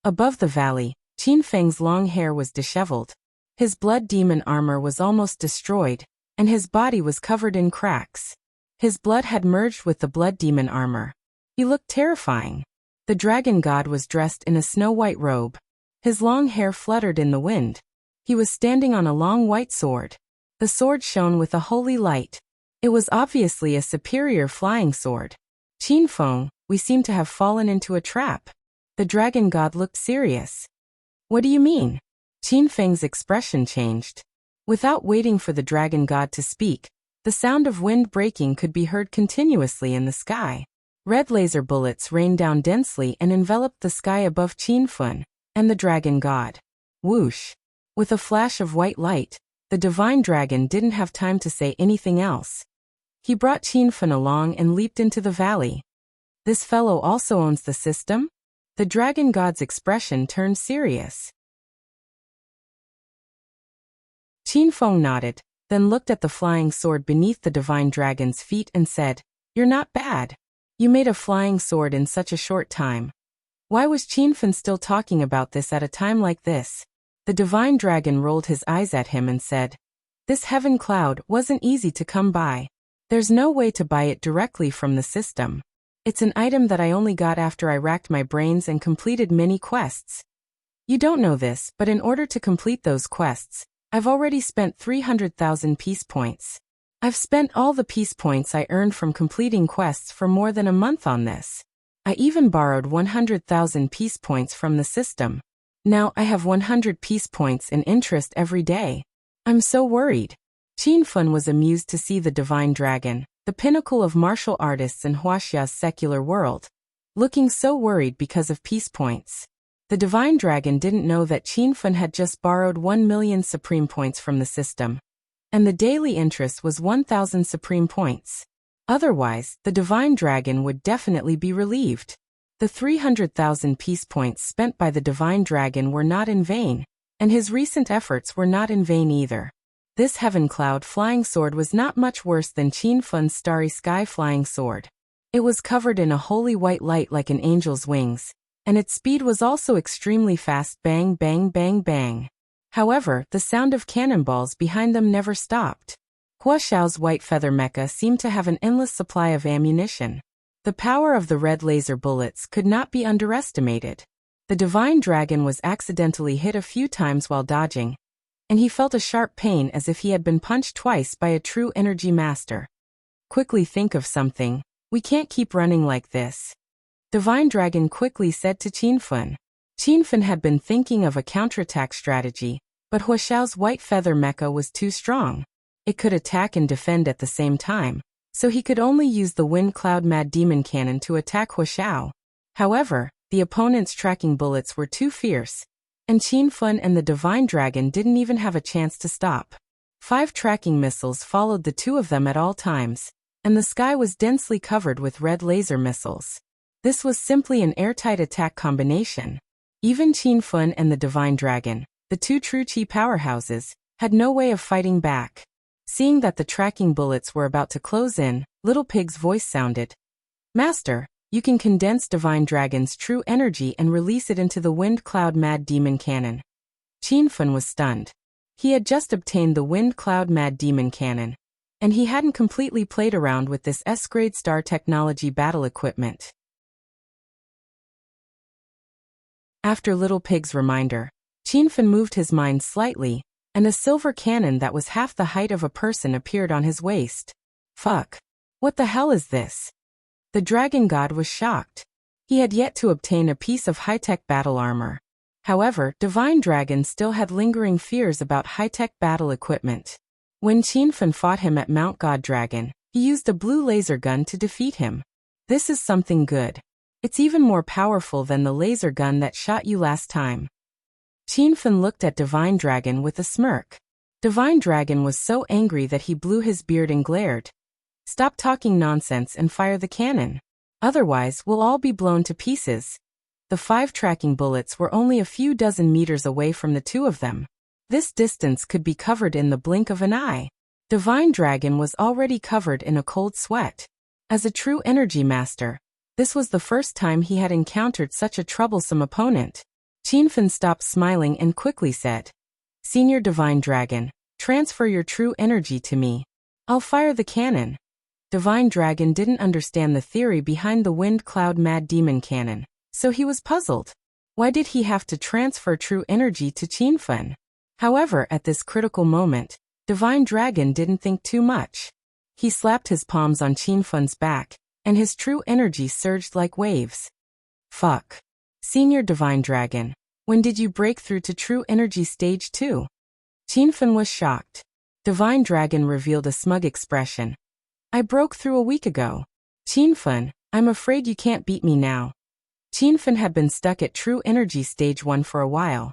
Above the valley, Qin Feng's long hair was disheveled. His blood demon armor was almost destroyed, and his body was covered in cracks. His blood had merged with the blood demon armor. He looked terrifying. The dragon god was dressed in a snow-white robe. His long hair fluttered in the wind. He was standing on a long white sword. The sword shone with a holy light. It was obviously a superior flying sword. Qin Feng, we seem to have fallen into a trap. The dragon god looked serious. What do you mean? Qin Feng's expression changed. Without waiting for the dragon god to speak, the sound of wind breaking could be heard continuously in the sky. Red laser bullets rained down densely and enveloped the sky above Qin Feng and the dragon god. Whoosh! With a flash of white light, the divine dragon didn't have time to say anything else. He brought Qin Feng along and leaped into the valley. This fellow also owns the system? The dragon god's expression turned serious. Qin Feng nodded, then looked at the flying sword beneath the divine dragon's feet and said, "You're not bad. You made a flying sword in such a short time." Why was Qin Feng still talking about this at a time like this? The divine dragon rolled his eyes at him and said, "This heaven cloud wasn't easy to come by. There's no way to buy it directly from the system. It's an item that I only got after I racked my brains and completed many quests. You don't know this, but in order to complete those quests, I've already spent 300,000 peace points. I've spent all the peace points I earned from completing quests for more than a month on this. I even borrowed 100,000 peace points from the system. Now I have 100 peace points in interest every day. I'm so worried." Qin Feng was amused to see the divine dragon, the pinnacle of martial artists in Huaxia's secular world, looking so worried because of peace points. The divine dragon didn't know that Qin Feng had just borrowed 1 million supreme points from the system, and the daily interest was 1,000 supreme points. Otherwise, the divine dragon would definitely be relieved. The 300,000 peace points spent by the divine dragon were not in vain, and his recent efforts were not in vain either. This heaven cloud flying sword was not much worse than Qin Feng's starry sky flying sword. It was covered in a holy white light like an angel's wings, and its speed was also extremely fast. Bang bang bang bang. However, the sound of cannonballs behind them never stopped. Hua Xiao's white feather mecha seemed to have an endless supply of ammunition. The power of the red laser bullets could not be underestimated. The divine dragon was accidentally hit a few times while dodging, and he felt a sharp pain as if he had been punched twice by a true energy master. "Quickly think of something. We can't keep running like this," Divine Dragon quickly said to Qin Feng. Qin Feng had been thinking of a counterattack strategy, but Hua Xiao's white feather mecha was too strong. It could attack and defend at the same time, so he could only use the Wind Cloud Mad Demon Cannon to attack Hua Xiao. However, the opponent's tracking bullets were too fierce, and Qin Feng and the Divine Dragon didn't even have a chance to stop. 5 tracking missiles followed the two of them at all times, and the sky was densely covered with red laser missiles. This was simply an airtight attack combination. Even Qin Fun and the Divine Dragon, the two true Qi powerhouses, had no way of fighting back. Seeing that the tracking bullets were about to close in, Little Pig's voice sounded. Master, you can condense Divine Dragon's true energy and release it into the Wind Cloud Mad Demon Cannon. Qin Fun was stunned. He had just obtained the Wind Cloud Mad Demon Cannon, and he hadn't completely played around with this S-grade star technology battle equipment. After Little Pig's reminder, Qin Fun moved his mind slightly, and a silver cannon that was half the height of a person appeared on his waist. Fuck. What the hell is this? The dragon god was shocked. He had yet to obtain a piece of high-tech battle armor. However, Divine Dragon still had lingering fears about high-tech battle equipment. When Qin Fun fought him at Mount God Dragon, he used a blue laser gun to defeat him. This is something good. It's even more powerful than the laser gun that shot you last time. Qin Fun looked at Divine Dragon with a smirk. Divine Dragon was so angry that he blew his beard and glared. Stop talking nonsense and fire the cannon. Otherwise, we'll all be blown to pieces. The 5 tracking bullets were only a few dozen meters away from the two of them. This distance could be covered in the blink of an eye. Divine Dragon was already covered in a cold sweat. As a true energy master, this was the first time he had encountered such a troublesome opponent. Qin Fun stopped smiling and quickly said, Senior Divine Dragon, transfer your true energy to me. I'll fire the cannon. Divine Dragon didn't understand the theory behind the Wind Cloud Mad Demon Cannon, so he was puzzled. Why did he have to transfer true energy to Qin Fun? However, at this critical moment, Divine Dragon didn't think too much. He slapped his palms on Qin Fun's back, and his true energy surged like waves. Fuck. Senior Divine Dragon, when did you break through to True Energy Stage 2? Qin Fun was shocked. Divine Dragon revealed a smug expression. I broke through a week ago. Qin Fun, I'm afraid you can't beat me now. Qin Fun had been stuck at True Energy Stage 1 for a while.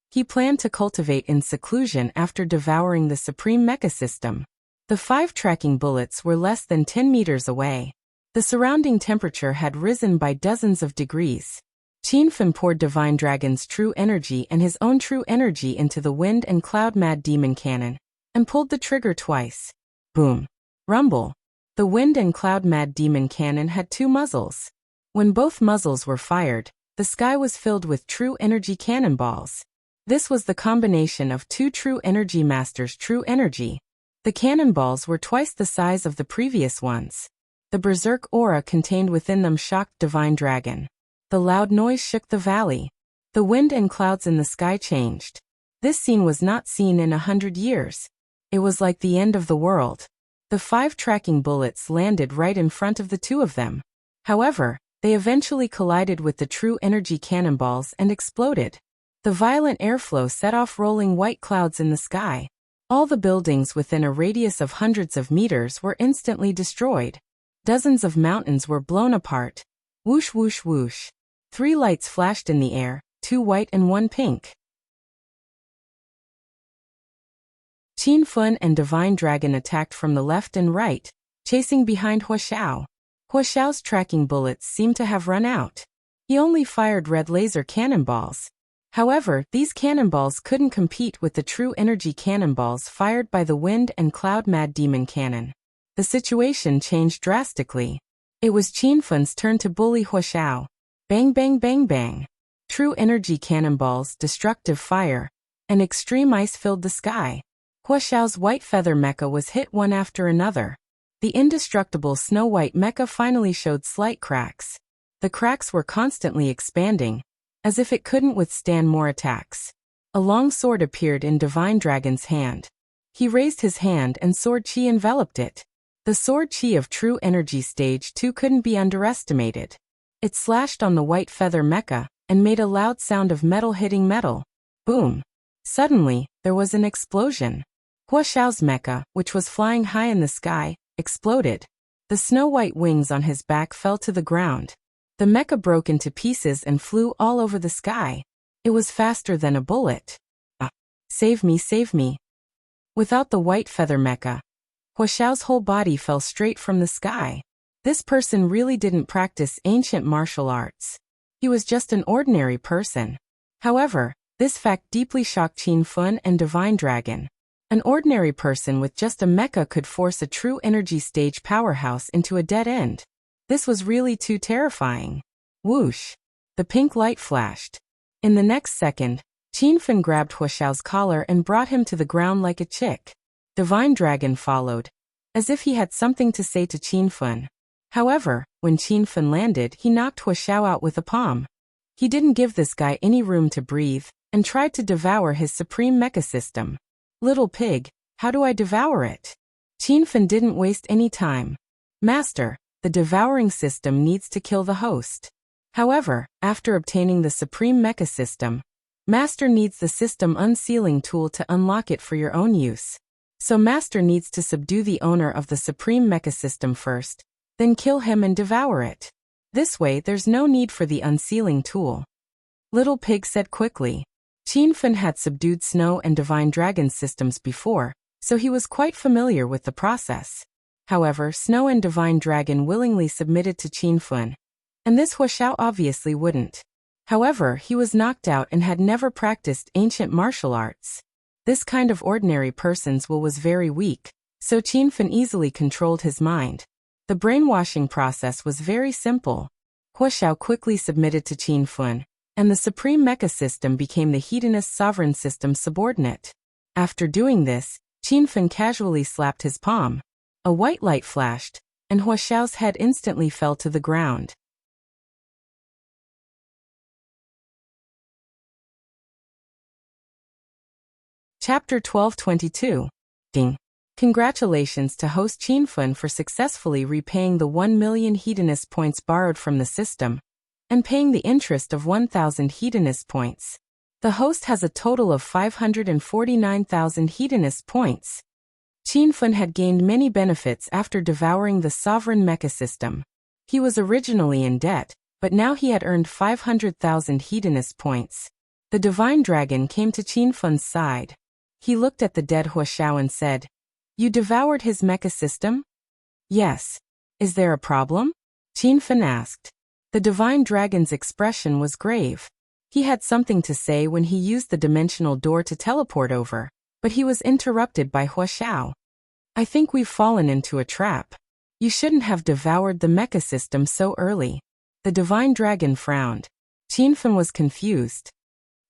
He planned to cultivate in seclusion after devouring the Supreme Mecha System. The 5 tracking bullets were less than 10 meters away. The surrounding temperature had risen by dozens of degrees. Qin Fun poured Divine Dragon's true energy and his own true energy into the Wind and Cloud Mad Demon Cannon, and pulled the trigger twice. Boom. Rumble. The Wind and Cloud Mad Demon Cannon had 2 muzzles. When both muzzles were fired, the sky was filled with true energy cannonballs. This was the combination of 2 true energy masters' true energy. The cannonballs were twice the size of the previous ones. The berserk aura contained within them shocked Divine Dragon. The loud noise shook the valley. The wind and clouds in the sky changed. This scene was not seen in 100 years. It was like the end of the world. The 5 tracking bullets landed right in front of the two of them. However, they eventually collided with the true energy cannonballs and exploded. The violent airflow set off rolling white clouds in the sky. All the buildings within a radius of hundreds of meters were instantly destroyed. Dozens of mountains were blown apart. Whoosh whoosh whoosh. 3 lights flashed in the air, 2 white and 1 pink. Qin Fun and Divine Dragon attacked from the left and right, chasing behind Huaxiao. Huaxiao's tracking bullets seemed to have run out. He only fired red laser cannonballs. However, these cannonballs couldn't compete with the true energy cannonballs fired by the Wind and Cloud Mad Demon Cannon. The situation changed drastically. It was Qin Fun's turn to bully Huaxiao. Bang bang bang bang. True energy cannonballs, destructive fire, and extreme ice filled the sky. Huaxiao's white feather mecha was hit one after another. The indestructible snow-white mecha finally showed slight cracks. The cracks were constantly expanding, as if it couldn't withstand more attacks. A long sword appeared in Divine Dragon's hand. He raised his hand and sword chi enveloped it. The sword chi of True Energy Stage 2 couldn't be underestimated. It slashed on the white feather mecha, and made a loud sound of metal hitting metal. Boom! Suddenly, there was an explosion. Huaxiao's mecha, which was flying high in the sky, exploded. The snow-white wings on his back fell to the ground. The mecha broke into pieces and flew all over the sky. It was faster than a bullet. Save me, save me. Without the white feather mecha, Huaxiao's whole body fell straight from the sky. This person really didn't practice ancient martial arts. He was just an ordinary person. However, this fact deeply shocked Qin Fun and Divine Dragon. An ordinary person with just a mecha could force a true energy stage powerhouse into a dead end. This was really too terrifying. Whoosh! The pink light flashed. In the next second, Qin Fun grabbed Huaxiao's collar and brought him to the ground like a chick. Divine Dragon followed, as if he had something to say to Qin Fun. However, when Qin Fun landed, he knocked Huaxiao out with a palm. He didn't give this guy any room to breathe, and tried to devour his supreme mecha system. Little pig, how do I devour it? Qin Fun didn't waste any time. Master, the devouring system needs to kill the host. However, after obtaining the supreme mecha system, Master needs the system unsealing tool to unlock it for your own use. So Master needs to subdue the owner of the supreme mecha system first, then kill him and devour it. This way there's no need for the unsealing tool. Little Pig said quickly. Qin Fun had subdued Snow and Divine Dragon systems before, so he was quite familiar with the process. However, Snow and Divine Dragon willingly submitted to Qin Fun, and this Huaxiao obviously wouldn't. However, he was knocked out and had never practiced ancient martial arts. This kind of ordinary person's will was very weak, so Qin Fun easily controlled his mind. The brainwashing process was very simple. Huaxiao quickly submitted to Qin Fun, and the Supreme Mecha System became the Hedonist Sovereign System's subordinate. After doing this, Qin Fun casually slapped his palm. A white light flashed, and Huaxiao's head instantly fell to the ground. Chapter 1222. Ding. Congratulations to host Qin Fun for successfully repaying the 1 million hedonist points borrowed from the system, and paying the interest of 1,000 hedonist points. The host has a total of 549,000 hedonist points. Qin Fun had gained many benefits after devouring the sovereign mecha system. He was originally in debt, but now he had earned 500,000 hedonist points. The Divine Dragon came to Qin Fun's side. He looked at the dead Huaxiao and said, "You devoured his mecha system?" "Yes. Is there a problem?" Qin Fun asked. The Divine Dragon's expression was grave. He had something to say when he used the dimensional door to teleport over, but he was interrupted by Huaxiao. "I think we've fallen into a trap. You shouldn't have devoured the mecha system so early." The Divine Dragon frowned. Qin Fun was confused.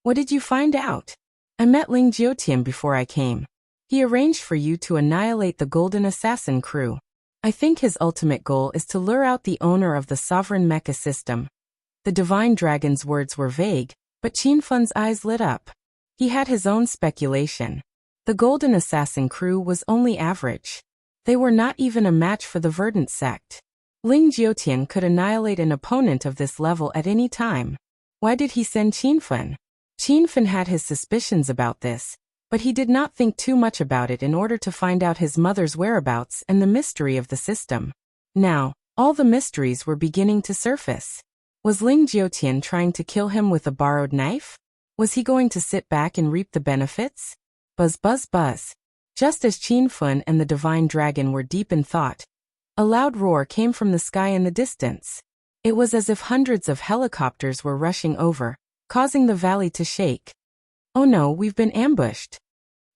"What did you find out?" "I met Ling Jiotian before I came. He arranged for you to annihilate the Golden Assassin crew. I think his ultimate goal is to lure out the owner of the sovereign mecha system." The Divine Dragon's words were vague, but Qin Fun's eyes lit up. He had his own speculation. The Golden Assassin crew was only average. They were not even a match for the Verdant sect. Ling Jiotian could annihilate an opponent of this level at any time. Why did he send Qin Fun? Qin Fun had his suspicions about this, but he did not think too much about it in order to find out his mother's whereabouts and the mystery of the system. Now, all the mysteries were beginning to surface. Was Ling Jiotian trying to kill him with a borrowed knife? Was he going to sit back and reap the benefits? Buzz buzz buzz. Just as Qin Fun and the Divine Dragon were deep in thought, a loud roar came from the sky in the distance. It was as if hundreds of helicopters were rushing over, causing the valley to shake. "Oh no, we've been ambushed."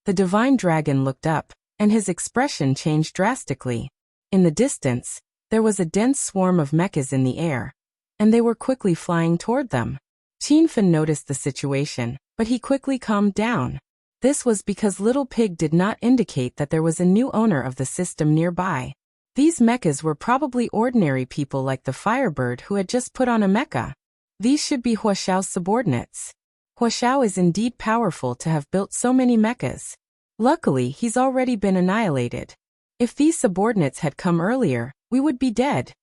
The Divine Dragon looked up, and his expression changed drastically. In the distance, there was a dense swarm of mechas in the air, and they were quickly flying toward them. Qin Fun noticed the situation, but he quickly calmed down. This was because Little Pig did not indicate that there was a new owner of the system nearby. These mechas were probably ordinary people like the Firebird who had just put on a mecha. These should be Huaxiao's subordinates. Huaxiao is indeed powerful to have built so many mechas. Luckily, he's already been annihilated. If these subordinates had come earlier, we would be dead.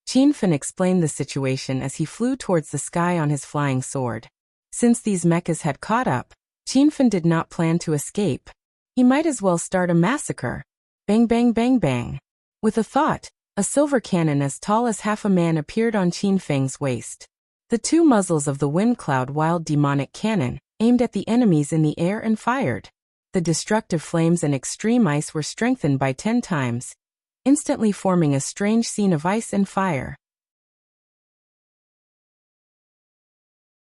Qin Fun explained the situation as he flew towards the sky on his flying sword. Since these mechas had caught up, Qin Fun did not plan to escape. He might as well start a massacre. Bang bang bang bang. With a thought, a silver cannon as tall as half a man appeared on Qin Feng's waist. The two muzzles of the Wind Cloud Wild Demonic Cannon aimed at the enemies in the air and fired. the destructive flames and extreme ice were strengthened by 10 times, instantly forming a strange scene of ice and fire.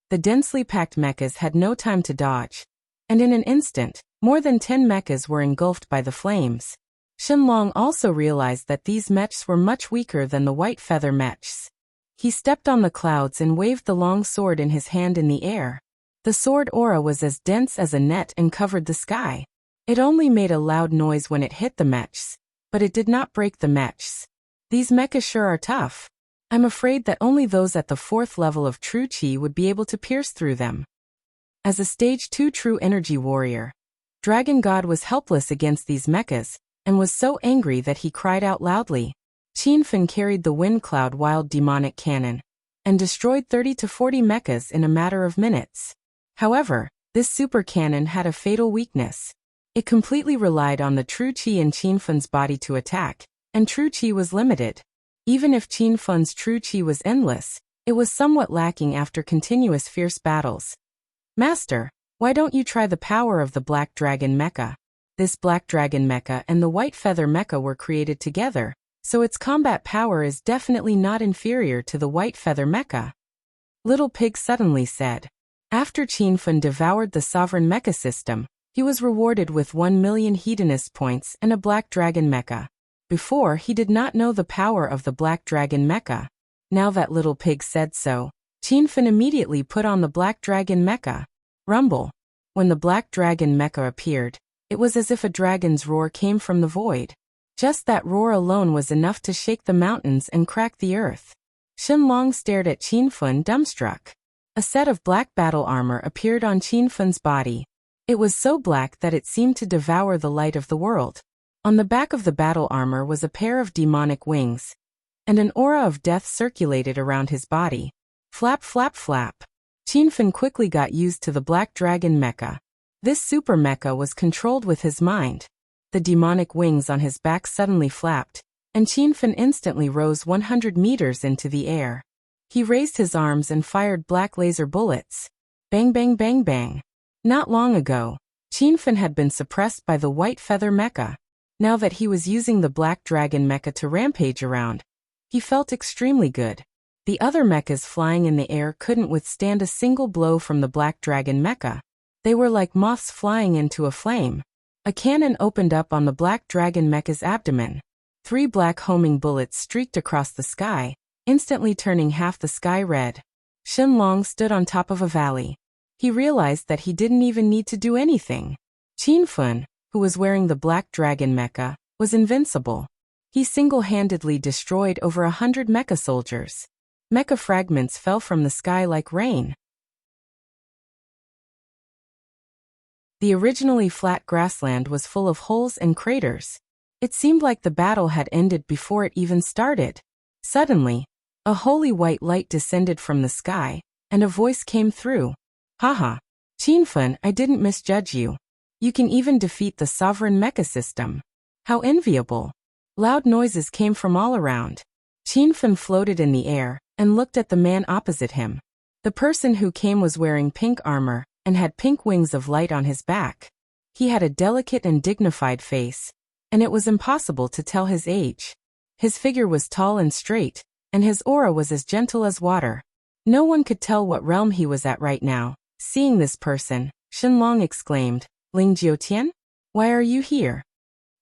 The densely packed mechas had no time to dodge, and in an instant, more than 10 mechas were engulfed by the flames. Shenlong also realized that these mechs were much weaker than the white feather mechs. He stepped on the clouds and waved the long sword in his hand in the air. The sword aura was as dense as a net and covered the sky. It only made a loud noise when it hit the mechs, but it did not break the mechs. These mechas sure are tough. I'm afraid that only those at the 4th level of true chi would be able to pierce through them. As a stage 2 true energy warrior, Dragon God was helpless against these mechas, and was so angry that he cried out loudly. Qinfen carried the Wind Cloud Wild Demonic Cannon, and destroyed 30 to 40 mechas in a matter of minutes. However, this super cannon had a fatal weakness. It completely relied on the true chi in Qinfen's body to attack, and true chi was limited. Even if Qinfen's true chi was endless, it was somewhat lacking after continuous fierce battles. Master, why don't you try the power of the Black Dragon Mecha? This Black Dragon Mecha and the White Feather Mecha were created together, so its combat power is definitely not inferior to the White Feather Mecha. Little Pig suddenly said. After Qinfen devoured the Sovereign Mecha system, he was rewarded with 1 million Hedonist points and a Black Dragon Mecha. Before, he did not know the power of the Black Dragon Mecha. Now that Little Pig said so, Qinfen immediately put on the Black Dragon Mecha. Rumble. When the Black Dragon Mecha appeared, it was as if a dragon's roar came from the void. Just that roar alone was enough to shake the mountains and crack the earth. Shenlong stared at Qinfen dumbstruck. A set of black battle armor appeared on Qinfen's body. It was so black that it seemed to devour the light of the world. On the back of the battle armor was a pair of demonic wings, and an aura of death circulated around his body. Flap, flap, flap. Qinfen quickly got used to the Black Dragon Mecha. This super mecha was controlled with his mind. The demonic wings on his back suddenly flapped, and Qinfen instantly rose 100 meters into the air. He raised his arms and fired black laser bullets. Bang, bang, bang, bang. Not long ago, Qinfen had been suppressed by the White Feather Mecha. Now that he was using the Black Dragon Mecha to rampage around, he felt extremely good. The other mechas flying in the air couldn't withstand a single blow from the Black Dragon Mecha. They were like moths flying into a flame. A cannon opened up on the Black Dragon Mecha's abdomen. 3 black homing bullets streaked across the sky, instantly turning half the sky red. Shenlong stood on top of a valley. He realized that he didn't even need to do anything. Qinfen, who was wearing the Black Dragon Mecha, was invincible. He single-handedly destroyed over 100 mecha soldiers. Mecha fragments fell from the sky like rain. The originally flat grassland was full of holes and craters. It seemed like the battle had ended before it even started. Suddenly, a holy white light descended from the sky, and a voice came through. Haha. Qinfen, I didn't misjudge you. You can even defeat the Sovereign Mecha system. How enviable. Loud noises came from all around. Qinfen floated in the air, and looked at the man opposite him. The person who came was wearing pink armor, and had pink wings of light on his back. He had a delicate and dignified face, and it was impossible to tell his age. His figure was tall and straight, and his aura was as gentle as water. No one could tell what realm he was at right now. Seeing this person, Shenlong exclaimed, Ling Jiutian? Why are you here?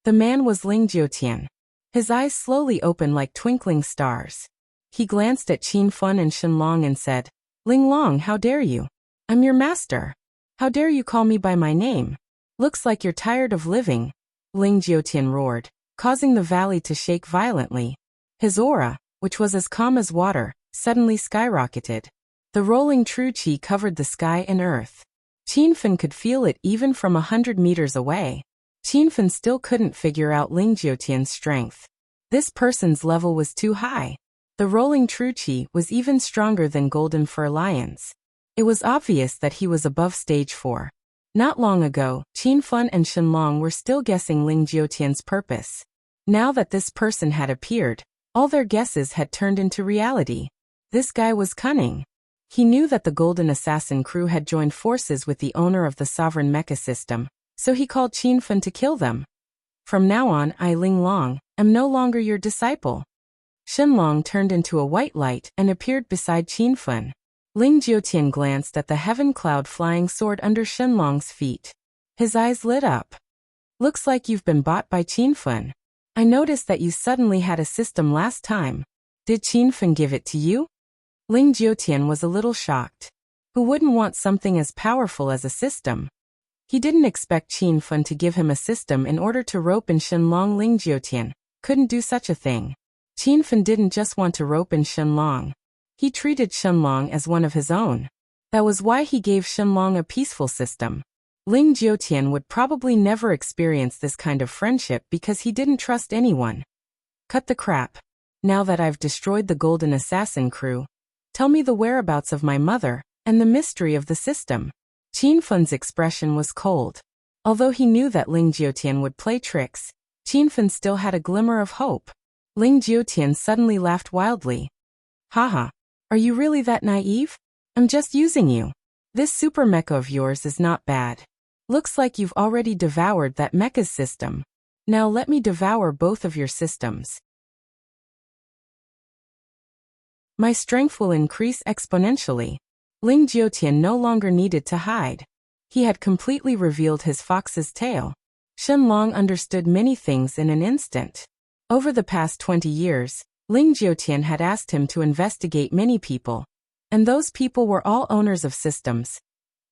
The man was Ling Jiutian. His eyes slowly opened like twinkling stars. He glanced at Qinfen and Shenlong and said, Ling Long, how dare you? I'm your master. How dare you call me by my name? Looks like you're tired of living. Ling Jiutian roared, causing the valley to shake violently. His aura, which was as calm as water, suddenly skyrocketed. The rolling true chi covered the sky and earth. Qinfen could feel it even from 100 meters away. Qinfen still couldn't figure out Ling Jiutian's strength. This person's level was too high. The rolling true chi was even stronger than golden fur lions. It was obvious that he was above stage 4. Not long ago, Qinfen and Shenlong were still guessing Ling Jiutian's purpose. Now that this person had appeared, all their guesses had turned into reality. This guy was cunning. He knew that the Golden Assassin crew had joined forces with the owner of the Sovereign Mecha system, So he called Qin Fen to kill them. From now on, I Ling Long am no longer your disciple. Shenlong turned into a white light and appeared beside Qin Fen. Ling Jiutian glanced at the heaven cloud flying sword under Shenlong's feet. His eyes lit up. Looks like you've been bought by Qin Fen. I noticed that you suddenly had a system last time. Did Qin Fen give it to you? Ling Jiutian was a little shocked. Who wouldn't want something as powerful as a system? He didn't expect Qin Fen to give him a system in order to rope in Shenlong. Ling Jiutian couldn't do such a thing. Qin Fen didn't just want to rope in Shenlong. He treated Shenlong as one of his own. That was why he gave Shenlong a peaceful system. Ling Jiutian would probably never experience this kind of friendship because he didn't trust anyone. Cut the crap. Now that I've destroyed the Golden Assassin crew, tell me the whereabouts of my mother and the mystery of the system. Qin Fen's expression was cold. Although he knew that Ling Jiutian would play tricks, Qin Fen still had a glimmer of hope. Ling Jiutian suddenly laughed wildly. Haha, are you really that naive? I'm just using you. This super mecha of yours is not bad. Looks like you've already devoured that mecha's system. Now let me devour both of your systems. My strength will increase exponentially. Ling Jiutian no longer needed to hide. He had completely revealed his fox's tail. Shenlong understood many things in an instant. Over the past 20 years, Ling Jiutian had asked him to investigate many people. And those people were all owners of systems.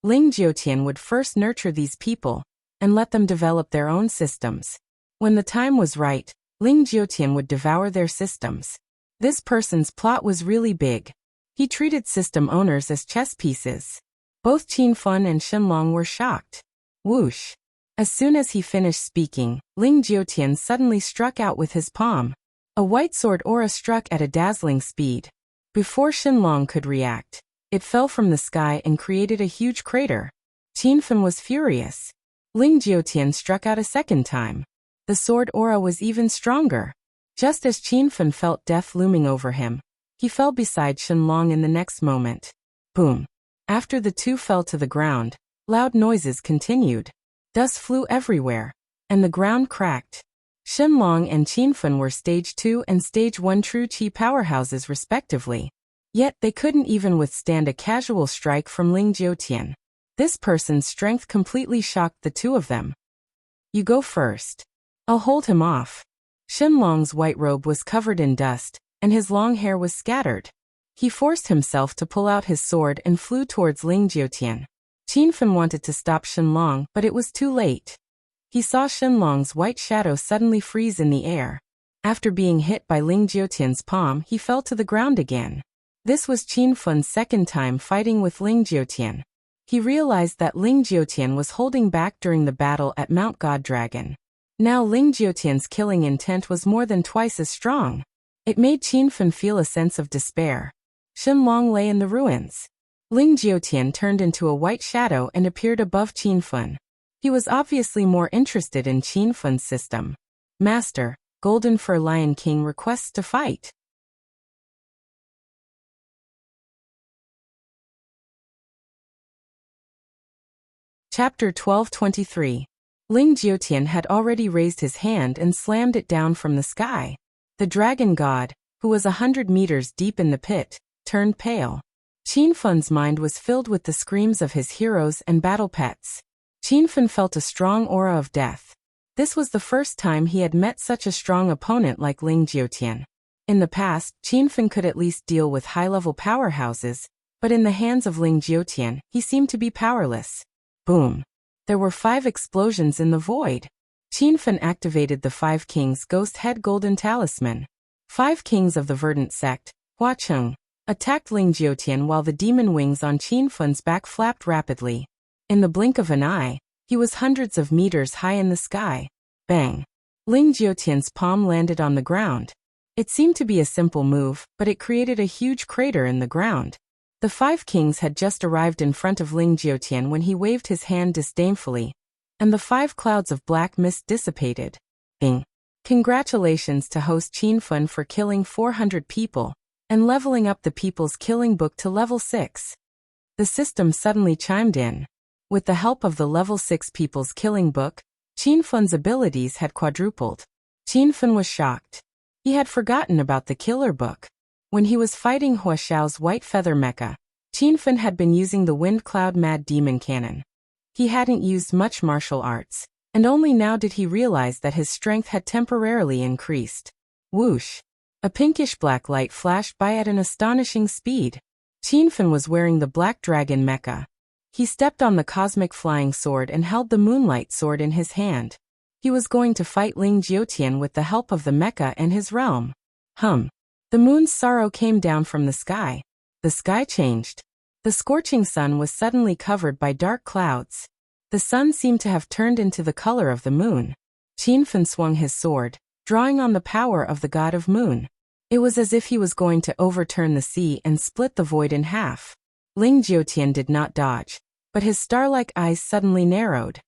Ling Jiutian would first nurture these people and let them develop their own systems. When the time was right, Ling Jiutian would devour their systems. This person's plot was really big. He treated system owners as chess pieces. Both Qin Fen and Shenlong were shocked. Whoosh! As soon as he finished speaking, Ling Jiutian suddenly struck out with his palm. A white sword aura struck at a dazzling speed. Before Shenlong could react, it fell from the sky and created a huge crater. Qin Fen was furious. Ling Jiutian struck out a second time. The sword aura was even stronger. Just as Qin Fen felt death looming over him, he fell beside Shenlong in the next moment. Boom! After the two fell to the ground, loud noises continued. Dust flew everywhere, and the ground cracked. Shenlong and Qin Fen were Stage 2 and Stage 1 true Qi powerhouses respectively. Yet they couldn't even withstand a casual strike from Ling Jiutian. This person's strength completely shocked the two of them. You go first. I'll hold him off. Shenlong's white robe was covered in dust, and his long hair was scattered. He forced himself to pull out his sword and flew towards Ling Jiutian. Qin Fen wanted to stop Shenlong, but it was too late. He saw Shenlong's white shadow suddenly freeze in the air. After being hit by Ling Jiutian's palm, he fell to the ground again. This was Qin Fen's second time fighting with Ling Jiutian. He realized that Ling Jiutian was holding back during the battle at Mount God Dragon. Now Ling Jiutian's killing intent was more than twice as strong. It made Qin Fen feel a sense of despair. Shenlong lay in the ruins. Ling Jiutian turned into a white shadow and appeared above Qin Fen. He was obviously more interested in Qin Fen's system. Master, Golden Fur Lion King requests to fight. Chapter 1223. Ling Jiutian had already raised his hand and slammed it down from the sky. The dragon god, who was 100 meters deep in the pit, turned pale. Qin Fen's mind was filled with the screams of his heroes and battle pets. Qin Fen felt a strong aura of death. This was the first time he had met such a strong opponent like Ling Jiutian. In the past, Qin Fen could at least deal with high-level powerhouses, but in the hands of Ling Jiutian, he seemed to be powerless. Boom! There were 5 explosions in the void. Qin Fen activated the 5 Kings' Ghost Head Golden Talisman. 5 kings of the Verdant Sect, Huacheng, attacked Ling Jiutian while the demon wings on Qin Fen's back flapped rapidly. In the blink of an eye, he was hundreds of meters high in the sky. Bang! Ling Jiutian's palm landed on the ground. It seemed to be a simple move, but it created a huge crater in the ground. The 5 kings had just arrived in front of Ling Jiutian when he waved his hand disdainfully, and the 5 clouds of black mist dissipated. Bing! Congratulations to host Qin Fen for killing 400 people and leveling up the People's Killing Book to level 6. The system suddenly chimed in. With the help of the level 6 People's Killing Book, Qin Fun's abilities had quadrupled. Qin Fun was shocked. He had forgotten about the killer book. When he was fighting Hua Xiao's white feather mecha, Qin Fun had been using the Wind Cloud Mad Demon Cannon. He hadn't used much martial arts, and only now did he realize that his strength had temporarily increased. Whoosh! A pinkish-black light flashed by at an astonishing speed. Qin Fun was wearing the Black Dragon mecha. He stepped on the cosmic flying sword and held the Moonlight Sword in his hand. He was going to fight Ling Jiutian with the help of the mecha and his realm. The moon's sorrow came down from the sky. The sky changed. The scorching sun was suddenly covered by dark clouds. The sun seemed to have turned into the color of the moon. Qin Fun swung his sword, drawing on the power of the god of moon. It was as if he was going to overturn the sea and split the void in half. Ling Jiutian did not dodge, but his star-like eyes suddenly narrowed.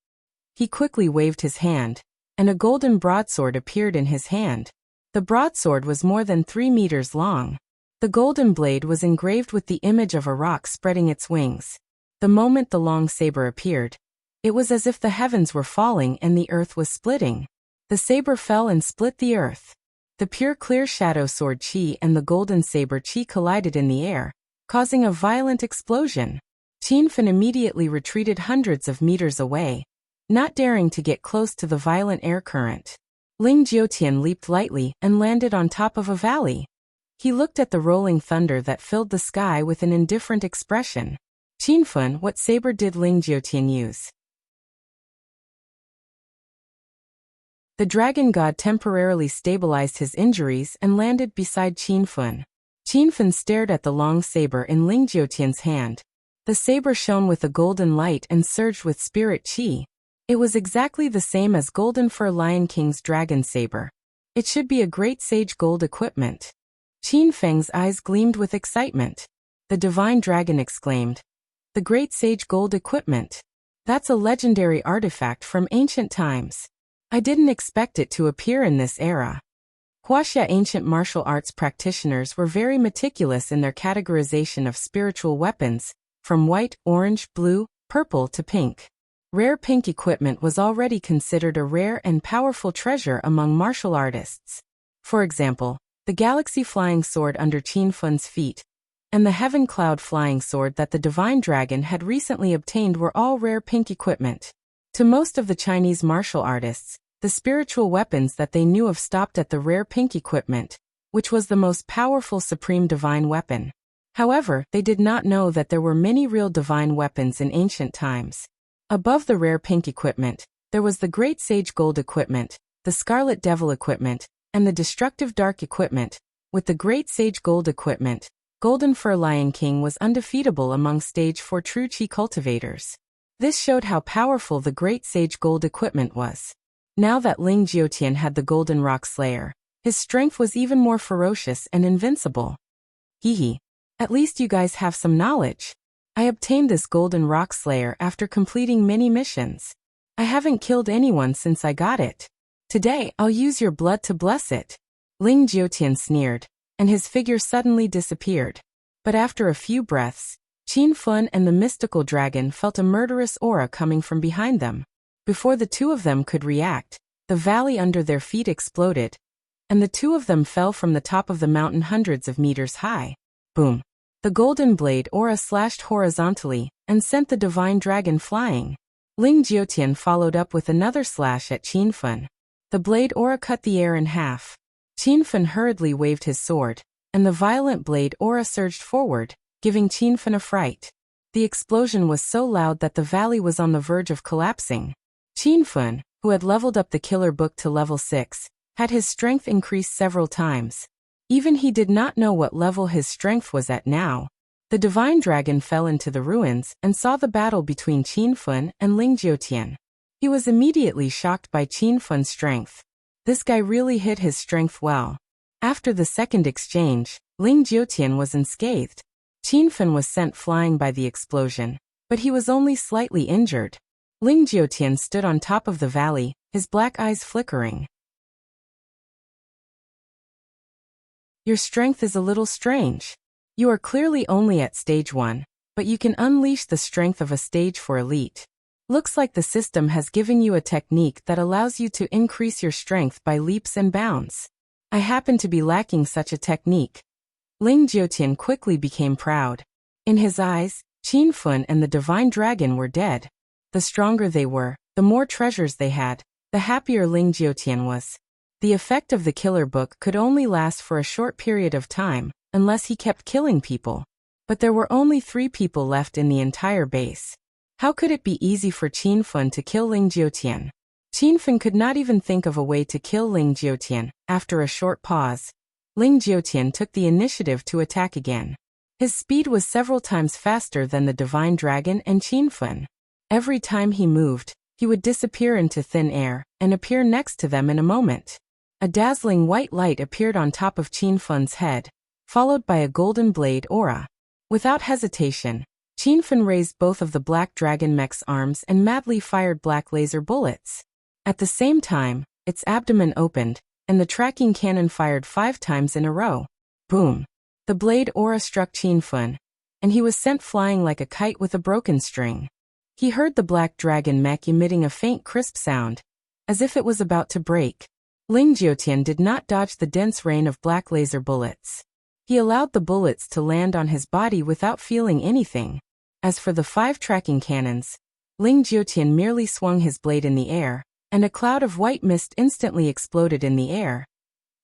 He quickly waved his hand, and a golden broadsword appeared in his hand. The broadsword was more than 3 meters long. The golden blade was engraved with the image of a rock spreading its wings. The moment the long saber appeared, it was as if the heavens were falling and the earth was splitting. The saber fell and split the earth. The pure clear shadow sword chi and the golden saber chi collided in the air, causing a violent explosion. Qin Fun immediately retreated hundreds of meters away, not daring to get close to the violent air current. Ling Jiutian leaped lightly and landed on top of a valley. He looked at the rolling thunder that filled the sky with an indifferent expression. Qin Fun, what saber did Ling Jiutian use? The dragon god temporarily stabilized his injuries and landed beside Qin Fun. Qin Fun stared at the long saber in Ling Jiutian's hand. The saber shone with a golden light and surged with spirit chi. It was exactly the same as Golden Fur Lion King's dragon saber. It should be a great sage gold equipment. Qin Feng's eyes gleamed with excitement. The divine dragon exclaimed, "The great sage gold equipment. That's a legendary artifact from ancient times. I didn't expect it to appear in this era." Wuxia ancient martial arts practitioners were very meticulous in their categorization of spiritual weapons, from white, orange, blue, purple to pink. Rare pink equipment was already considered a rare and powerful treasure among martial artists. For example, the galaxy flying sword under Qin Fun's feet, and the heaven cloud flying sword that the divine dragon had recently obtained were all rare pink equipment. To most of the Chinese martial artists, the spiritual weapons that they knew of stopped at the rare pink equipment, which was the most powerful supreme divine weapon. However, they did not know that there were many real divine weapons in ancient times. Above the rare pink equipment, there was the great sage gold equipment, the scarlet devil equipment, and the destructive dark equipment. With the great sage gold equipment, Golden Fur Lion King was undefeatable among stage 4 true chi cultivators. This showed how powerful the great sage gold equipment was. Now that Ling Jiutian had the Golden Rock Slayer, his strength was even more ferocious and invincible. Hehe. At least you guys have some knowledge. I obtained this Golden Rock Slayer after completing many missions. I haven't killed anyone since I got it. Today, I'll use your blood to bless it. Ling Jiutian sneered, and his figure suddenly disappeared. But after a few breaths, Qin Fun and the mystical dragon felt a murderous aura coming from behind them. Before the two of them could react, the valley under their feet exploded, and the two of them fell from the top of the mountain hundreds of meters high. Boom! The golden blade aura slashed horizontally and sent the divine dragon flying. Ling Jiutian followed up with another slash at Qin Fun. The blade aura cut the air in half. Qin Fun hurriedly waved his sword, and the violent blade aura surged forward, giving Qin Fun a fright. The explosion was so loud that the valley was on the verge of collapsing. Qin Fun, who had leveled up the killer book to level 6, had his strength increased several times. Even he did not know what level his strength was at now. The divine dragon fell into the ruins and saw the battle between Qin Fun and Ling Jiutian. He was immediately shocked by Qin Fun's strength. This guy really hit his strength well. After the second exchange, Ling Jiutian was unscathed. Qin Fun was sent flying by the explosion, but he was only slightly injured. Ling Jiutian stood on top of the valley, his black eyes flickering. Your strength is a little strange. You are clearly only at stage 1. but you can unleash the strength of a stage for elite. Looks like the system has given you a technique that allows you to increase your strength by leaps and bounds. I happen to be lacking such a technique. Ling Jiutian quickly became proud. In his eyes, Qin Fun and the divine dragon were dead. The stronger they were, the more treasures they had, the happier Ling Jiutian was. The effect of the killer book could only last for a short period of time, unless he kept killing people. But there were only 3 people left in the entire base. How could it be easy for Qin Fun to kill Ling Jiutian? Qin Fun could not even think of a way to kill Ling Jiutian. After a short pause, Ling Jiutian took the initiative to attack again. His speed was several times faster than the divine dragon and Qin Fun. Every time he moved, he would disappear into thin air and appear next to them in a moment. A dazzling white light appeared on top of Qin Fun's head, followed by a golden blade aura. Without hesitation, Qin Fun raised both of the black dragon mech's arms and madly fired black laser bullets. At the same time, its abdomen opened, and the tracking cannon fired 5 times in a row. Boom! The blade aura struck Qin Fun, and he was sent flying like a kite with a broken string. He heard the black dragon mech emitting a faint crisp sound, as if it was about to break. Ling Jiutian did not dodge the dense rain of black laser bullets. He allowed the bullets to land on his body without feeling anything. As for the 5 tracking cannons, Ling Jiutian merely swung his blade in the air, and a cloud of white mist instantly exploded in the air.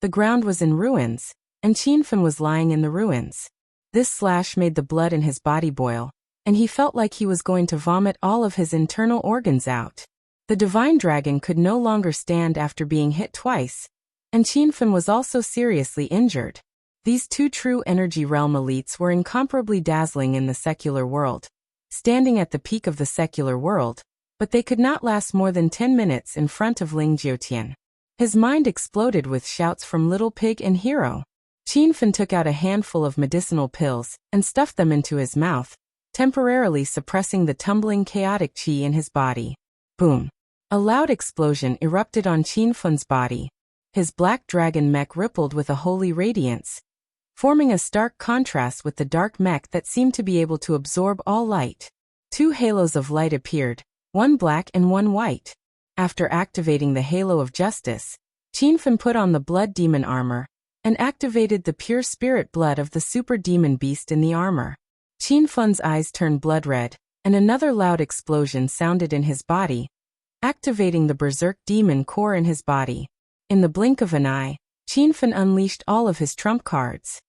The ground was in ruins, and Qin Fun was lying in the ruins. This slash made the blood in his body boil, and he felt like he was going to vomit all of his internal organs out. The divine dragon could no longer stand after being hit twice, and Qin Fun was also seriously injured. These 2 true energy realm elites were incomparably dazzling in the secular world, standing at the peak of the secular world, but they could not last more than 10 minutes in front of Ling Jiutian. His mind exploded with shouts from Little Pig and Hero. Qin Fun took out a handful of medicinal pills and stuffed them into his mouth, temporarily suppressing the tumbling chaotic qi in his body. Boom! A loud explosion erupted on Qin Fun's body. His black dragon mech rippled with a holy radiance, forming a stark contrast with the dark mech that seemed to be able to absorb all light. 2 halos of light appeared, one black and one white. After activating the halo of justice, Qin Fun put on the blood demon armor, and activated the pure spirit blood of the super demon beast in the armor. Qin Fun's eyes turned blood red, and another loud explosion sounded in his body, activating the berserk demon core in his body. In the blink of an eye, Qin Fun unleashed all of his trump cards.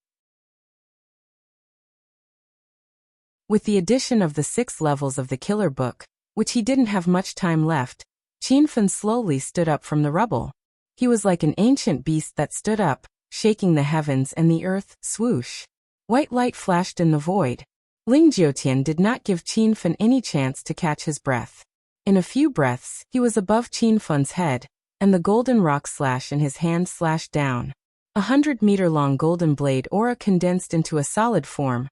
With the addition of the 6 levels of the killer book, which he didn't have much time left, Qin Fun slowly stood up from the rubble. He was like an ancient beast that stood up, shaking the heavens and the earth. Swoosh! White light flashed in the void. Ling Jiutian did not give Qin Fun any chance to catch his breath. In a few breaths, he was above Qin Fun's head, and the golden rock slash in his hand slashed down. 100-meter-long golden blade aura condensed into a solid form,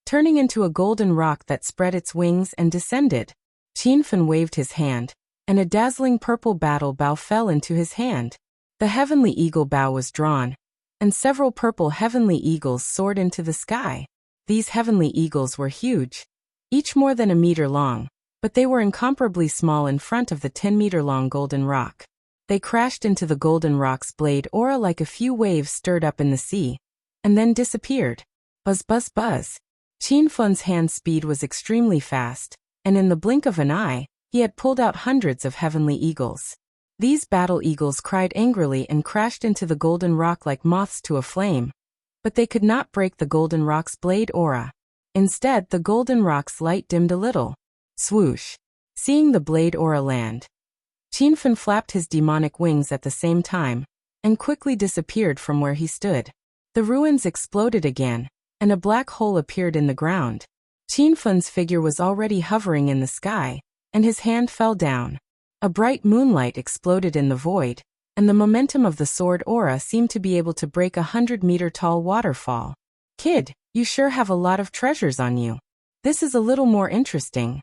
turning into a golden rock that spread its wings and descended. Qin Fun waved his hand, and a dazzling purple battle bow fell into his hand. The heavenly eagle bow was drawn, and several purple heavenly eagles soared into the sky. These heavenly eagles were huge, each more than a meter long, but they were incomparably small in front of the 10-meter-long golden rock. They crashed into the golden rock's blade aura like a few waves stirred up in the sea, and then disappeared. Buzz buzz buzz. Qin Fun's hand speed was extremely fast, and in the blink of an eye, he had pulled out hundreds of heavenly eagles. These battle eagles cried angrily and crashed into the golden rock like moths to a flame, but they could not break the golden rock's blade aura. Instead, the golden rock's light dimmed a little. Swoosh! Seeing the blade aura land, Qin Fun flapped his demonic wings at the same time, and quickly disappeared from where he stood. The ruins exploded again, and a black hole appeared in the ground. Qin Fun's figure was already hovering in the sky, and his hand fell down. A bright moonlight exploded in the void, and the momentum of the sword aura seemed to be able to break 100-meter-tall waterfall. Kid, you sure have a lot of treasures on you. This is a little more interesting.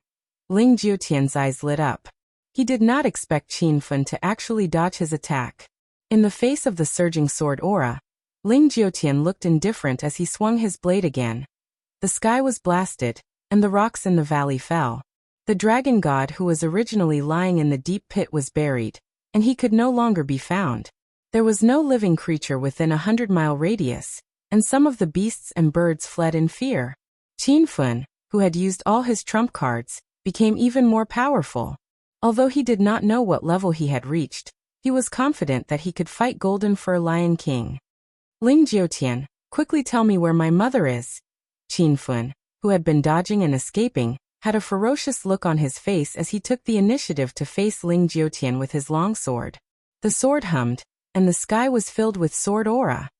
Ling Jiutian's eyes lit up. He did not expect Qin Fun to actually dodge his attack. In the face of the surging sword aura, Ling Jiutian looked indifferent as he swung his blade again. The sky was blasted, and the rocks in the valley fell. The dragon god who was originally lying in the deep pit was buried, and he could no longer be found. There was no living creature within a 100-mile radius, and some of the beasts and birds fled in fear. Qin Fun, who had used all his trump cards, became even more powerful. Although he did not know what level he had reached, he was confident that he could fight Golden Fur Lion King. Ling Jiutian, quickly tell me where my mother is. Qin Fun, who had been dodging and escaping, had a ferocious look on his face as he took the initiative to face Ling Jiutian with his long sword. The sword hummed, and the sky was filled with sword aura.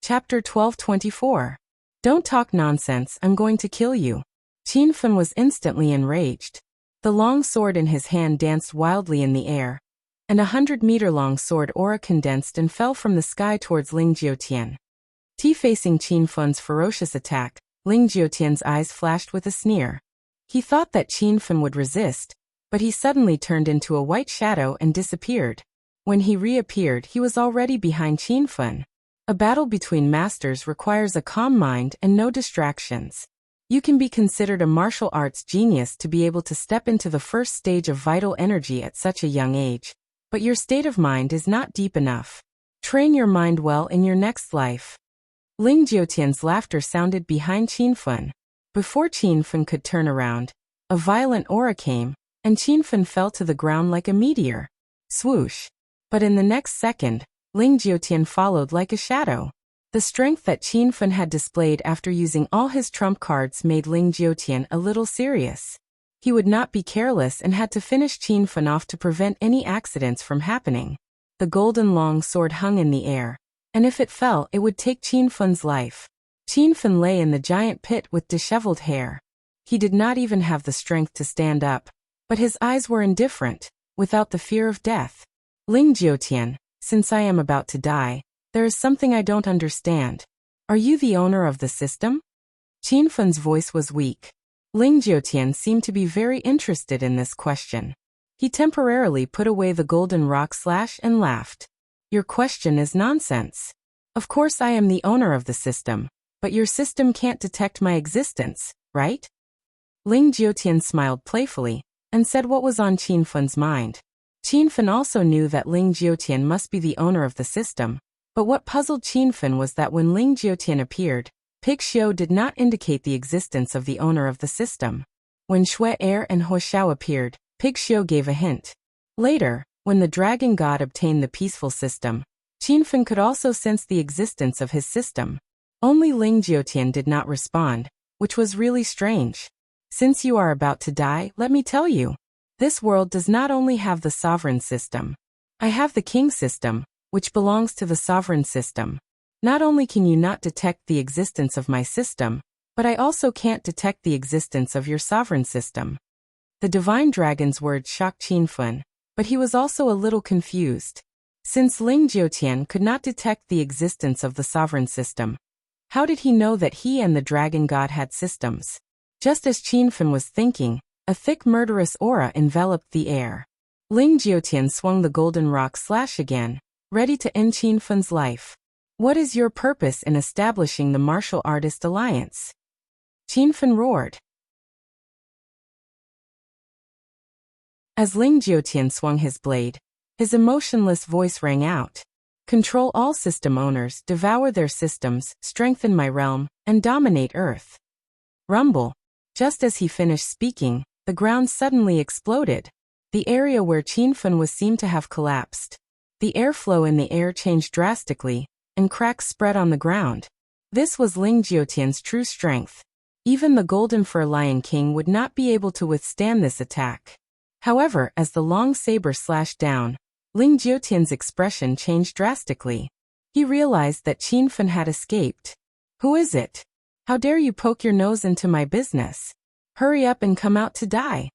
Chapter 1224. Don't talk nonsense, I'm going to kill you. Qin Fun was instantly enraged. The long sword in his hand danced wildly in the air, and 100-meter-long sword aura condensed and fell from the sky towards Ling Jiutian. Facing Qin Fun's ferocious attack, Ling Jiutian's eyes flashed with a sneer. He thought that Qin Fun would resist, but he suddenly turned into a white shadow and disappeared. When he reappeared, he was already behind Qin Fun. A battle between masters requires a calm mind and no distractions. You can be considered a martial arts genius to be able to step into the first stage of vital energy at such a young age, but your state of mind is not deep enough. Train your mind well in your next life. Ling Jiutian's laughter sounded behind Qin Fun. Before Qin Fun could turn around, a violent aura came, and Qin Fun fell to the ground like a meteor. Swoosh! But in the next second, Ling Jiutian followed like a shadow. The strength that Qin Fun had displayed after using all his trump cards made Ling Jiutian a little serious. He would not be careless and had to finish Qin Fun off to prevent any accidents from happening. The golden long sword hung in the air, and if it fell, it would take Qin Fun's life. Qin Fun lay in the giant pit with disheveled hair. He did not even have the strength to stand up, but his eyes were indifferent, without the fear of death. Ling Jiutian, since I am about to die, there is something I don't understand. Are you the owner of the system? Qin Fun's voice was weak. Ling Jiutian seemed to be very interested in this question. He temporarily put away the golden rock slash and laughed. Your question is nonsense. Of course I am the owner of the system, but your system can't detect my existence, right? Ling Jiutian smiled playfully, and said what was on Qin Fun's mind. Qin Fun also knew that Ling Jiutian must be the owner of the system, but what puzzled Qin Fun was that when Ling Jiutian appeared, Pig Xiu did not indicate the existence of the owner of the system. When Xue Er and Huo Xiao appeared, Pig Xiu gave a hint. Later, when the dragon god obtained the peaceful system, Qin Fun could also sense the existence of his system. Only Ling Jiutian did not respond, which was really strange. Since you are about to die, let me tell you. This world does not only have the sovereign system. I have the king system, which belongs to the sovereign system. Not only can you not detect the existence of my system, but I also can't detect the existence of your sovereign system. The divine dragon's words shocked Qin Fun, but he was also a little confused. Since Ling Jiutian could not detect the existence of the sovereign system, how did he know that he and the dragon god had systems? Just as Qin Fun was thinking, a thick murderous aura enveloped the air. Ling Jiutian swung the golden rock slash again, ready to end Qin Fun's life. What is your purpose in establishing the martial artist alliance? Qin Fun roared. As Ling Jiutian swung his blade, his emotionless voice rang out. Control all system owners, devour their systems, strengthen my realm, and dominate Earth. Rumble. Just as he finished speaking, the ground suddenly exploded. The area where Qin Fun was seemed to have collapsed. The airflow in the air changed drastically, and cracks spread on the ground. This was Ling Jiutian's true strength. Even the Golden Fur Lion King would not be able to withstand this attack. However, as the long saber slashed down, Ling Jiutian's expression changed drastically. He realized that Qin Fun had escaped. Who is it? How dare you poke your nose into my business? Hurry up and come out to die.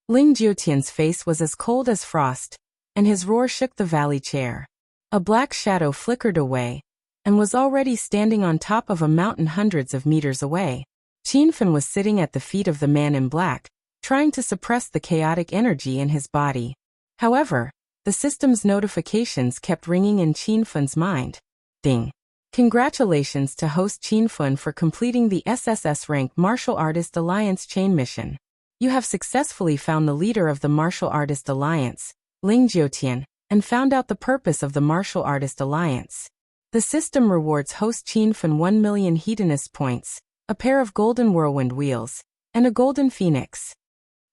Ling Jiutian's face was as cold as frost, and his roar shook the valley chair. A black shadow flickered away, and was already standing on top of a mountain hundreds of meters away. Qin Fun was sitting at the feet of the man in black, trying to suppress the chaotic energy in his body. However, The system's notifications kept ringing in Qin Fun's mind. Ding. Congratulations to host Qin Fun for completing the SSS rank Martial Artist Alliance chain mission. You have successfully found the leader of the Martial Artist Alliance, Ling Jiutian, and found out the purpose of the Martial Artist Alliance. The system rewards host Qin Fun 1 million Hedonist points, a pair of golden whirlwind wheels, and a golden phoenix.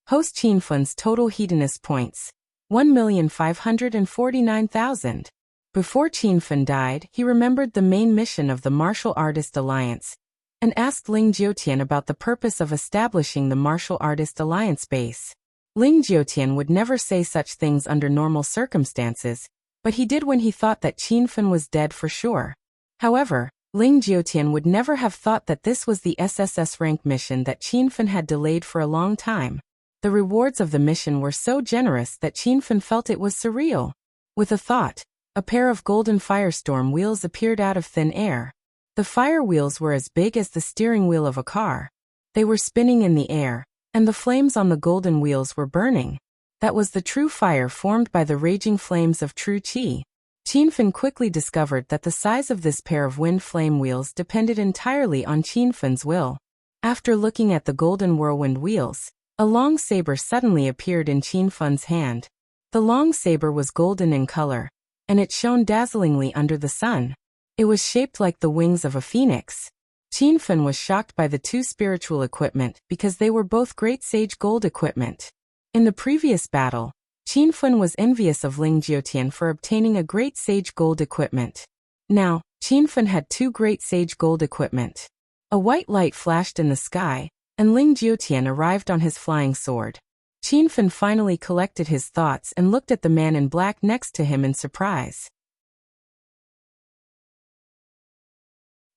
Host Qin Fun's total Hedonist points, 1,549,000. Before Qin Fun died, he remembered the main mission of the Martial Artist Alliance and asked Ling Jiutian about the purpose of establishing the Martial Artist Alliance base. Ling Jiutian would never say such things under normal circumstances, but he did when he thought that Qin Fun was dead for sure. However, Ling Jiutian would never have thought that this was the SSS rank mission that Qin Fun had delayed for a long time. The rewards of the mission were so generous that Qin Fun felt it was surreal. With a thought, a pair of golden firestorm wheels appeared out of thin air. The fire wheels were as big as the steering wheel of a car. They were spinning in the air, and the flames on the golden wheels were burning. That was the true fire formed by the raging flames of true qi. Qin Fun quickly discovered that the size of this pair of wind flame wheels depended entirely on Qin Fun's will. After looking at the golden whirlwind wheels, a long saber suddenly appeared in Qin Fun's hand. The long saber was golden in color, and it shone dazzlingly under the sun. It was shaped like the wings of a phoenix. Qin Fun was shocked by the two spiritual equipment because they were both great sage gold equipment. In the previous battle, Qin Fun was envious of Ling Jiutian for obtaining a great sage gold equipment. Now, Qin Fun had two great sage gold equipment. A white light flashed in the sky, and Ling Jiutian arrived on his flying sword. Qin Fun finally collected his thoughts and looked at the man in black next to him in surprise.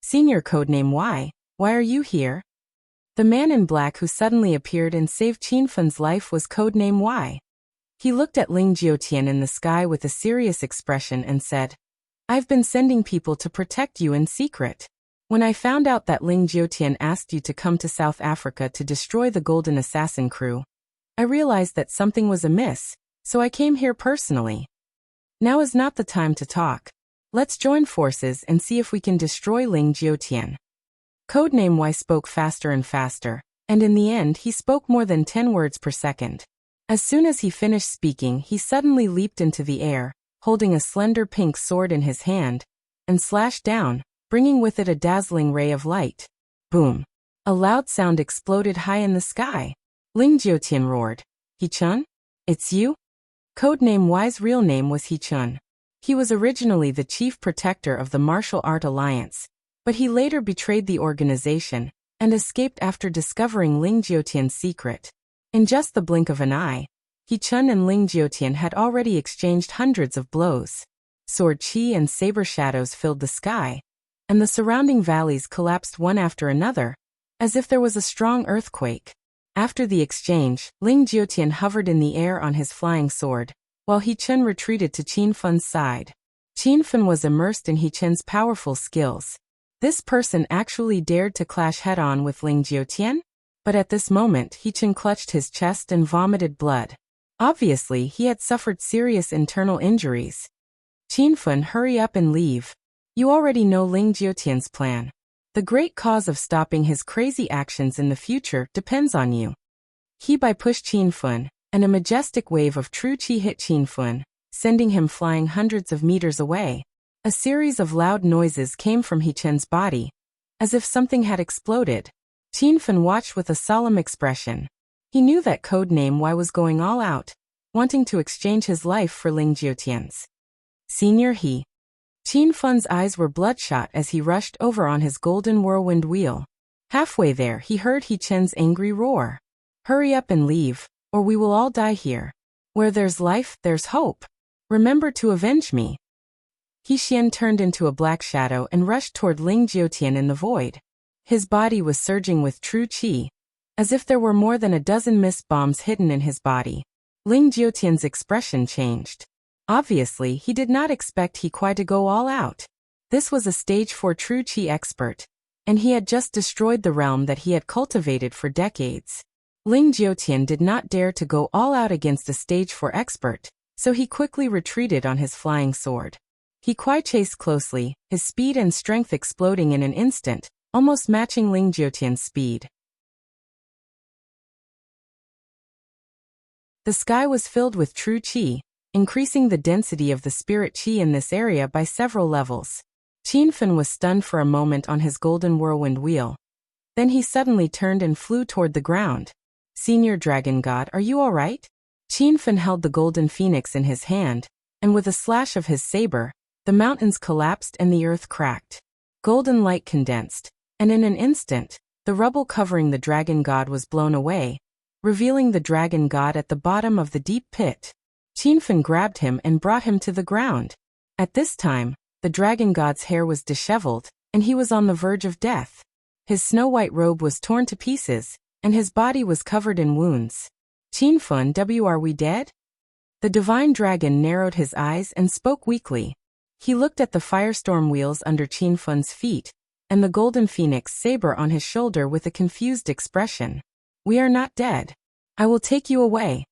Senior codename Y, why are you here? The man in black who suddenly appeared and saved Qin Fun's life was codename Y. He looked at Ling Jiutian in the sky with a serious expression and said, I've been sending people to protect you in secret. When I found out that Ling Jiutian asked you to come to South Africa to destroy the Golden Assassin crew, I realized that something was amiss, so I came here personally. Now is not the time to talk. Let's join forces and see if we can destroy Ling Jiutian. Codename Y spoke faster and faster, and in the end he spoke more than 10 words per second. As soon as he finished speaking, he suddenly leaped into the air, holding a slender pink sword in his hand, and slashed down, bringing with it a dazzling ray of light. Boom! A loud sound exploded high in the sky. Ling Jiutian roared, He-chun? It's you? Codename Y's real name was He-chun. He was originally the chief protector of the Martial Art Alliance, but he later betrayed the organization and escaped after discovering Ling Jiutian's secret. In just the blink of an eye, He-chun and Ling Jiutian had already exchanged hundreds of blows. Sword chi and saber shadows filled the sky, and the surrounding valleys collapsed one after another, as if there was a strong earthquake. After the exchange, Ling Jiutian hovered in the air on his flying sword, while He-chun retreated to Qin Fun's side. Qin Fun was immersed in He-chun's powerful skills. This person actually dared to clash head-on with Ling Jiutian? But at this moment He-chun clutched his chest and vomited blood. Obviously, he had suffered serious internal injuries. Qin Fun, hurry up and leave. You already know Ling Jiutian's plan. The great cause of stopping his crazy actions in the future depends on you. He pushed Qin Fun, and a majestic wave of true qi hit Qin Fun, sending him flying hundreds of meters away. A series of loud noises came from He-chun's body, as if something had exploded. Qin Fun watched with a solemn expression. He knew that codename Y was going all out, wanting to exchange his life for Ling Jiutian's. Senior He. Qin Fun's eyes were bloodshot as he rushed over on his golden whirlwind wheel. Halfway there he heard He-chun's angry roar. Hurry up and leave, or we will all die here. Where there's life, there's hope. Remember to avenge me. He-chun turned into a black shadow and rushed toward Ling Jiutian in the void. His body was surging with true qi, as if there were more than a dozen mist bombs hidden in his body. Ling Jiutian's expression changed. Obviously, he did not expect He-Kwai to go all out. This was a stage 4 true qi expert, and he had just destroyed the realm that he had cultivated for decades. Ling Jiutian did not dare to go all out against a stage 4 expert, so he quickly retreated on his flying sword. He Kuai chased closely, his speed and strength exploding in an instant, almost matching Ling Jiotian's speed. The sky was filled with true qi, increasing the density of the spirit qi in this area by several levels. Qin Fan was stunned for a moment on his golden whirlwind wheel. Then he suddenly turned and flew toward the ground. Senior Dragon God, are you all right? Qin Fan held the golden phoenix in his hand, and with a slash of his saber, the mountains collapsed and the earth cracked. Golden light condensed, and in an instant, the rubble covering the dragon god was blown away, revealing the dragon god at the bottom of the deep pit. Qin Fan grabbed him and brought him to the ground. At this time, the dragon god's hair was disheveled, and he was on the verge of death. His snow-white robe was torn to pieces, and his body was covered in wounds. Qin Fan, are we dead? The divine dragon narrowed his eyes and spoke weakly. He looked at the firestorm wheels under Qin Fan's feet, and the golden phoenix saber on his shoulder with a confused expression. We are not dead. I will take you away.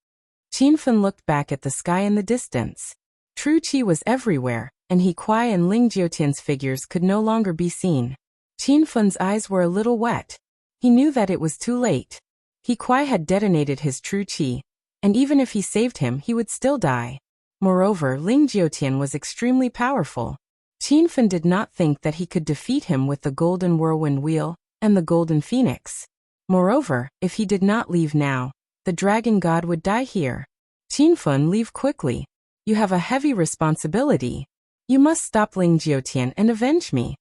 Qin Fan looked back at the sky in the distance. True qi was everywhere, and He Kuai and Ling Jiotian's figures could no longer be seen. Qin Fan's eyes were a little wet. He knew that it was too late. He Kuai had detonated his true qi, and even if he saved him, he would still die. Moreover, Ling Jiotian was extremely powerful. Qin Fan did not think that he could defeat him with the golden whirlwind wheel and the golden phoenix. Moreover, if he did not leave now, the dragon god would die here. Qin Fan, leave quickly. You have a heavy responsibility. You must stop Ling Jiotian and avenge me.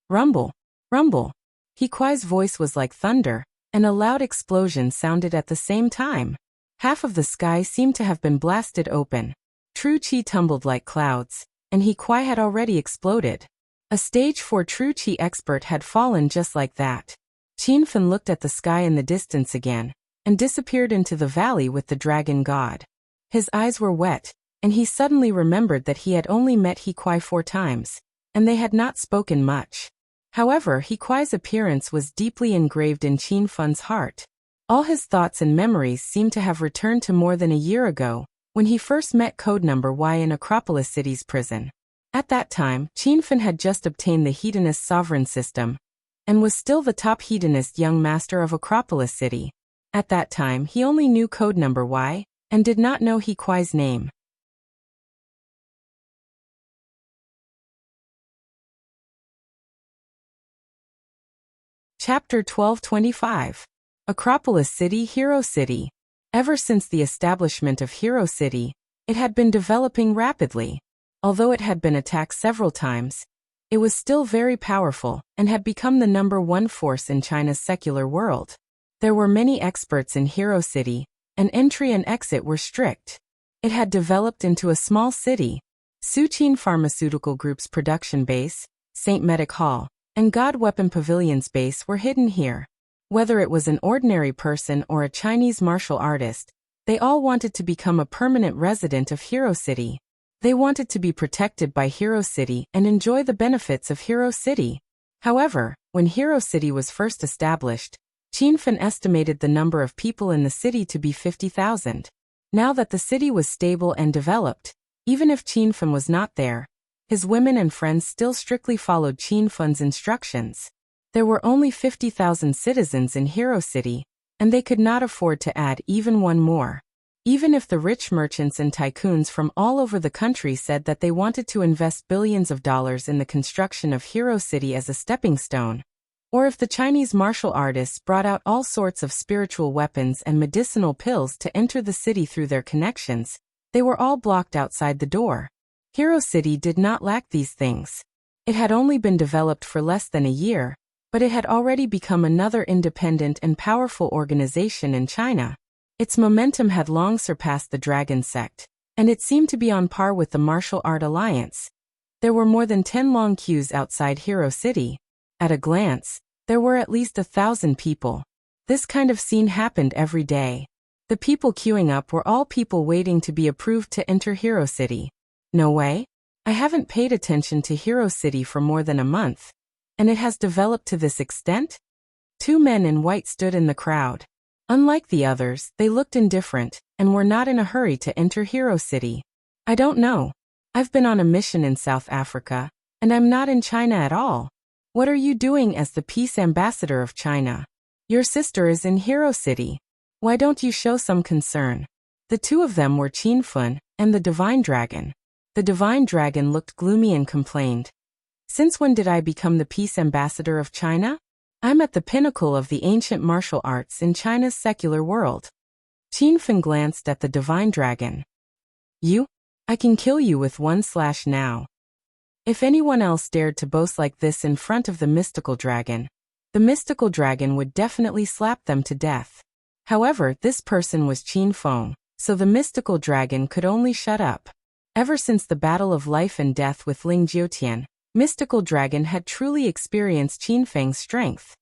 Rumble, rumble. He Kuai's voice was like thunder, and a loud explosion sounded at the same time. Half of the sky seemed to have been blasted open. True qi tumbled like clouds, and He Kuai had already exploded. A stage 4 true qi expert had fallen just like that. Qin Fan looked at the sky in the distance again, and disappeared into the valley with the dragon god. His eyes were wet, and he suddenly remembered that he had only met He Kuai 4 times, and they had not spoken much. However, He Kuai's appearance was deeply engraved in Qin Fan's heart. All his thoughts and memories seemed to have returned to more than a year ago, when he first met Codenumber Y in Acropolis City's prison. At that time, Qin Fan had just obtained the Hedonist sovereign system, and was still the top hedonist young master of Acropolis City. At that time, he only knew Codenumber Y, and did not know He Kuai's name. Chapter 1225. Acropolis City, Hero City. Ever since the establishment of Hero City, it had been developing rapidly. Although it had been attacked several times, it was still very powerful, and had become the #1 force in China's secular world. There were many experts in Hero City, and entry and exit were strict. It had developed into a small city. Suqin Pharmaceutical Group's production base, St. Medic Hall, and God Weapon Pavilion's base were hidden here. Whether it was an ordinary person or a Chinese martial artist, they all wanted to become a permanent resident of Hero City. They wanted to be protected by Hero City and enjoy the benefits of Hero City. However, when Hero City was first established, Qin Fan estimated the number of people in the city to be 50,000. Now that the city was stable and developed, even if Qin Fan was not there, his women and friends still strictly followed Qin Fan's instructions. There were only 50,000 citizens in Hero City, and they could not afford to add even one more. Even if the rich merchants and tycoons from all over the country said that they wanted to invest billions of dollars in the construction of Hero City as a stepping stone, or if the Chinese martial artists brought out all sorts of spiritual weapons and medicinal pills to enter the city through their connections, they were all blocked outside the door. Hero City did not lack these things. It had only been developed for less than a year, but it had already become another independent and powerful organization in China. Its momentum had long surpassed the Dragon Sect, and it seemed to be on par with the Martial Art Alliance. There were more than 10 long queues outside Hero City. At a glance, there were at least 1,000 people. This kind of scene happened every day. The people queuing up were all people waiting to be approved to enter Hero City. No way. I haven't paid attention to Hero City for more than a month. And it has developed to this extent? 2 men in white stood in the crowd. Unlike the others, they looked indifferent, and were not in a hurry to enter Hero City. I don't know. I've been on a mission in South Africa, and I'm not in China at all. What are you doing as the peace ambassador of China? Your sister is in Hero City. Why don't you show some concern? The two of them were Qin Fun and the Divine Dragon. The Divine Dragon looked gloomy and complained. Since when did I become the peace ambassador of China? I'm at the pinnacle of the ancient martial arts in China's secular world. Qin Fun glanced at the Divine Dragon. You? I can kill you with one slash now. If anyone else dared to boast like this in front of the mystical dragon, the mystical dragon would definitely slap them to death. However, this person was Qin Feng, so the mystical dragon could only shut up. Ever since the battle of life and death with Ling Jiutian, mystical dragon had truly experienced Qin Feng's strength.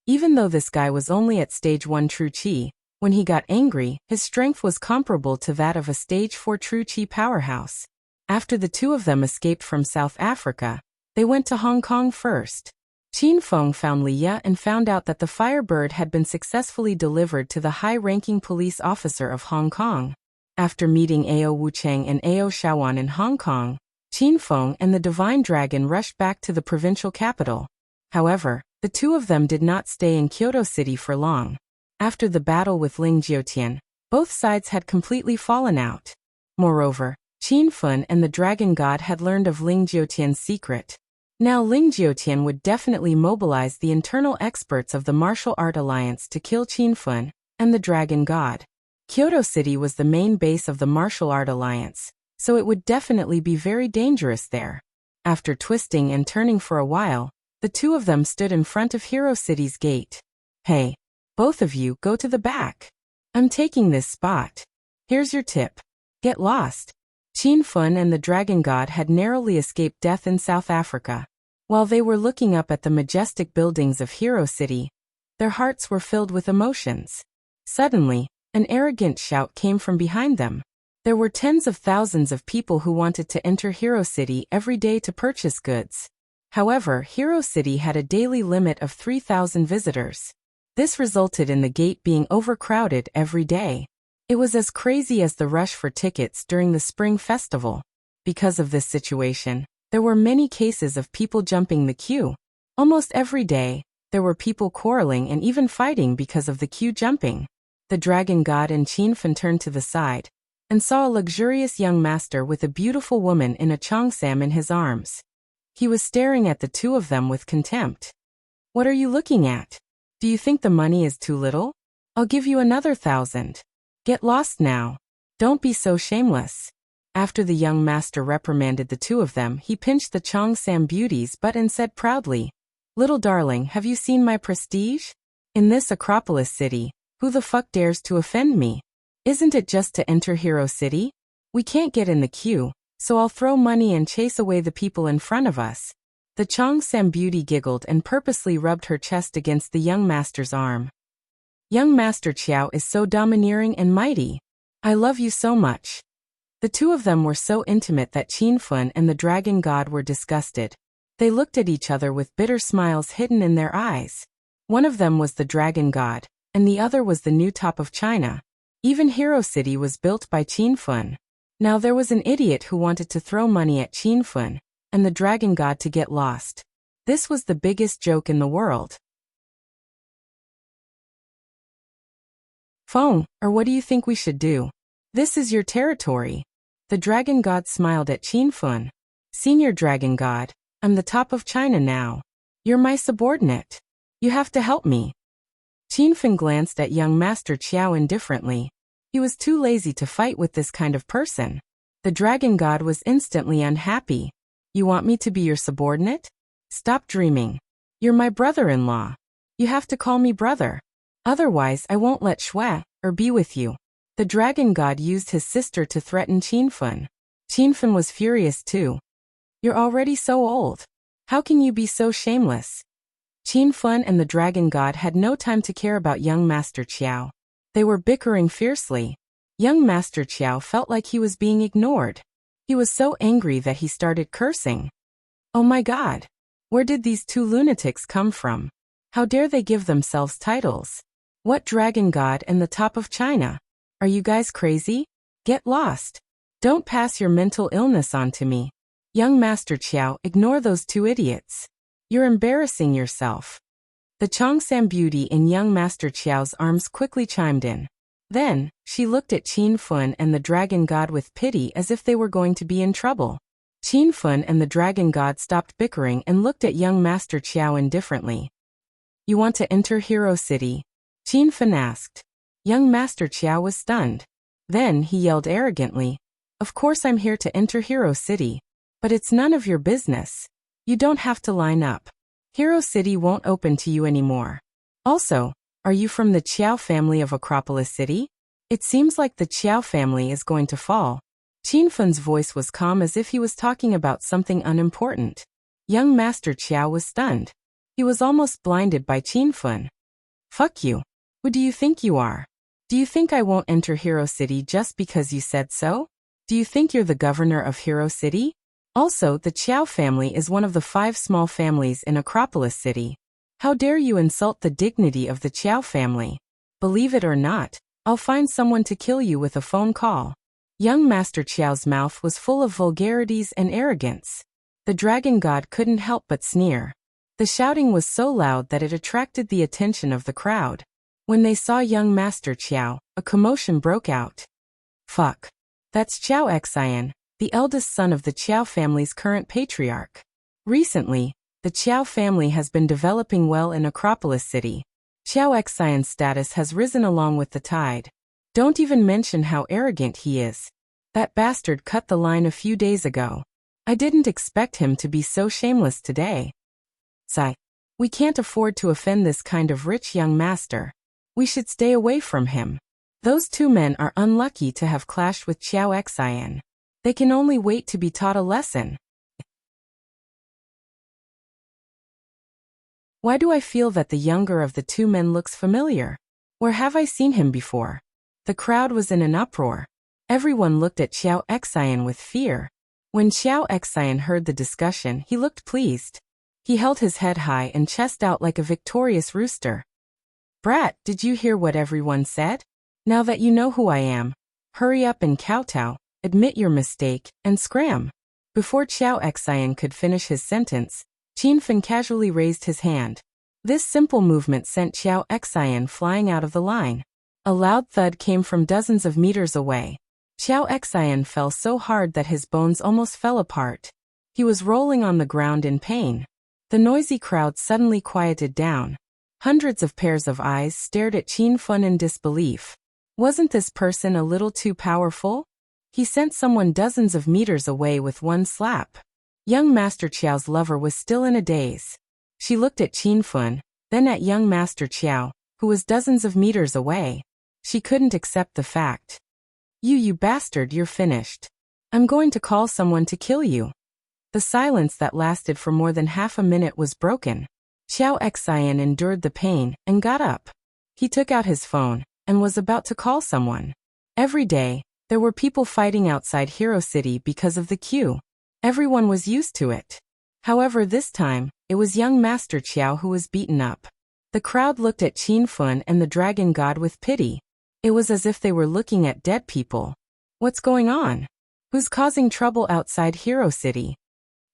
Even though this guy was only at stage 1 true Qi, when he got angry, his strength was comparable to that of a stage 4 true Qi powerhouse. After the two of them escaped from South Africa, they went to Hong Kong first. Qin Feng found Liya and found out that the Firebird had been successfully delivered to the high-ranking police officer of Hong Kong. After meeting Ao Wucheng and Ao Shawan in Hong Kong, Qin Feng and the Divine Dragon rushed back to the provincial capital. However, the two of them did not stay in Kyoto City for long. After the battle with Ling Jiutian, both sides had completely fallen out. Moreover, Qin Fun and the Dragon God had learned of Ling Jiutian's secret. Now Ling Jiutian would definitely mobilize the internal experts of the Martial Art Alliance to kill Qin Fun and the Dragon God. Kyoto City was the main base of the Martial Art Alliance, so it would definitely be very dangerous there. After twisting and turning for a while, the two of them stood in front of Hero City's gate. Hey, both of you go to the back. I'm taking this spot. Here's your tip. Get lost. Qin Fun and the Dragon God had narrowly escaped death in South Africa. While they were looking up at the majestic buildings of Hero City, their hearts were filled with emotions. Suddenly, an arrogant shout came from behind them. There were tens of thousands of people who wanted to enter Hero City every day to purchase goods. However, Hero City had a daily limit of 3,000 visitors. This resulted in the gate being overcrowded every day. It was as crazy as the rush for tickets during the Spring Festival. Because of this situation, there were many cases of people jumping the queue. Almost every day, there were people quarreling and even fighting because of the queue jumping. The Dragon God and Qin Fun turned to the side and saw a luxurious young master with a beautiful woman in a cheongsam in his arms. He was staring at the two of them with contempt. What are you looking at? Do you think the money is too little? I'll give you another 1,000. Get lost now. Don't be so shameless. After the young master reprimanded the two of them, he pinched the cheongsam beauty's butt and said proudly, "Little darling, have you seen my prestige? In this Acropolis city, who the fuck dares to offend me? Isn't it just to enter Hero City? We can't get in the queue, so I'll throw money and chase away the people in front of us." The cheongsam beauty giggled and purposely rubbed her chest against the young master's arm. Young Master Qiao is so domineering and mighty. I love you so much. The two of them were so intimate that Qin Fun and the Dragon God were disgusted. They looked at each other with bitter smiles hidden in their eyes. One of them was the Dragon God, and the other was the new top of China. Even Hero City was built by Qin Fun. Now there was an idiot who wanted to throw money at Qin Fun and the Dragon God to get lost. This was the biggest joke in the world. Feng, or what do you think we should do? This is your territory. The Dragon God smiled at Qin Fun. Senior Dragon God, I'm the top of China now. You're my subordinate. You have to help me. Qin Fun glanced at young Master Qiao indifferently. He was too lazy to fight with this kind of person. The Dragon God was instantly unhappy. You want me to be your subordinate? Stop dreaming. You're my brother-in-law. You have to call me brother. Otherwise I won't let Shui, or be with you. The Dragon God used his sister to threaten Qin Fun. Qin Fun was furious too. You're already so old. How can you be so shameless? Qin Fun and the Dragon God had no time to care about young Master Qiao. They were bickering fiercely. Young Master Qiao felt like he was being ignored. He was so angry that he started cursing. Oh my God! Where did these two lunatics come from? How dare they give themselves titles? What Dragon God and the top of China? Are you guys crazy? Get lost. Don't pass your mental illness on to me. Young Master Qiao, ignore those two idiots. You're embarrassing yourself. The Chongsam beauty in young Master Qiao's arms quickly chimed in. Then, she looked at Qin Fun and the dragon god with pity as if they were going to be in trouble. Qin Fun and the dragon god stopped bickering and looked at young Master Qiao indifferently. You want to enter Hero City? Qin Fun asked. Young Master Qiao was stunned. Then he yelled arrogantly, Of course I'm here to enter Hero City. But it's none of your business. You don't have to line up. Hero City won't open to you anymore. Also, are you from the Qiao family of Acropolis City? It seems like the Qiao family is going to fall. Qin Fun's voice was calm as if he was talking about something unimportant. Young Master Qiao was stunned. He was almost blinded by Qin Fun. Fuck you. Who do you think you are? Do you think I won't enter Hero City just because you said so? Do you think you're the governor of Hero City? Also, the Qiao family is one of the 5 small families in Acropolis City. How dare you insult the dignity of the Qiao family? Believe it or not, I'll find someone to kill you with a phone call. Young Master Qiao's mouth was full of vulgarities and arrogance. The dragon god couldn't help but sneer. The shouting was so loud that it attracted the attention of the crowd. When they saw young Master Qiao, a commotion broke out. Fuck. That's Qiao Xian, the eldest son of the Qiao family's current patriarch. Recently, the Qiao family has been developing well in Acropolis City. Qiao Xian's status has risen along with the tide. Don't even mention how arrogant he is. That bastard cut the line a few days ago. I didn't expect him to be so shameless today. Sigh. We can't afford to offend this kind of rich young master. We should stay away from him. Those 2 men are unlucky to have clashed with Qiao Xian. They can only wait to be taught a lesson. Why do I feel that the younger of the 2 men looks familiar? Where have I seen him before? The crowd was in an uproar. Everyone looked at Qiao Xian with fear. When Qiao Xian heard the discussion, he looked pleased. He held his head high and chest out like a victorious rooster. Brat, did you hear what everyone said? Now that you know who I am, hurry up and kowtow, admit your mistake, and scram. Before Qiao Xian could finish his sentence, Qin Fun casually raised his hand. This simple movement sent Qiao Xian flying out of the line. A loud thud came from dozens of meters away. Qiao Xian fell so hard that his bones almost fell apart. He was rolling on the ground in pain. The noisy crowd suddenly quieted down. Hundreds of pairs of eyes stared at Qin Fun in disbelief. Wasn't this person a little too powerful? He sent someone dozens of meters away with one slap. Young Master Qiao's lover was still in a daze. She looked at Qin Fun, then at young Master Qiao, who was dozens of meters away. She couldn't accept the fact. You bastard, you're finished. I'm going to call someone to kill you. The silence that lasted for more than half a minute was broken. Qiao Xian endured the pain and got up. He took out his phone and was about to call someone. Every day, there were people fighting outside Hero City because of the queue. Everyone was used to it. However, this time, it was young Master Qiao who was beaten up. The crowd looked at Qin Fun and the dragon god with pity. It was as if they were looking at dead people. What's going on? Who's causing trouble outside Hero City?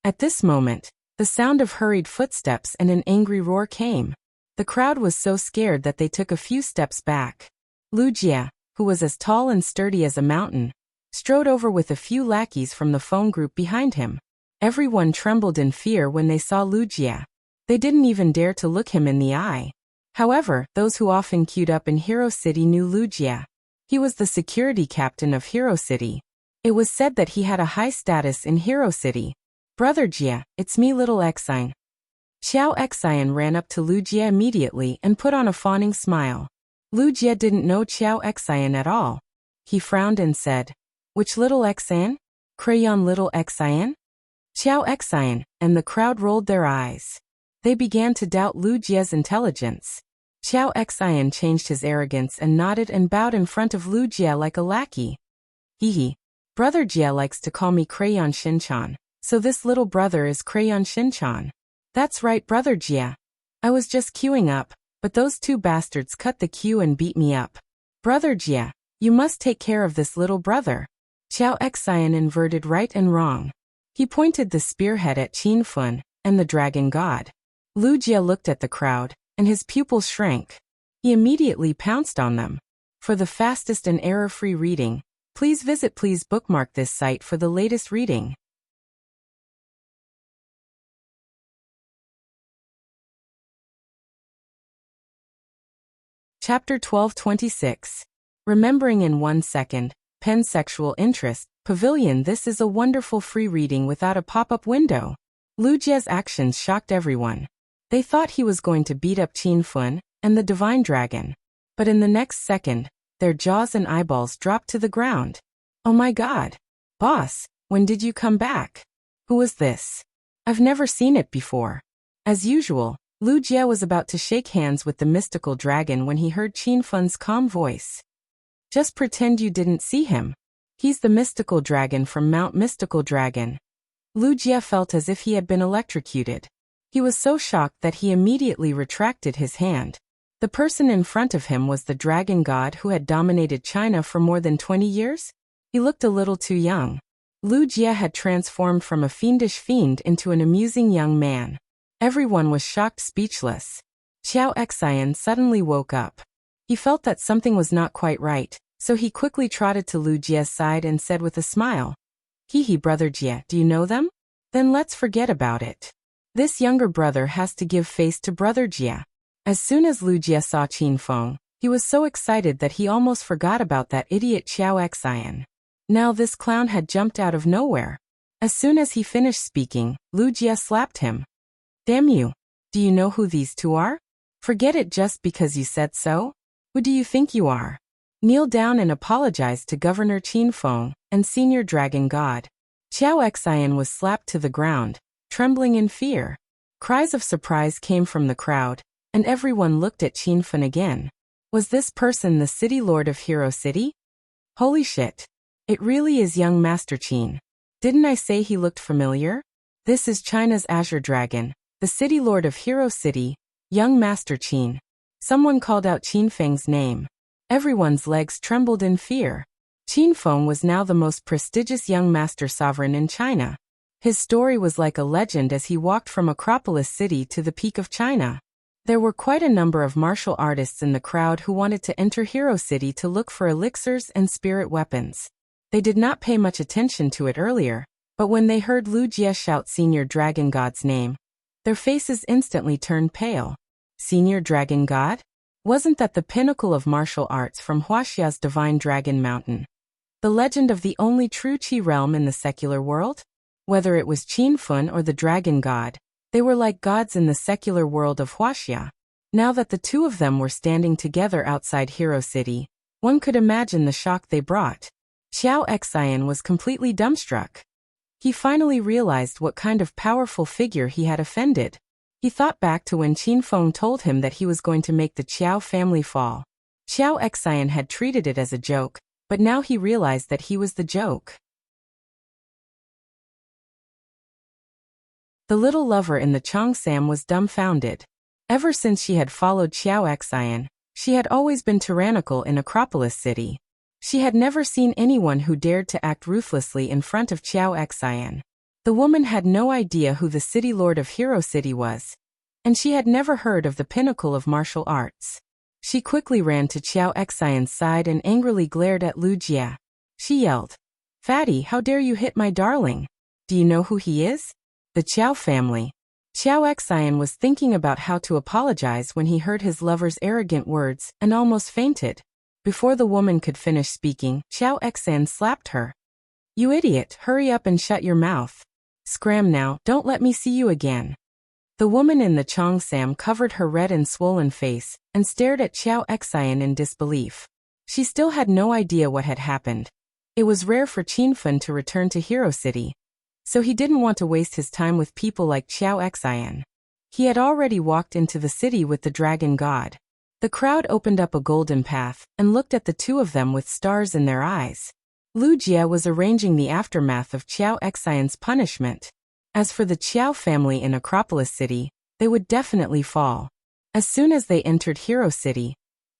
At this moment, the sound of hurried footsteps and an angry roar came. The crowd was so scared that they took a few steps back. Wuxia, who was as tall and sturdy as a mountain, strode over with a few lackeys from the phone group behind him. Everyone trembled in fear when they saw Wuxia. They didn't even dare to look him in the eye. However, those who often queued up in Hero City knew Wuxia. He was the security captain of Hero City. It was said that he had a high status in Hero City. Brother Jia, it's me, little Xian. Qiao Xian ran up to Wuxia immediately and put on a fawning smile. Wuxia didn't know Qiao Xian at all. He frowned and said, Which little Xian? Crayon little Xian? Qiao Xian, and the crowd rolled their eyes. They began to doubt Wuxia's intelligence. Qiao Xian changed his arrogance and nodded and bowed in front of Wuxia like a lackey. Hee. Brother Jia likes to call me Crayon Shinchan, so this little brother is Crayon Shinchan. That's right, Brother Jia. I was just queuing up, but those 2 bastards cut the queue and beat me up. Brother Jia, You must take care of this little brother. Qiao Xian inverted right and wrong. He pointed the spearhead at Qin Fun and the dragon god. Lu Jie looked at the crowd, and his pupils shrank. He immediately pounced on them. For the fastest and error-free reading, please bookmark this site for the latest reading. Chapter 1226. Remembering in 1 second, Pansexual interest, Pavilion. This is a wonderful free reading without a pop-up window. Lu Jie's actions shocked everyone. They thought he was going to beat up Qin Fun and the divine dragon. But in the next second, their jaws and eyeballs dropped to the ground. Oh my god. Boss, when did you come back? Who was this? I've never seen it before. As usual, Lu Jie was about to shake hands with the mystical dragon when he heard Qin Fun's calm voice. Just pretend you didn't see him. He's the mystical dragon from Mount Mystical Dragon. Lu Jie felt as if he had been electrocuted. He was so shocked that he immediately retracted his hand. The person in front of him was the dragon god who had dominated China for more than 20 years? He looked a little too young. Lu Jie had transformed from a fiendish fiend into an amusing young man. Everyone was shocked, speechless. Qiao Xian suddenly woke up. He felt that something was not quite right, so he quickly trotted to Lu Jie's side and said with a smile, "Hee, brother Jie, do you know them? Then let's forget about it. This younger brother has to give face to brother Jie." As soon as Lu Jie saw Qin Feng, he was so excited that he almost forgot about that idiot Qiao Xian. Now this clown had jumped out of nowhere. As soon as he finished speaking, Lu Jie slapped him. "Damn you! Do you know who these two are? Forget it just because you said so? Who do you think you are? Kneel down and apologize to Governor Qin Feng and Senior Dragon God." Qiao Xian was slapped to the ground, trembling in fear. Cries of surprise came from the crowd, and everyone looked at Qin Feng again. Was this person the city lord of Hero City? Holy shit! It really is young Master Qin. Didn't I say he looked familiar? This is China's Azure Dragon, the city lord of Hero City, young Master Qin. Someone called out Qin Feng's name. Everyone's legs trembled in fear. Qin Feng was now the most prestigious young master sovereign in China. His story was like a legend as he walked from Acropolis City to the peak of China. There were quite a number of martial artists in the crowd who wanted to enter Hero City to look for elixirs and spirit weapons. They did not pay much attention to it earlier, but when they heard Lu Jie shout Senior Dragon God's name, their faces instantly turned pale. Senior Dragon God? Wasn't that the pinnacle of martial arts from Wuxia's Divine Dragon Mountain? The legend of the only true Qi realm in the secular world? Whether it was Qin Fun or the Dragon God, they were like gods in the secular world of Wuxia. Now that the two of them were standing together outside Hero City, one could imagine the shock they brought. Qiao Xian was completely dumbstruck. He finally realized what kind of powerful figure he had offended. He thought back to when Qin Feng told him that he was going to make the Qiao family fall. Qiao Xian had treated it as a joke, but now he realized that he was the joke. The little lover in the Cheongsam was dumbfounded. Ever since she had followed Qiao Xian, she had always been tyrannical in Acropolis City. She had never seen anyone who dared to act ruthlessly in front of Qiao Xian. The woman had no idea who the city lord of Hero City was, and she had never heard of the pinnacle of martial arts. She quickly ran to Qiao Xian's side and angrily glared at Lu Jie. She yelled, "Fatty, how dare you hit my darling? Do you know who he is? The Qiao family." Qiao Xian was thinking about how to apologize when he heard his lover's arrogant words and almost fainted. Before the woman could finish speaking, Qiao Xian slapped her. "You idiot, hurry up and shut your mouth. Scram now, don't let me see you again." The woman in the Cheongsam covered her red and swollen face and stared at Qiao Xian in disbelief. She still had no idea what had happened. It was rare for Qin Feng to return to Hero City, so he didn't want to waste his time with people like Qiao Xian. He had already walked into the city with the dragon god. The crowd opened up a golden path and looked at the two of them with stars in their eyes. Lu Jie was arranging the aftermath of Qiao Xian's punishment. As for the Qiao family in Acropolis City, they would definitely fall. As soon as they entered Hero City,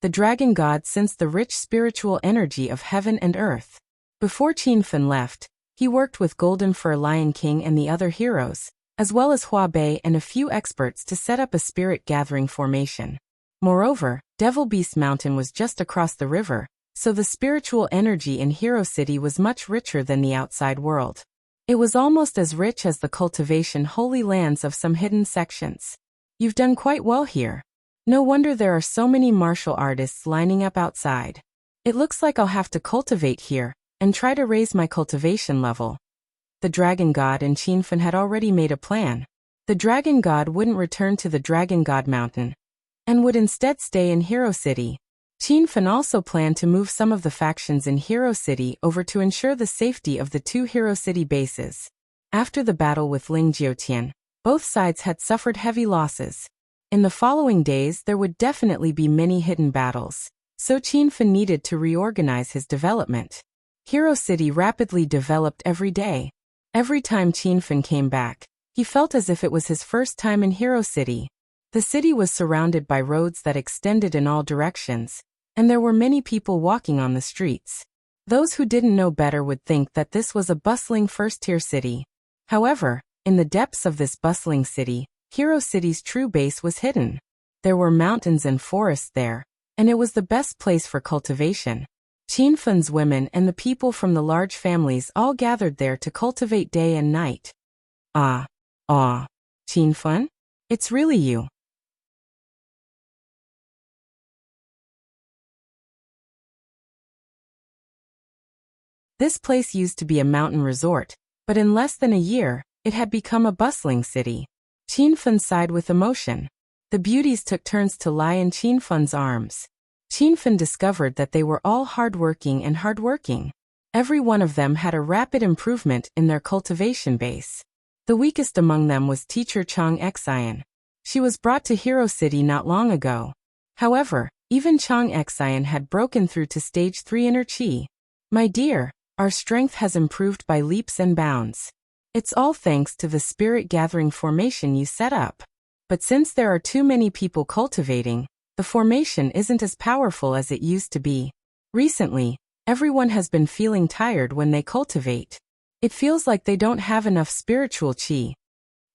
The dragon god sensed the rich spiritual energy of heaven and earth. Before Qinfen left, he worked with Golden Fur Lion King and the other heroes, as well as Hua Bei and a few experts to set up a spirit gathering formation. Moreover, Devil Beast Mountain was just across the river, so the spiritual energy in Hero City was much richer than the outside world. It was almost as rich as the cultivation holy lands of some hidden sections. You've done quite well here. No wonder there are so many martial artists lining up outside. It looks like I'll have to cultivate here, and try to raise my cultivation level. The Dragon God and Qinfen had already made a plan. The Dragon God wouldn't return to the Dragon God Mountain, and would instead stay in Hero City. Qinfen also planned to move some of the factions in Hero City over to ensure the safety of the two Hero City bases. After the battle with Ling Jiutian, both sides had suffered heavy losses. In the following days there would definitely be many hidden battles, so Qinfen needed to reorganize his development. Hero City rapidly developed every day. Every time Qinfen came back, he felt as if it was his first time in Hero City. The city was surrounded by roads that extended in all directions, and there were many people walking on the streets. Those who didn't know better would think that this was a bustling first-tier city. However, in the depths of this bustling city, Hero City's true base was hidden. There were mountains and forests there, and it was the best place for cultivation. Qinfen's women and the people from the large families all gathered there to cultivate day and night. Qinfen? It's really you. This place used to be a mountain resort, but in less than a year, it had become a bustling city. Qinfen sighed with emotion. The beauties took turns to lie in Qinfen's arms. Qinfen discovered that they were all hardworking. Every one of them had a rapid improvement in their cultivation base. The weakest among them was teacher Chang Xian. She was brought to Hero City not long ago. However, even Chang Xian had broken through to stage 3 inner Qi. My dear, our strength has improved by leaps and bounds. It's all thanks to the spirit gathering formation you set up. But since there are too many people cultivating, the formation isn't as powerful as it used to be. Recently, everyone has been feeling tired when they cultivate. It feels like they don't have enough spiritual qi.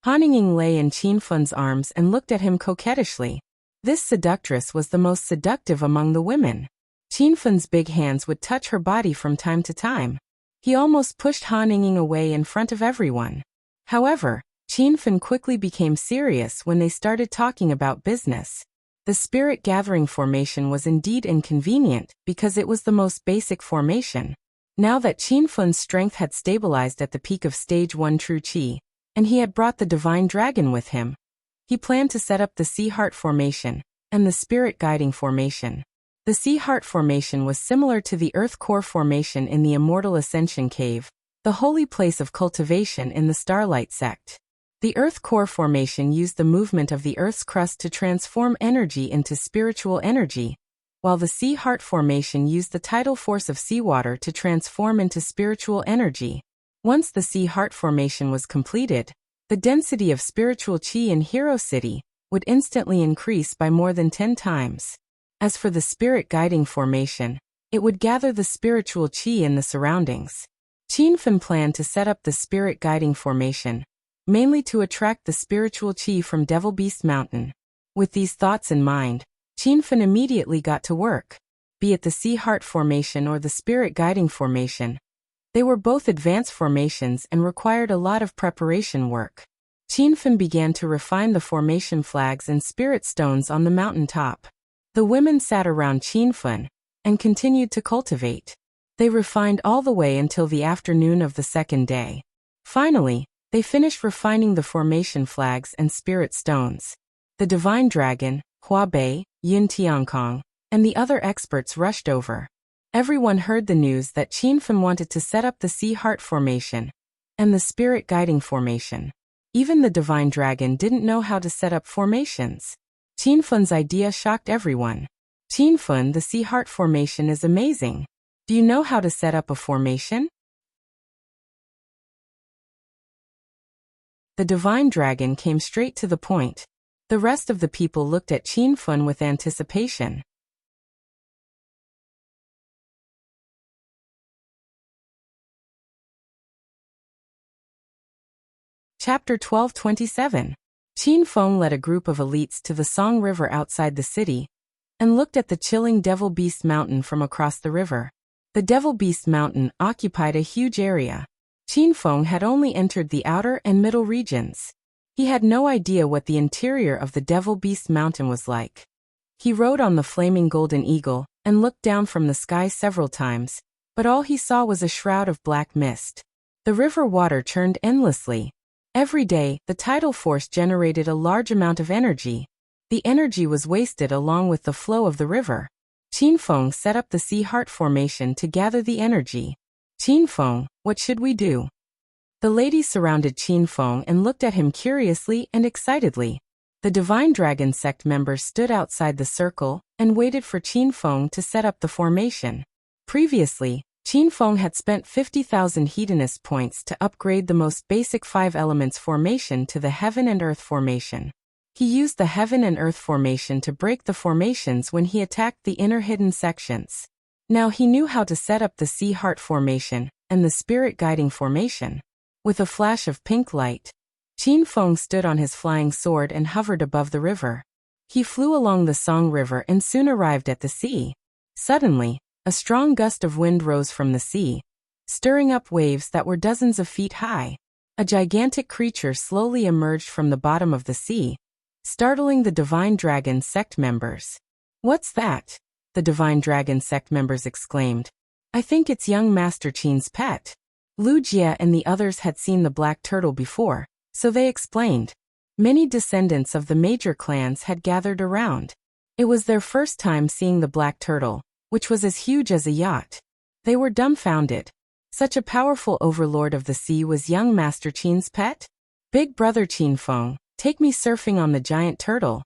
Han Ying lay in Qinfen's arms and looked at him coquettishly. This seductress was the most seductive among the women. Qinfen's big hands would touch her body from time to time. He almost pushed Han Ying away in front of everyone. However, Qinfen quickly became serious when they started talking about business. The spirit gathering formation was indeed inconvenient because it was the most basic formation. Now that Qinfen's strength had stabilized at the peak of stage 1 true qi, and he had brought the divine dragon with him, he planned to set up the Sea Heart formation and the spirit guiding formation. The Sea Heart formation was similar to the Earth Core formation in the Immortal Ascension Cave, the holy place of cultivation in the Starlight sect. The Earth Core formation used the movement of the Earth's crust to transform energy into spiritual energy, while the Sea Heart formation used the tidal force of seawater to transform into spiritual energy. Once the Sea Heart formation was completed, the density of spiritual qi in Hero City would instantly increase by more than 10 times. As for the spirit guiding formation, it would gather the spiritual qi in the surroundings. Qinfen planned to set up the spirit guiding formation, mainly to attract the spiritual qi from Devil Beast Mountain. With these thoughts in mind, Qinfen immediately got to work. Be it the Sea Heart formation or the spirit guiding formation, they were both advanced formations and required a lot of preparation work. Qinfen began to refine the formation flags and spirit stones on the mountain top. The women sat around Qinfen and continued to cultivate. They refined all the way until the afternoon of the second day. Finally, they finished refining the formation flags and spirit stones. The divine dragon, Hua Bei, Yin Tiankong, and the other experts rushed over. Everyone heard the news that Qinfen wanted to set up the Sea Heart formation and the spirit guiding formation. Even the divine dragon didn't know how to set up formations. Qinfen's idea shocked everyone. Qinfen, the Sea Heart formation is amazing. Do you know how to set up a formation? The divine dragon came straight to the point. The rest of the people looked at Qinfen with anticipation. Chapter 1227. Qin Feng led a group of elites to the Song River outside the city and looked at the chilling Devil Beast Mountain from across the river. The Devil Beast Mountain occupied a huge area. Qin Feng had only entered the outer and middle regions. He had no idea what the interior of the Devil Beast Mountain was like. He rode on the flaming golden eagle and looked down from the sky several times, but all he saw was a shroud of black mist. The river water churned endlessly. Every day, the tidal force generated a large amount of energy. The energy was wasted along with the flow of the river. Qin Feng set up the Sea Heart formation to gather the energy. Qin Feng, what should we do? The ladies surrounded Qin Feng and looked at him curiously and excitedly. The Divine Dragon sect members stood outside the circle and waited for Qin Feng to set up the formation. Previously, Qin Feng had spent 50,000 Hedonist points to upgrade the most basic 5 elements formation to the Heaven and Earth formation. He used the Heaven and Earth formation to break the formations when he attacked the inner hidden sections. Now he knew how to set up the Sea Heart formation and the Spirit Guiding formation. With a flash of pink light, Qin Feng stood on his flying sword and hovered above the river. He flew along the Song River and soon arrived at the sea. Suddenly, a strong gust of wind rose from the sea, stirring up waves that were dozens of feet high. A gigantic creature slowly emerged from the bottom of the sea, startling the Divine Dragon sect members. "What's that?" the Divine Dragon sect members exclaimed. "I think it's young Master Qin's pet." Wuxia and the others had seen the black turtle before, so they explained. Many descendants of the major clans had gathered around. It was their first time seeing the black turtle, which was as huge as a yacht. They were dumbfounded. Such a powerful overlord of the sea was young Master Qin's pet? "Big brother Qin Feng, take me surfing on the giant turtle."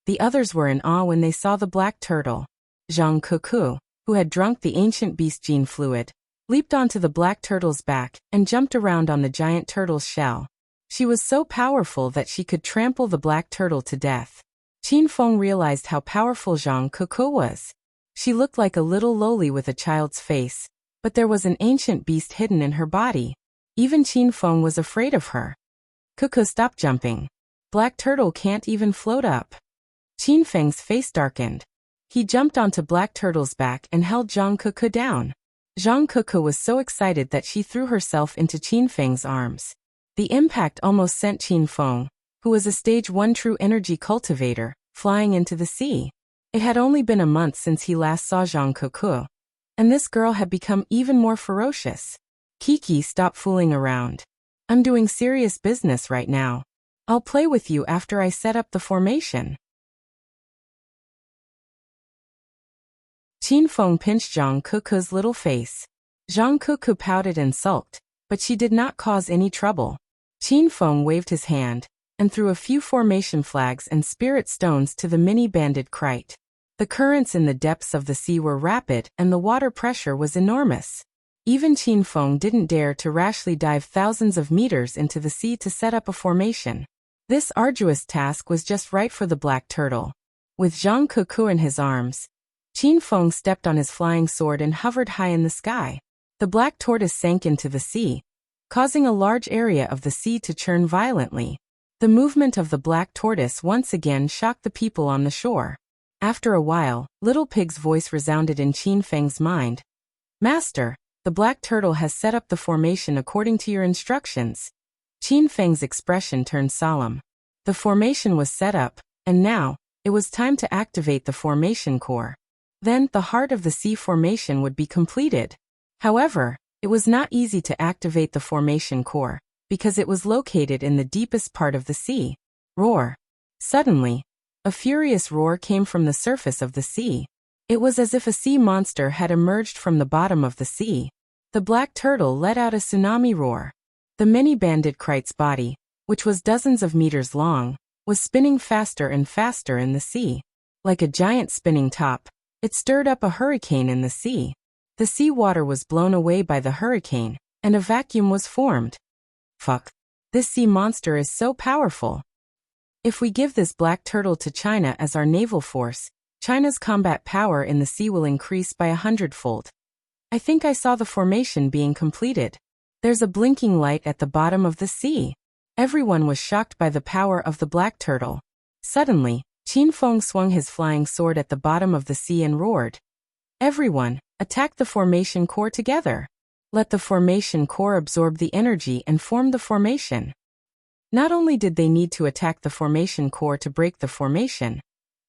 The others were in awe when they saw the black turtle. Zhang Kuku, who had drunk the ancient beast gene fluid, leaped onto the black turtle's back and jumped around on the giant turtle's shell. She was so powerful that she could trample the black turtle to death. Qin Feng realized how powerful Zhang Kuku was. She looked like a little loli with a child's face, but there was an ancient beast hidden in her body. Even Qin Feng was afraid of her. "Kuku, stop jumping. Black turtle can't even float up." Qin Feng's face darkened. He jumped onto Black Turtle's back and held Zhang Kuku down. Zhang Kuku was so excited that she threw herself into Qin Feng's arms. The impact almost sent Qin Feng, who was a stage 1 true energy cultivator, flying into the sea. It had only been a month since he last saw Zhang Kuku, and this girl had become even more ferocious. "Kiki, stop fooling around. I'm doing serious business right now. I'll play with you after I set up the formation." Qin Feng pinched Zhang Kuku's little face. Zhang Kuku pouted and sulked, but she did not cause any trouble. Qin Feng waved his hand and threw a few formation flags and spirit stones to the mini-banded kite. The currents in the depths of the sea were rapid and the water pressure was enormous. Even Qin Feng didn't dare to rashly dive thousands of meters into the sea to set up a formation. This arduous task was just right for the black turtle. With Zhang Kuku in his arms, Qin Feng stepped on his flying sword and hovered high in the sky. The black tortoise sank into the sea, causing a large area of the sea to churn violently. The movement of the black tortoise once again shocked the people on the shore. After a while, Little Pig's voice resounded in Qin Feng's mind. "Master, the black turtle has set up the formation according to your instructions." Qin Feng's expression turned solemn. The formation was set up, and now, it was time to activate the formation core. Then, the heart of the sea formation would be completed. However, it was not easy to activate the formation core, because it was located in the deepest part of the sea. Roar. Suddenly, a furious roar came from the surface of the sea. It was as if a sea monster had emerged from the bottom of the sea. The black turtle let out a tsunami roar. The many-banded kite's body, which was dozens of meters long, was spinning faster and faster in the sea. Like a giant spinning top, it stirred up a hurricane in the sea. The sea water was blown away by the hurricane, and a vacuum was formed. "Fuck. This sea monster is so powerful. If we give this black turtle to China as our naval force, China's combat power in the sea will increase by 100-fold. I think I saw the formation being completed. There's a blinking light at the bottom of the sea." Everyone was shocked by the power of the black turtle. Suddenly, Qin Feng swung his flying sword at the bottom of the sea and roared. Everyone, attack the formation core together. Let the formation core absorb the energy and form the formation. Not only did they need to attack the formation core to break the formation,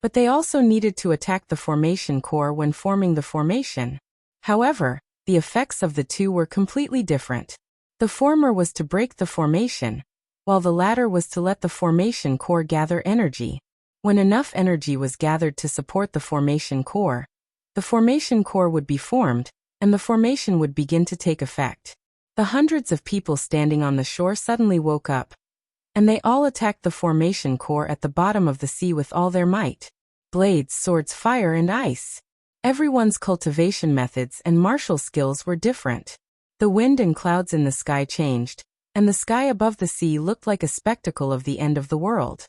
but they also needed to attack the formation core when forming the formation. However, the effects of the two were completely different. The former was to break the formation, while the latter was to let the formation core gather energy. When enough energy was gathered to support the formation core would be formed, and the formation would begin to take effect. The hundreds of people standing on the shore suddenly woke up, and they all attacked the formation core at the bottom of the sea with all their might. Blades, swords, fire, and ice. Everyone's cultivation methods and martial skills were different. The wind and clouds in the sky changed, and the sky above the sea looked like a spectacle of the end of the world.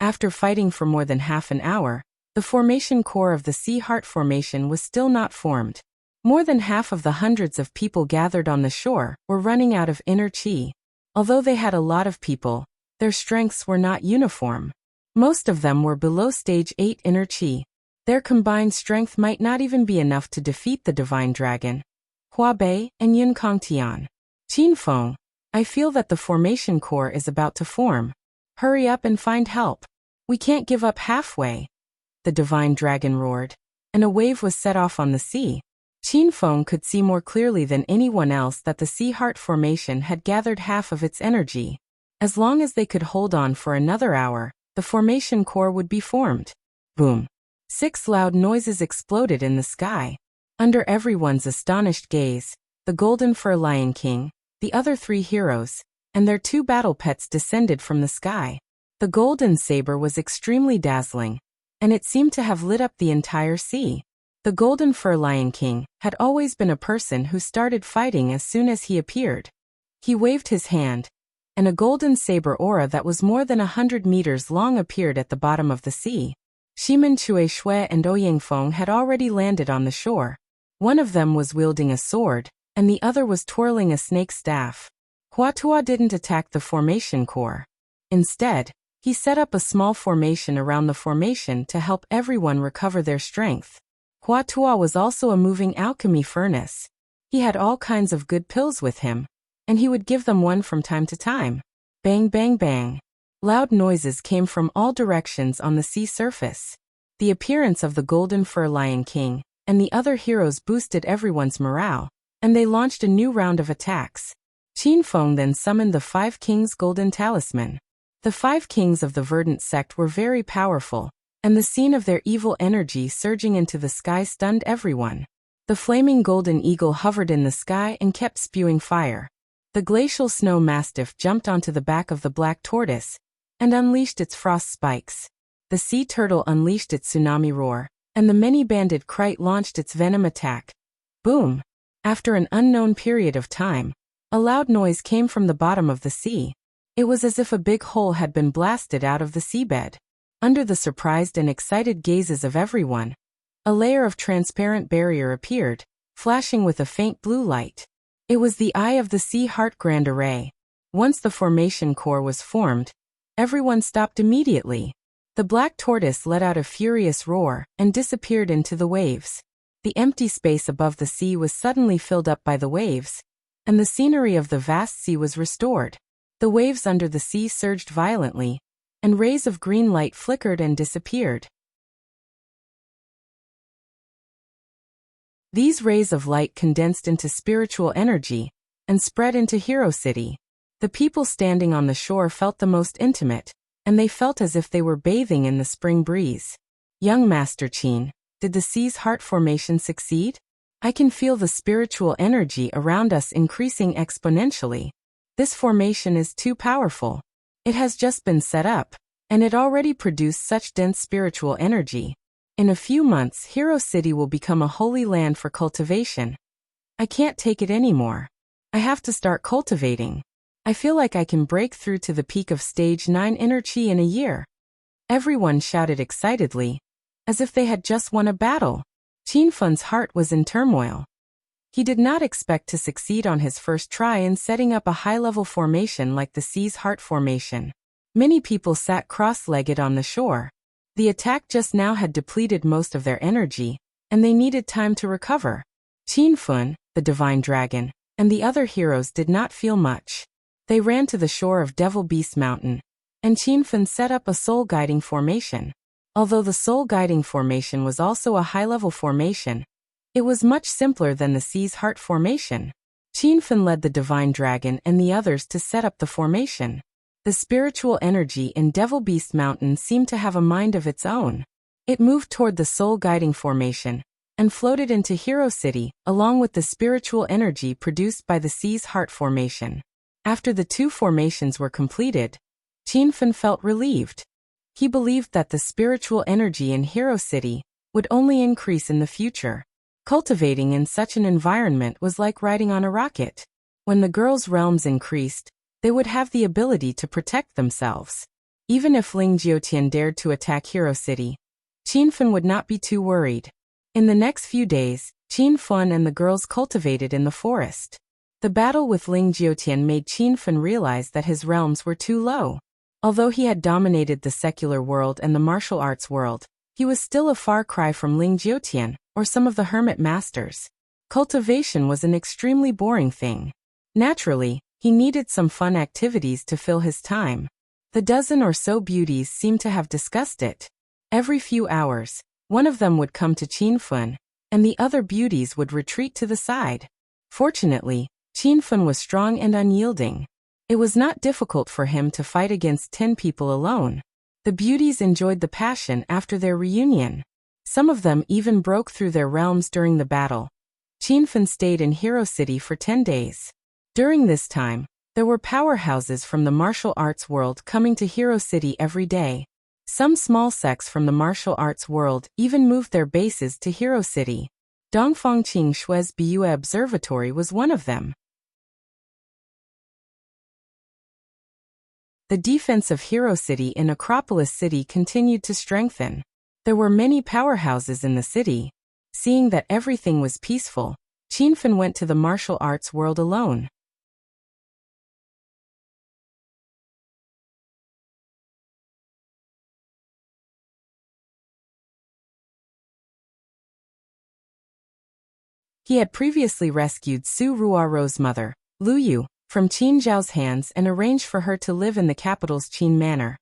After fighting for more than half an hour, the formation core of the Sea Heart Formation was still not formed. More than half of the hundreds of people gathered on the shore were running out of inner chi. Although they had a lot of people, their strengths were not uniform. Most of them were below stage 8 inner chi. Their combined strength might not even be enough to defeat the divine dragon, Hua Bei and Yun Kongtian. Qin Feng, I feel that the formation core is about to form. Hurry up and find help. We can't give up halfway. The divine dragon roared, and a wave was set off on the sea. Qin Feng could see more clearly than anyone else that the Sea Heart Formation had gathered half of its energy. As long as they could hold on for another hour, the formation core would be formed. Boom! 6 loud noises exploded in the sky. Under everyone's astonished gaze, the Golden Fur Lion King, the other 3 heroes, and their 2 battle pets descended from the sky. The golden saber was extremely dazzling, and it seemed to have lit up the entire sea. The Golden Fur Lion King had always been a person who started fighting as soon as he appeared. He waved his hand, and a golden saber aura that was more than 100 meters long appeared at the bottom of the sea. Shimen Chui Shui and Ouyang Feng had already landed on the shore. One of them was wielding a sword, and the other was twirling a snake staff. Huatua didn't attack the formation core. Instead, he set up a small formation around the formation to help everyone recover their strength. Huatua was also a moving alchemy furnace. He had all kinds of good pills with him, and he would give them one from time to time. Bang, bang, bang. Loud noises came from all directions on the sea surface. The appearance of the Golden Fur Lion King and the other heroes boosted everyone's morale, and they launched a new round of attacks. Qin Feng then summoned the 5 Kings' Golden Talisman. The 5 kings of the Verdant sect were very powerful, and the scene of their evil energy surging into the sky stunned everyone. The flaming golden eagle hovered in the sky and kept spewing fire. The glacial snow mastiff jumped onto the back of the black tortoise and unleashed its frost spikes. The sea turtle unleashed its tsunami roar, and the many-banded krite launched its venom attack. Boom! After an unknown period of time, a loud noise came from the bottom of the sea. It was as if a big hole had been blasted out of the seabed. Under the surprised and excited gazes of everyone, a layer of transparent barrier appeared, flashing with a faint blue light. It was the Eye of the Sea Heart Grand Array. Once the formation core was formed, everyone stopped immediately. The black tortoise let out a furious roar and disappeared into the waves. The empty space above the sea was suddenly filled up by the waves, and the scenery of the vast sea was restored. The waves under the sea surged violently, and rays of green light flickered and disappeared. These rays of light condensed into spiritual energy and spread into Hero City. The people standing on the shore felt the most intimate, and they felt as if they were bathing in the spring breeze. Young Master Qin, did the Sea's Heart Formation succeed? I can feel the spiritual energy around us increasing exponentially. This formation is too powerful. It has just been set up, and it already produced such dense spiritual energy. In a few months, Hero City will become a holy land for cultivation. I can't take it anymore. I have to start cultivating. I feel like I can break through to the peak of stage 9 inner chi in a year. Everyone shouted excitedly, as if they had just won a battle. Qin Feng's heart was in turmoil. He did not expect to succeed on his first try in setting up a high-level formation like the Sea's Heart formation. Many people sat cross-legged on the shore. The attack just now had depleted most of their energy, and they needed time to recover. Qin Fun, the divine dragon, and the other heroes did not feel much. They ran to the shore of Devil Beast Mountain, and Qin Fun set up a soul-guiding formation. Although the soul-guiding formation was also a high-level formation, it was much simpler than the Sea's Heart formation. Qin Fun led the divine dragon and the others to set up the formation. The spiritual energy in Devil Beast Mountain seemed to have a mind of its own. It moved toward the soul-guiding formation and floated into Hero City, along with the spiritual energy produced by the Sea's Heart formation. After the two formations were completed, Qin Fun felt relieved. He believed that the spiritual energy in Hero City would only increase in the future. Cultivating in such an environment was like riding on a rocket. When the girls' realms increased, they would have the ability to protect themselves. Even if Ling Jiutian dared to attack Hero City, Qin Fun would not be too worried. In the next few days, Qin Fun and the girls cultivated in the forest. The battle with Ling Jiutian made Qin Fun realize that his realms were too low. Although he had dominated the secular world and the martial arts world, he was still a far cry from Ling Jiutian, or some of the hermit masters. Cultivation was an extremely boring thing. Naturally, he needed some fun activities to fill his time. The dozen or so beauties seemed to have discussed it. Every few hours, one of them would come to Qin Fun, and the other beauties would retreat to the side. Fortunately, Qin Fun was strong and unyielding. It was not difficult for him to fight against 10 people alone. The beauties enjoyed the passion after their reunion. Some of them even broke through their realms during the battle. Qin Fun stayed in Hero City for 10 days. During this time, there were powerhouses from the martial arts world coming to Hero City every day. Some small sects from the martial arts world even moved their bases to Hero City. Dongfangqing Shui's Biyue Observatory was one of them. The defense of Hero City in Acropolis City continued to strengthen. There were many powerhouses in the city. Seeing that everything was peaceful, Qin Fun went to the martial arts world alone. He had previously rescued Su Ruaro's mother, Lu Yu, from Qin Zhao's hands and arranged for her to live in the capital's Qin manor.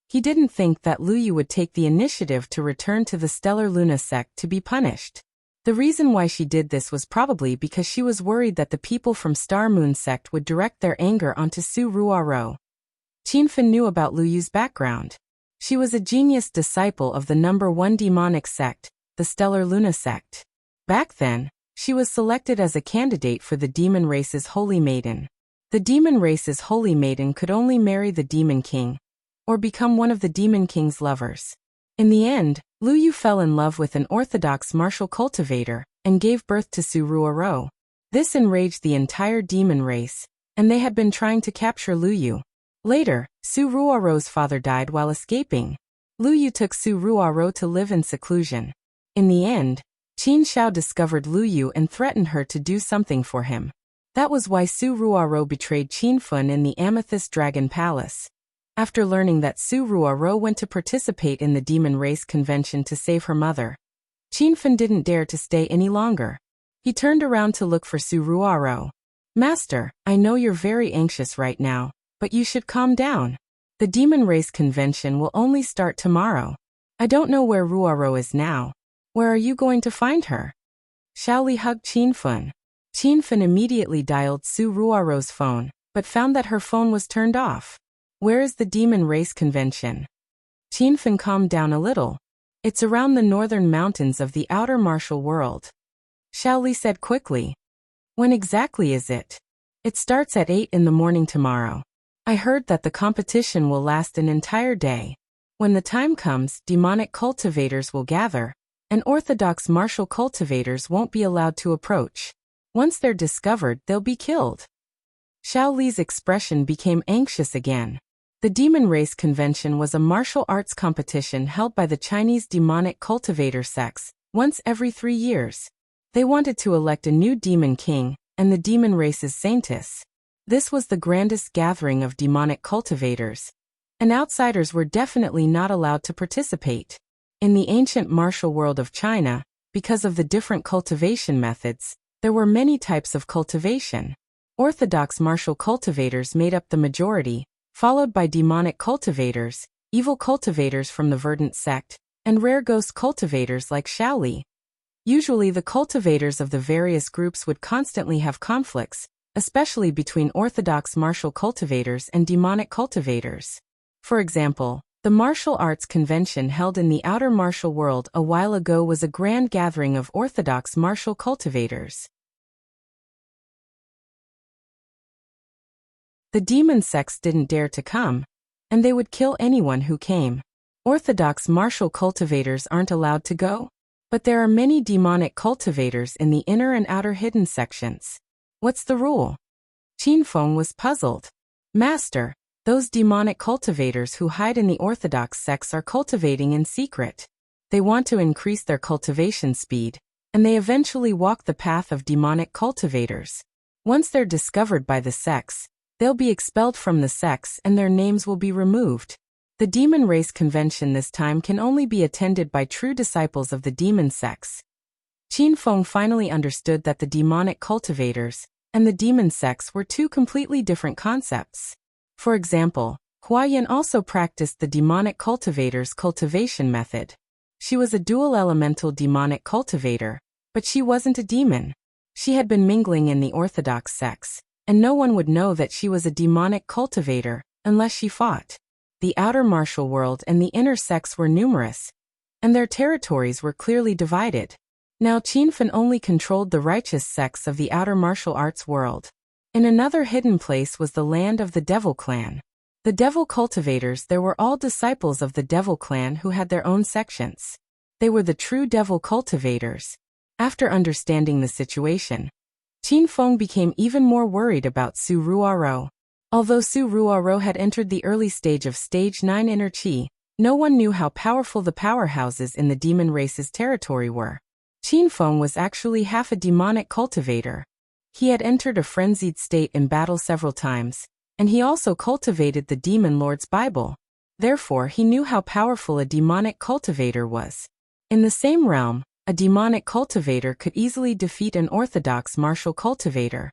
He didn't think that Lu Yu would take the initiative to return to the Stellar Luna sect to be punished. The reason why she did this was probably because she was worried that the people from Star Moon sect would direct their anger onto Su Ruaro. Qin Fun knew about Lu Yu's background. She was a genius disciple of the number 1 demonic sect, the Stellar Luna sect. Back then, she was selected as a candidate for the demon race's holy maiden. The demon race's holy maiden could only marry the demon king, or become one of the demon king's lovers. In the end, Lu Yu fell in love with an orthodox martial cultivator and gave birth to Su Ruaro. This enraged the entire demon race, and they had been trying to capture Lu Yu. Later, Su Ruaro's father died while escaping. Lu Yu took Su Ruaro to live in seclusion. In the end, Qin Xiao discovered Lu Yu and threatened her to do something for him. That was why Su Ruaro betrayed Qin Fun in the Amethyst Dragon Palace. After learning that Su Ruaro went to participate in the Demon Race Convention to save her mother, Qin Fun didn't dare to stay any longer. He turned around to look for Su Ruaro. "Master, I know you're very anxious right now, but you should calm down. The Demon Race Convention will only start tomorrow. I don't know where Ruaro is now. Where are you going to find her?" Xiaoli hugged Qin Fun. Qin Fun immediately dialed Su Ruaro's phone, but found that her phone was turned off. "Where is the Demon Race Convention?" Qin Fun calmed down a little. "It's around the northern mountains of the outer martial world," Xiaoli said quickly. "When exactly is it?" "It starts at 8 in the morning tomorrow. I heard that the competition will last an entire day. When the time comes, demonic cultivators will gather, and orthodox martial cultivators won't be allowed to approach. Once they're discovered, they'll be killed." Xiaoli's expression became anxious again. The Demon Race Convention was a martial arts competition held by the Chinese demonic cultivator sects, once every 3 years. They wanted to elect a new demon king, and the demon race's saintess. This was the grandest gathering of demonic cultivators, and outsiders were definitely not allowed to participate. In the ancient martial world of China, because of the different cultivation methods, there were many types of cultivation. Orthodox martial cultivators made up the majority, followed by demonic cultivators, evil cultivators from the verdant sect, and rare ghost cultivators like Shaoli. Usually the cultivators of the various groups would constantly have conflicts, especially between orthodox martial cultivators and demonic cultivators. For example, the martial arts convention held in the outer martial world a while ago was a grand gathering of orthodox martial cultivators. The demon sects didn't dare to come, and they would kill anyone who came. Orthodox martial cultivators aren't allowed to go, but there are many demonic cultivators in the inner and outer hidden sections. What's the rule? Qin Feng was puzzled. Master, those demonic cultivators who hide in the orthodox sects are cultivating in secret. They want to increase their cultivation speed, and they eventually walk the path of demonic cultivators. Once they're discovered by the sects, they'll be expelled from the sects and their names will be removed. The demon race convention this time can only be attended by true disciples of the demon sects. Qin Feng finally understood that the demonic cultivators and the demon sects were two completely different concepts. For example, Huayan also practiced the demonic cultivator's cultivation method. She was a dual elemental demonic cultivator, but she wasn't a demon. She had been mingling in the orthodox sects, and no one would know that she was a demonic cultivator unless she fought. The outer martial world and the inner sects were numerous, and their territories were clearly divided. Now Qin Feng only controlled the righteous sects of the outer martial arts world. In another hidden place was the land of the Devil Clan. The Devil cultivators there were all disciples of the Devil Clan who had their own sections. They were the true Devil cultivators. After understanding the situation, Qin Feng became even more worried about Su Ruoro. Although Su Ruoro had entered the early stage of Stage 9 Inner Qi, no one knew how powerful the powerhouses in the demon race's territory were. Qin Feng was actually half a demonic cultivator. He had entered a frenzied state in battle several times, and he also cultivated the Demon Lord's Bible. Therefore, he knew how powerful a demonic cultivator was. In the same realm, a demonic cultivator could easily defeat an orthodox martial cultivator.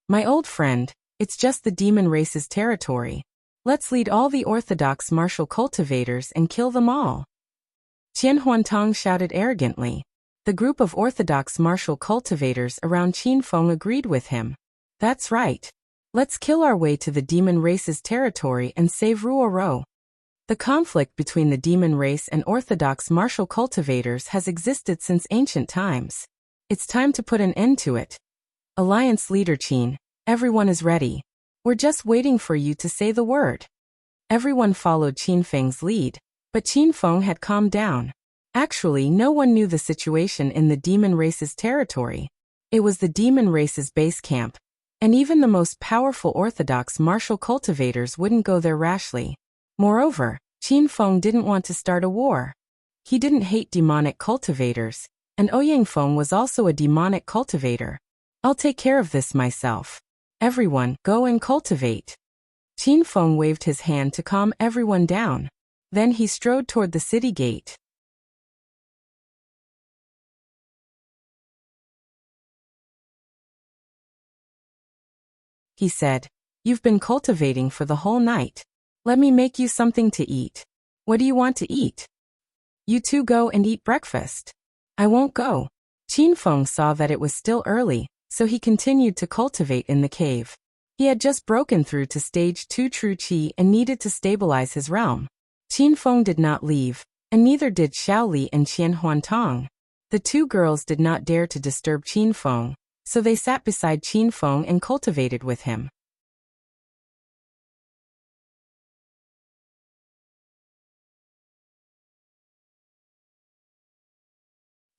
My old friend, it's just the demon race's territory. Let's lead all the orthodox martial cultivators and kill them all. Qian Huantong shouted arrogantly. The group of orthodox martial cultivators around Qin Feng agreed with him. That's right. Let's kill our way to the demon race's territory and save Ruoro. The conflict between the demon race and orthodox martial cultivators has existed since ancient times. It's time to put an end to it. Alliance leader Qin, everyone is ready. We're just waiting for you to say the word. Everyone followed Qin Feng's lead, but Qin Feng had calmed down. Actually, no one knew the situation in the demon race's territory. It was the demon race's base camp, and even the most powerful orthodox martial cultivators wouldn't go there rashly. Moreover, Qin Feng didn't want to start a war. He didn't hate demonic cultivators, and Ouyang Feng was also a demonic cultivator. I'll take care of this myself. Everyone, go and cultivate. Qin Feng waved his hand to calm everyone down. Then he strode toward the city gate. He said, "You've been cultivating for the whole night. Let me make you something to eat. What do you want to eat? You two go and eat breakfast." "I won't go." Qin Feng saw that it was still early, so he continued to cultivate in the cave. He had just broken through to stage 2 True Qi and needed to stabilize his realm. Qin Feng did not leave, and neither did Shaoli and Qian Huantong. The two girls did not dare to disturb Qin Feng, so they sat beside Qin Feng and cultivated with him.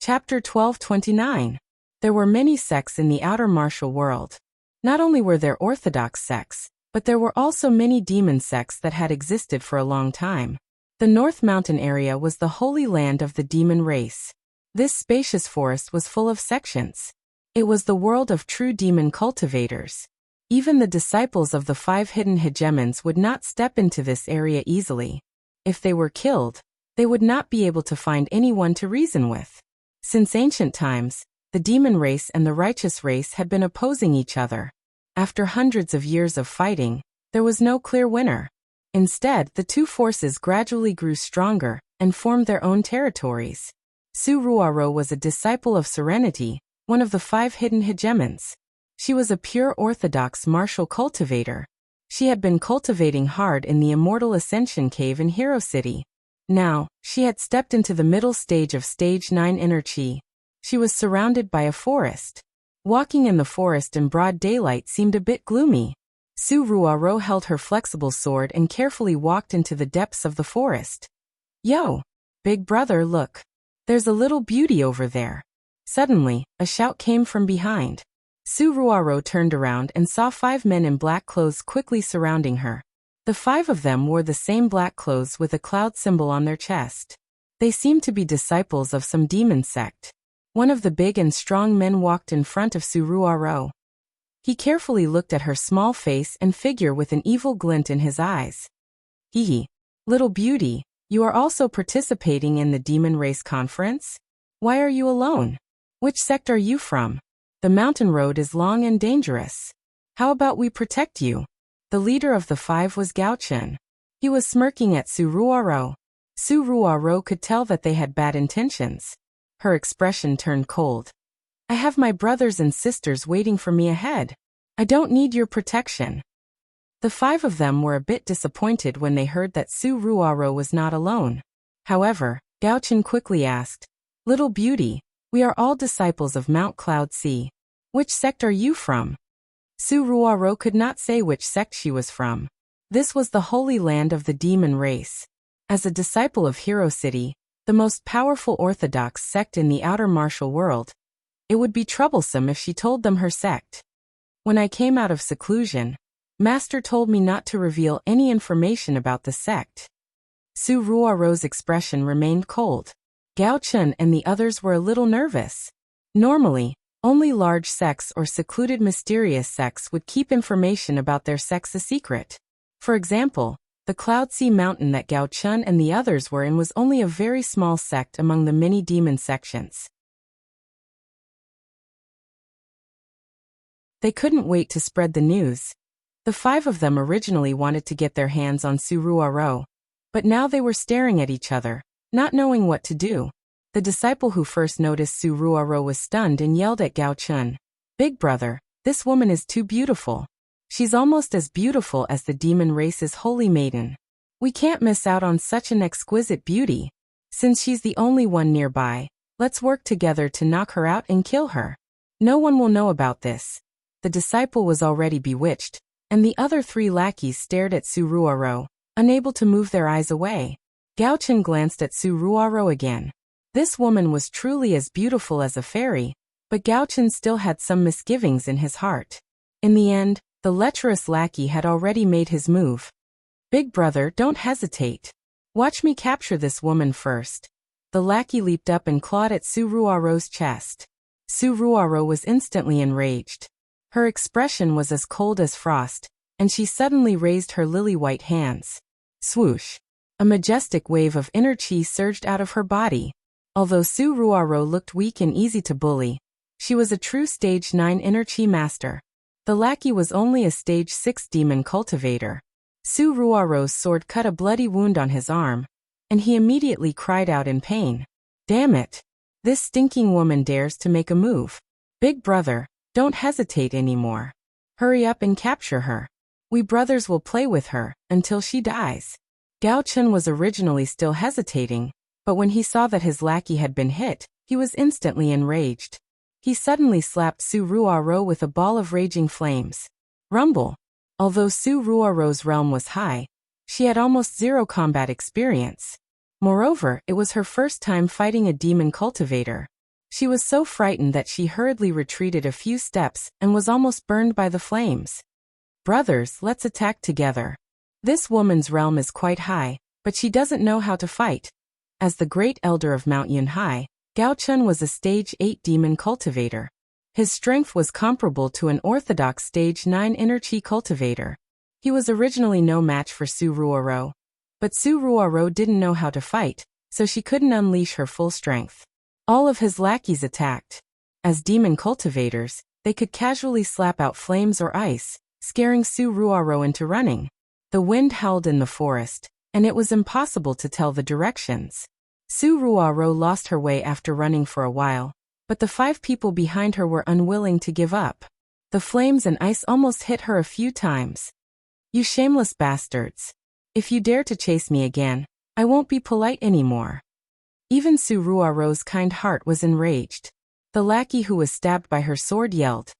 Chapter 1229. There were many sects in the outer martial world. Not only were there orthodox sects, but there were also many demon sects that had existed for a long time. The North Mountain area was the holy land of the demon race. This spacious forest was full of sections. It was the world of true demon cultivators. Even the disciples of the 5 hidden hegemons would not step into this area easily. If they were killed, they would not be able to find anyone to reason with. Since ancient times, the demon race and the righteous race had been opposing each other. After hundreds of years of fighting, there was no clear winner. Instead, the two forces gradually grew stronger and formed their own territories. Su Ruaro was a disciple of Serenity, one of the 5 hidden hegemons. She was a pure orthodox martial cultivator. She had been cultivating hard in the Immortal Ascension Cave in Hero City. Now, she had stepped into the middle stage of Stage 9 Inner Chi. She was surrounded by a forest. Walking in the forest in broad daylight seemed a bit gloomy. Su Ruaro held her flexible sword and carefully walked into the depths of the forest. Yo! Big brother, look. There's a little beauty over there. Suddenly, a shout came from behind. Su Ruaro turned around and saw 5 men in black clothes quickly surrounding her. The 5 of them wore the same black clothes with a cloud symbol on their chest. They seemed to be disciples of some demon sect. One of the big and strong men walked in front of Su Ruaro. He carefully looked at her small face and figure with an evil glint in his eyes. Hee, little beauty, you are also participating in the Demon Race Conference? Why are you alone? Which sect are you from? The mountain road is long and dangerous. How about we protect you? The leader of the 5 was Gao Chen. He was smirking at Su Ruaro. Su Ruaro could tell that they had bad intentions. Her expression turned cold. I have my brothers and sisters waiting for me ahead. I don't need your protection. The 5 of them were a bit disappointed when they heard that Su Ruaro was not alone. However, Gao Chen quickly asked, Little beauty, we are all disciples of Mount Cloud Sea. Which sect are you from? Su Ruaro could not say which sect she was from. This was the holy land of the demon race. As a disciple of Hero City, the most powerful orthodox sect in the outer martial world, it would be troublesome if she told them her sect. When I came out of seclusion, Master told me not to reveal any information about the sect. Su Ruaro's expression remained cold. Gao Chen and the others were a little nervous. Normally, only large sects or secluded mysterious sects would keep information about their sects a secret. For example, the Cloud Sea Mountain that Gao Chen and the others were in was only a very small sect among the many demon sections. They couldn't wait to spread the news. The 5 of them originally wanted to get their hands on Su Ruaro, but now they were staring at each other, not knowing what to do. The disciple who first noticed Su Ruaro was stunned and yelled at Gao Chen, Big brother, this woman is too beautiful. She's almost as beautiful as the demon race's holy maiden. We can't miss out on such an exquisite beauty. Since she's the only one nearby, let's work together to knock her out and kill her. No one will know about this. The disciple was already bewitched, and the other 3 lackeys stared at Su Ruaro, unable to move their eyes away. Gao Chen glanced at Su Ruaro again. This woman was truly as beautiful as a fairy, but Gao Chen still had some misgivings in his heart. In the end, the lecherous lackey had already made his move. Big brother, don't hesitate. Watch me capture this woman first. The lackey leaped up and clawed at Su Ruaro's chest. Su Ruaro was instantly enraged. Her expression was as cold as frost, and she suddenly raised her lily-white hands. Swoosh! A majestic wave of inner chi surged out of her body. Although Su Ruaro looked weak and easy to bully, she was a true Stage 9 inner chi master. The lackey was only a Stage 6 demon cultivator. Su Ruaro's sword cut a bloody wound on his arm, and he immediately cried out in pain. Damn it! This stinking woman dares to make a move. Big brother, don't hesitate anymore. Hurry up and capture her. We brothers will play with her until she dies. Gao Chen was originally still hesitating, but when he saw that his lackey had been hit, he was instantly enraged. He suddenly slapped Su Ruaro with a ball of raging flames. Rumble! Although Su Ruaro's realm was high, she had almost 0 combat experience. Moreover, it was her first time fighting a demon cultivator. She was so frightened that she hurriedly retreated a few steps and was almost burned by the flames. Brothers, let's attack together. This woman's realm is quite high, but she doesn't know how to fight. As the great elder of Mount Yunhai, Gao Chun was a stage 8 demon cultivator. His strength was comparable to an orthodox stage 9 inner chi cultivator. He was originally no match for Su Ruoro. But Su Ruoro didn't know how to fight, so she couldn't unleash her full strength. All of his lackeys attacked. As demon cultivators, they could casually slap out flames or ice, scaring Su Ruoro into running. The wind howled in the forest, and it was impossible to tell the directions. Su Ruoro lost her way after running for a while, but the 5 people behind her were unwilling to give up. The flames and ice almost hit her a few times. "You shameless bastards. If you dare to chase me again, I won't be polite anymore." Even Su Ruoro's kind heart was enraged. The lackey who was stabbed by her sword yelled,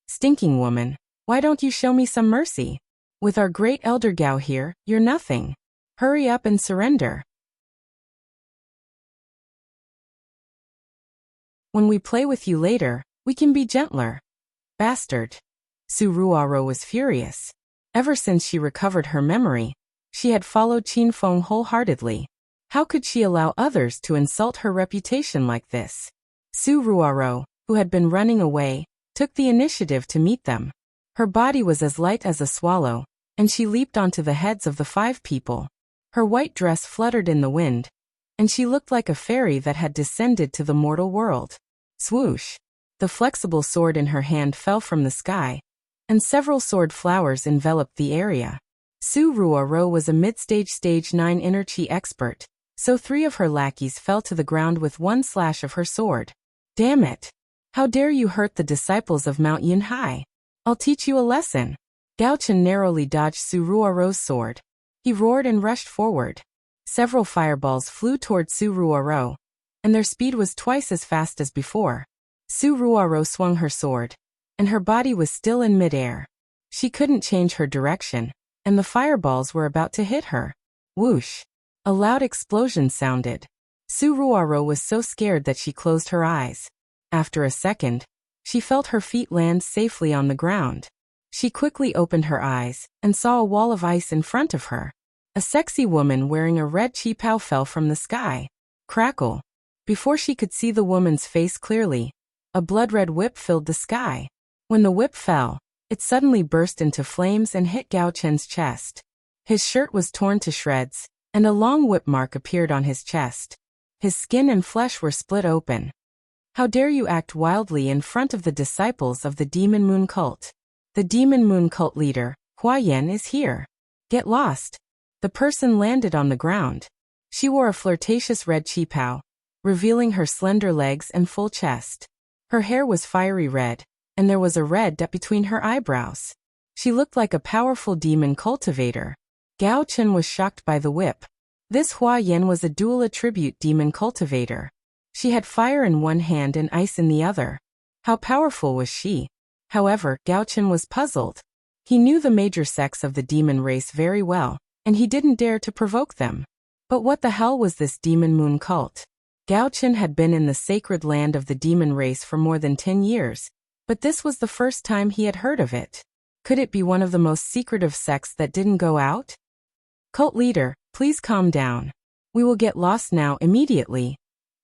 "Stinking woman, why don't you show me some mercy? With our great elder Gao here, you're nothing. Hurry up and surrender. When we play with you later, we can be gentler." "Bastard." Su Ruoro was furious. Ever since she recovered her memory, she had followed Qin Feng wholeheartedly. How could she allow others to insult her reputation like this? Su Ruoro, who had been running away, took the initiative to meet them. Her body was as light as a swallow, and she leaped onto the heads of the 5 people. Her white dress fluttered in the wind, and she looked like a fairy that had descended to the mortal world. Swoosh! The flexible sword in her hand fell from the sky, and several sword flowers enveloped the area. Su Ruoro was a mid-stage stage 9 inner chi expert, so 3 of her lackeys fell to the ground with one slash of her sword. "Damn it! How dare you hurt the disciples of Mount Yunhai? I'll teach you a lesson." Gao Chun narrowly dodged Su Ruoro's sword. He roared and rushed forward. Several fireballs flew toward Su Ruoro, and their speed was twice as fast as before. Su Ruoro swung her sword, and her body was still in midair. She couldn't change her direction, and the fireballs were about to hit her. Whoosh! A loud explosion sounded. Su Ruoro was so scared that she closed her eyes. After a second, she felt her feet land safely on the ground. She quickly opened her eyes and saw a wall of ice in front of her. A sexy woman wearing a red qipao fell from the sky. Crackle! Before she could see the woman's face clearly, a blood-red whip filled the sky. When the whip fell, it suddenly burst into flames and hit Gao Chen's chest. His shirt was torn to shreds, and a long whip mark appeared on his chest. His skin and flesh were split open. "How dare you act wildly in front of the disciples of the Demon Moon cult? The Demon Moon cult leader, Hua Yan, is here. Get lost." The person landed on the ground. She wore a flirtatious red qipao, revealing her slender legs and full chest. Her hair was fiery red, and there was a red dot between her eyebrows. She looked like a powerful demon cultivator. Gao Chun was shocked by the whip. This Hua Yan was a dual attribute demon cultivator. She had fire in one hand and ice in the other. How powerful was she? However, Gao Chun was puzzled. He knew the major sects of the demon race very well, and he didn't dare to provoke them. But what the hell was this Demon Moon cult? Gao Chun had been in the sacred land of the demon race for more than 10 years, but this was the first time he had heard of it. Could it be one of the most secretive sects that didn't go out? "Cult leader, please calm down. We will get lost now immediately."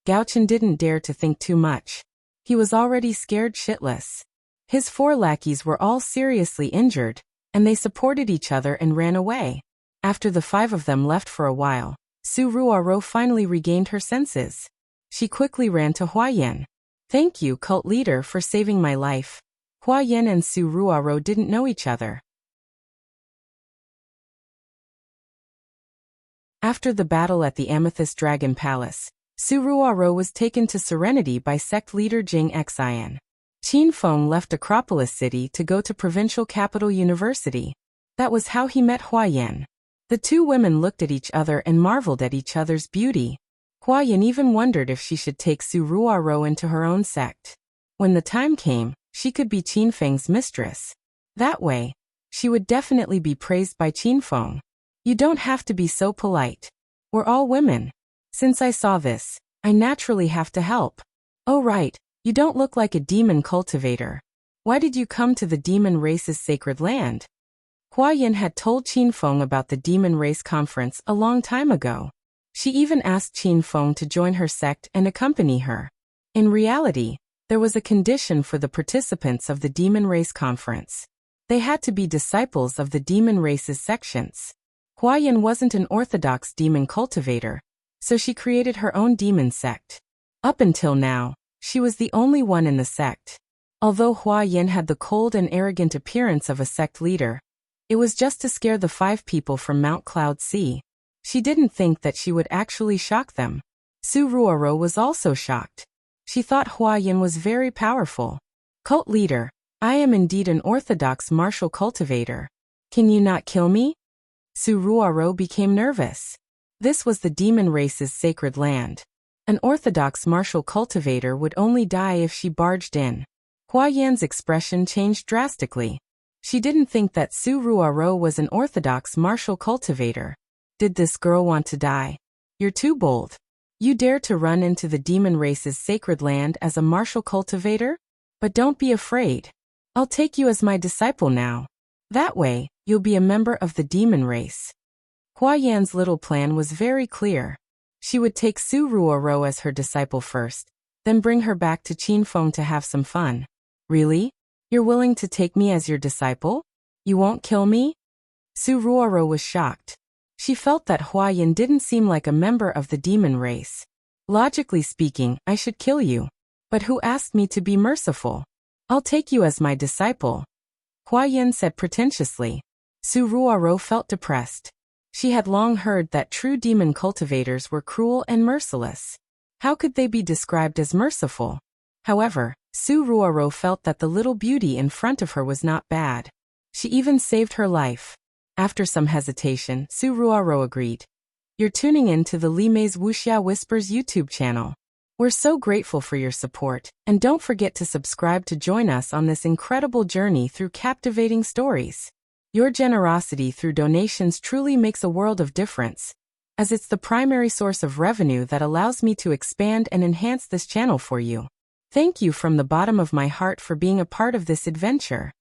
Gao Chun didn't dare to think too much. He was already scared shitless. His 4 lackeys were all seriously injured, and they supported each other and ran away. After the 5 of them left for a while, Su Ruoro finally regained her senses. She quickly ran to Hua Yan. "Thank you, cult leader, for saving my life." Hua Yan and Su Ruoro didn't know each other. After the battle at the Amethyst Dragon Palace, Su Ruoro was taken to Serenity by sect leader Jing Xian. Qin Feng left Acropolis City to go to Provincial Capital University. That was how he met Hua Yan. The 2 women looked at each other and marveled at each other's beauty. Hua Yan even wondered if she should take Su Ruoro into her own sect. When the time came, she could be Qin Feng's mistress. That way, she would definitely be praised by Qin Feng. "You don't have to be so polite. We're all women. Since I saw this, I naturally have to help." "Oh right, you don't look like a demon cultivator. Why did you come to the demon race's sacred land?" Hua Yan had told Qin Feng about the demon race conference a long time ago. She even asked Qin Feng to join her sect and accompany her. In reality, there was a condition for the participants of the demon race conference. They had to be disciples of the demon race's sections. Hua Yin wasn't an orthodox demon cultivator, so she created her own demon sect. Up until now, she was the only one in the sect. Although Hua Yin had the cold and arrogant appearance of a sect leader, it was just to scare the 5 people from Mount Cloud Sea. She didn't think that she would actually shock them. Su Ruoro was also shocked. She thought Hua Yin was very powerful. Cult leader, I am indeed an orthodox martial cultivator. Can you not kill me? Su Ruoro became nervous. This was the demon race's sacred land. An orthodox martial cultivator would only die if she barged in. Hua Yan's expression changed drastically. She didn't think that Su Ruoro was an orthodox martial cultivator. Did this girl want to die? You're too bold. You dare to run into the demon race's sacred land as a martial cultivator? But don't be afraid. I'll take you as my disciple now. That way, you'll be a member of the demon race. Hua Yan's little plan was very clear. She would take Su Ruoro as her disciple first, then bring her back to Qinfeng to have some fun. Really? You're willing to take me as your disciple? You won't kill me? Su Ruoro was shocked. She felt that Hua Yin didn't seem like a member of the demon race. Logically speaking, I should kill you. But who asked me to be merciful? I'll take you as my disciple. Hua Yin said pretentiously. Su Ruoro felt depressed. She had long heard that true demon cultivators were cruel and merciless. How could they be described as merciful? However, Su Ruoro felt that the little beauty in front of her was not bad. She even saved her life. After some hesitation, Su Ruoro agreed. You're tuning in to the Li Mei's Wuxia Whispers YouTube channel. We're so grateful for your support, and don't forget to subscribe to join us on this incredible journey through captivating stories. Your generosity through donations truly makes a world of difference, as it's the primary source of revenue that allows me to expand and enhance this channel for you. Thank you from the bottom of my heart for being a part of this adventure.